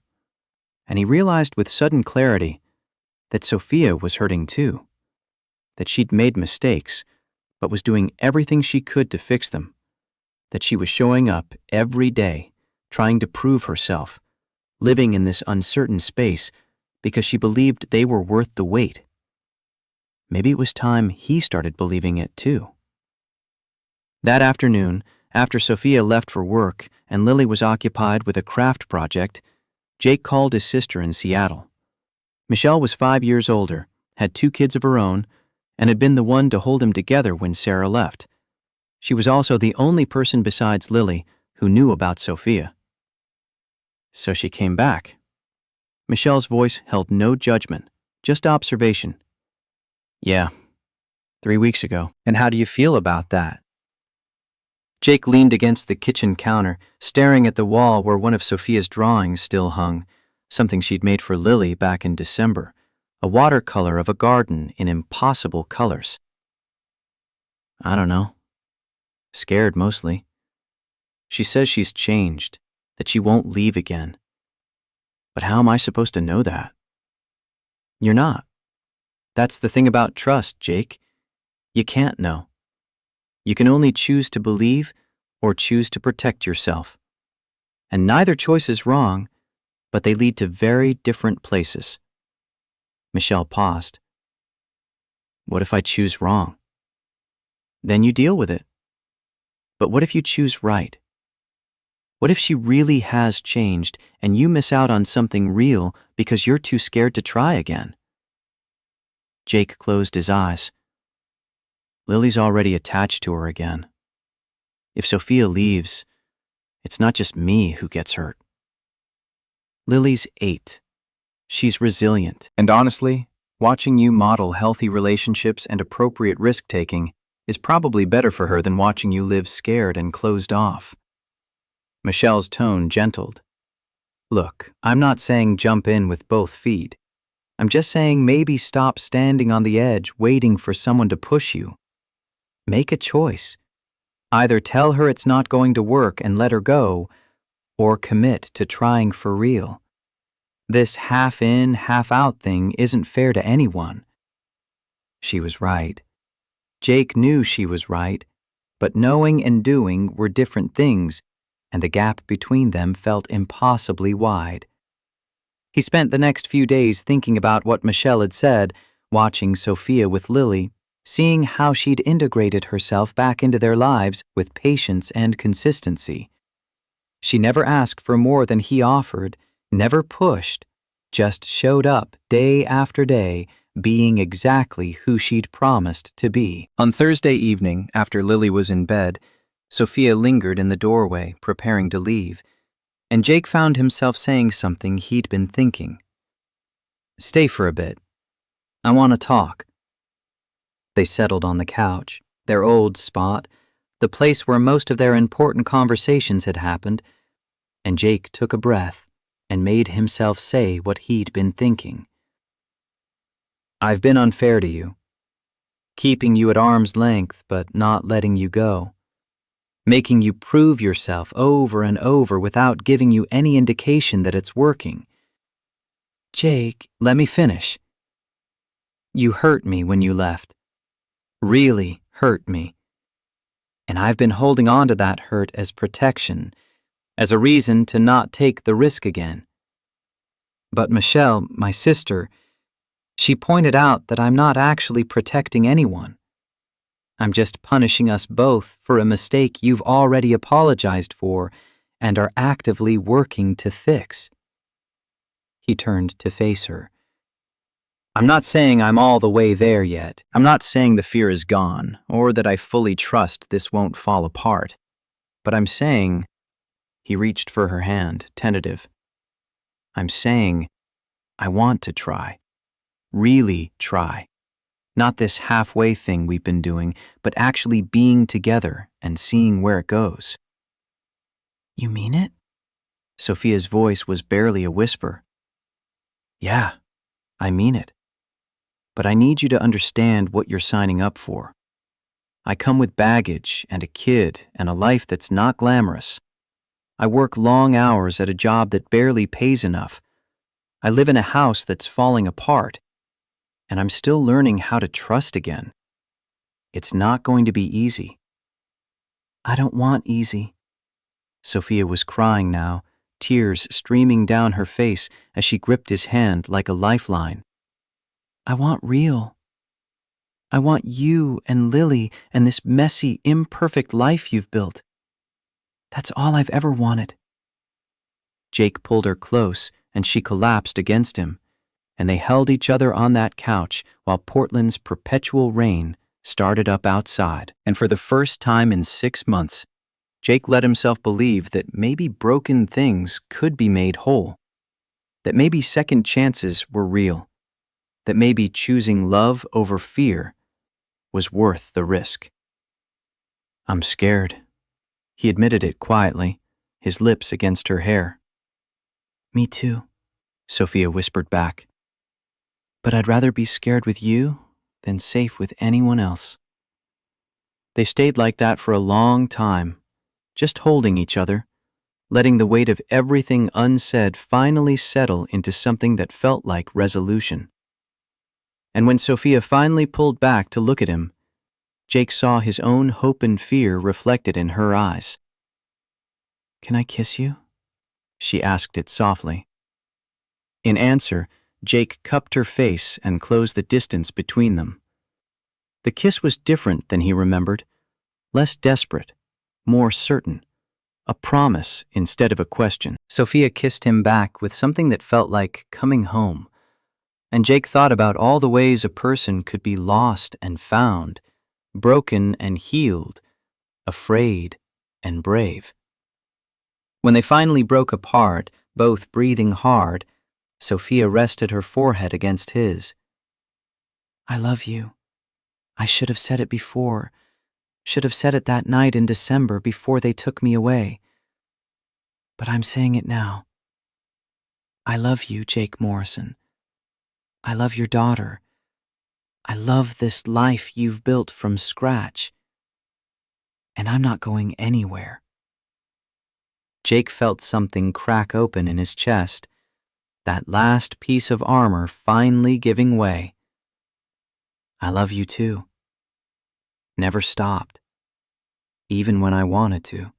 And he realized with sudden clarity that Sophia was hurting too, that she'd made mistakes, but was doing everything she could to fix them. That she was showing up every day, trying to prove herself, living in this uncertain space because she believed they were worth the wait. Maybe it was time he started believing it too. That afternoon, after Sophia left for work and Lily was occupied with a craft project, Jake called his sister in Seattle. Michelle was 5 years older, had 2 kids of her own, and had been the one to hold him together when Sarah left. She was also the only person besides Lily who knew about Sophia. So she came back. Michelle's voice held no judgment, just observation. Yeah, 3 weeks ago. And how do you feel about that? Jake leaned against the kitchen counter, staring at the wall where one of Sophia's drawings still hung, something she'd made for Lily back in December, a watercolor of a garden in impossible colors. I don't know. Scared mostly. She says she's changed, that she won't leave again. But how am I supposed to know that? You're not. That's the thing about trust, Jake. You can't know. You can only choose to believe or choose to protect yourself. And neither choice is wrong, but they lead to very different places. Michelle paused. What if I choose wrong? Then you deal with it. But what if you choose right? What if she really has changed and you miss out on something real because you're too scared to try again? Jake closed his eyes. Lily's already attached to her again. If Sophia leaves, it's not just me who gets hurt. Lily's 8. She's resilient. And honestly, watching you model healthy relationships and appropriate risk-taking is probably better for her than watching you live scared and closed off. Michelle's tone gentled. Look, I'm not saying jump in with both feet. I'm just saying maybe stop standing on the edge waiting for someone to push you. Make a choice. Either tell her it's not going to work and let her go, or commit to trying for real. This half in, half out thing isn't fair to anyone. She was right. Jake knew she was right, but knowing and doing were different things, and the gap between them felt impossibly wide. He spent the next few days thinking about what Michelle had said, watching Sophia with Lily, seeing how she'd integrated herself back into their lives with patience and consistency. She never asked for more than he offered, never pushed, just showed up day after day, being exactly who she'd promised to be. On Thursday evening, after Lily was in bed, Sophia lingered in the doorway, preparing to leave, and Jake found himself saying something he'd been thinking. Stay for a bit. I want to talk. They settled on the couch, their old spot, the place where most of their important conversations had happened, and Jake took a breath and made himself say what he'd been thinking. I've been unfair to you, keeping you at arm's length but not letting you go, making you prove yourself over and over without giving you any indication that it's working. Jake, let me finish. You hurt me when you left. Really hurt me. And I've been holding on to that hurt as protection, as a reason to not take the risk again. But Michelle, my sister, she pointed out that I'm not actually protecting anyone. I'm just punishing us both for a mistake you've already apologized for and are actively working to fix. He turned to face her. I'm not saying I'm all the way there yet. I'm not saying the fear is gone, or that I fully trust this won't fall apart. But I'm saying, he reached for her hand, tentative. I'm saying, I want to try. Really try. Not this halfway thing we've been doing, but actually being together and seeing where it goes. You mean it? Sophia's voice was barely a whisper. Yeah, I mean it. But I need you to understand what you're signing up for. I come with baggage and a kid and a life that's not glamorous. I work long hours at a job that barely pays enough. I live in a house that's falling apart. And I'm still learning how to trust again. It's not going to be easy. I don't want easy. Sophia was crying now, tears streaming down her face as she gripped his hand like a lifeline. I want real. I want you and Lily and this messy, imperfect life you've built. That's all I've ever wanted. Jake pulled her close and she collapsed against him, and they held each other on that couch while Portland's perpetual rain started up outside. And for the first time in 6 months, Jake let himself believe that maybe broken things could be made whole, that maybe second chances were real, that maybe choosing love over fear was worth the risk. I'm scared. He admitted it quietly, his lips against her hair. Me too, Sophia whispered back. But I'd rather be scared with you than safe with anyone else. They stayed like that for a long time, just holding each other, letting the weight of everything unsaid finally settle into something that felt like resolution. And when Sophia finally pulled back to look at him, Jake saw his own hope and fear reflected in her eyes. Can I kiss you? She asked it softly. In answer, Jake cupped her face and closed the distance between them. The kiss was different than he remembered, less desperate, more certain, a promise instead of a question. Sophia kissed him back with something that felt like coming home, and Jake thought about all the ways a person could be lost and found, broken and healed, afraid and brave. When they finally broke apart, both breathing hard, Sophia rested her forehead against his. I love you. I should have said it before. Should have said it that night in December before they took me away. But I'm saying it now. I love you, Jake Morrison. I love your daughter. I love this life you've built from scratch. And I'm not going anywhere. Jake felt something crack open in his chest, that last piece of armor finally giving way. I love you too. Never stopped, even when I wanted to.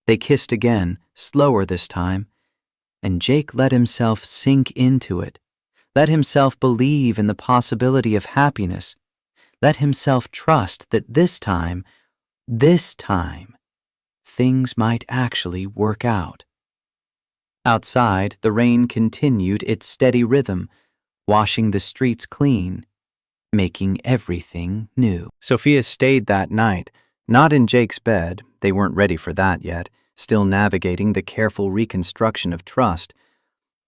They kissed again, slower this time, and Jake let himself sink into it, let himself believe in the possibility of happiness, let himself trust that this time, things might actually work out. Outside, the rain continued its steady rhythm, washing the streets clean, making everything new. Sophia stayed that night, not in Jake's bed, they weren't ready for that yet, still navigating the careful reconstruction of trust,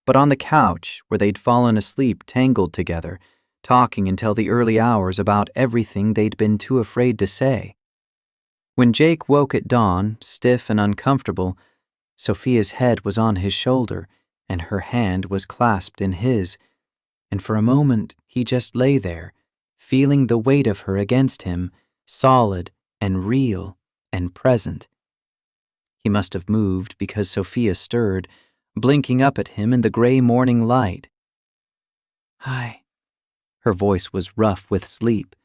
but on the couch where they'd fallen asleep tangled together, talking until the early hours about everything they'd been too afraid to say. When Jake woke at dawn, stiff and uncomfortable, Sophia's head was on his shoulder, and her hand was clasped in his, and for a moment he just lay there, feeling the weight of her against him, solid and real and present. He must have moved because Sophia stirred, blinking up at him in the gray morning light. Hi. Her voice was rough with sleep.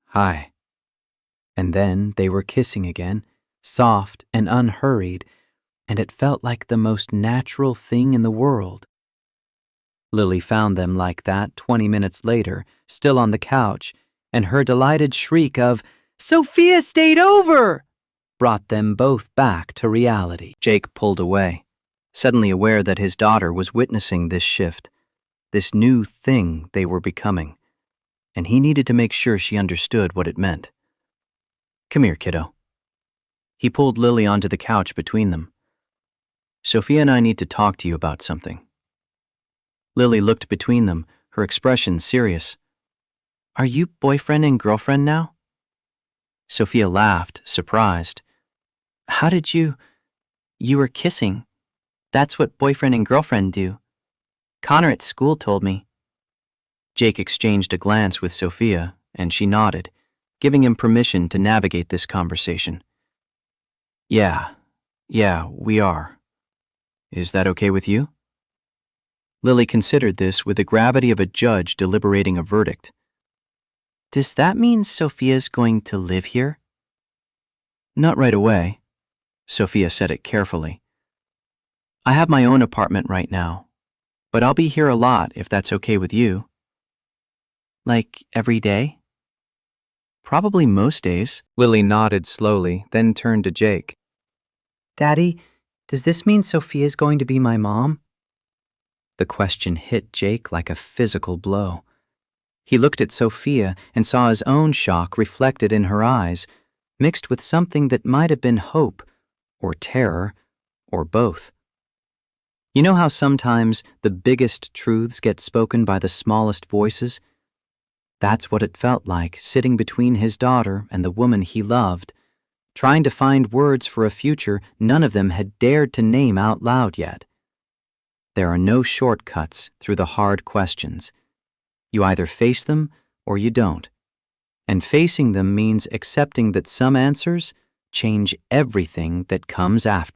Hi. And then they were kissing again, soft and unhurried, and it felt like the most natural thing in the world. Lily found them like that 20 minutes later, still on the couch, and her delighted shriek of, "Sophia stayed over!" brought them both back to reality. Jake pulled away, suddenly aware that his daughter was witnessing this shift, this new thing they were becoming, and he needed to make sure she understood what it meant. Come here, kiddo. He pulled Lily onto the couch between them. Sophia and I need to talk to you about something. Lily looked between them, her expression serious. Are you boyfriend and girlfriend now? Sophia laughed, surprised. How did you were kissing. That's what boyfriend and girlfriend do. Connor at school told me. Jake exchanged a glance with Sophia, and she nodded, giving him permission to navigate this conversation. Yeah, we are. Is that okay with you? Lily considered this with the gravity of a judge deliberating a verdict. Does that mean Sophia's going to live here? Not right away. Sophia said it carefully. I have my own apartment right now, but I'll be here a lot if that's okay with you. Like every day? Probably most days. Lily nodded slowly, then turned to Jake. Daddy, does this mean Sophia's going to be my mom? The question hit Jake like a physical blow. He looked at Sophia and saw his own shock reflected in her eyes, mixed with something that might have been hope, or terror, or both. You know how sometimes the biggest truths get spoken by the smallest voices? That's what it felt like sitting between his daughter and the woman he loved, trying to find words for a future none of them had dared to name out loud yet. There are no shortcuts through the hard questions. You either face them or you don't. And facing them means accepting that some answers change everything that comes after.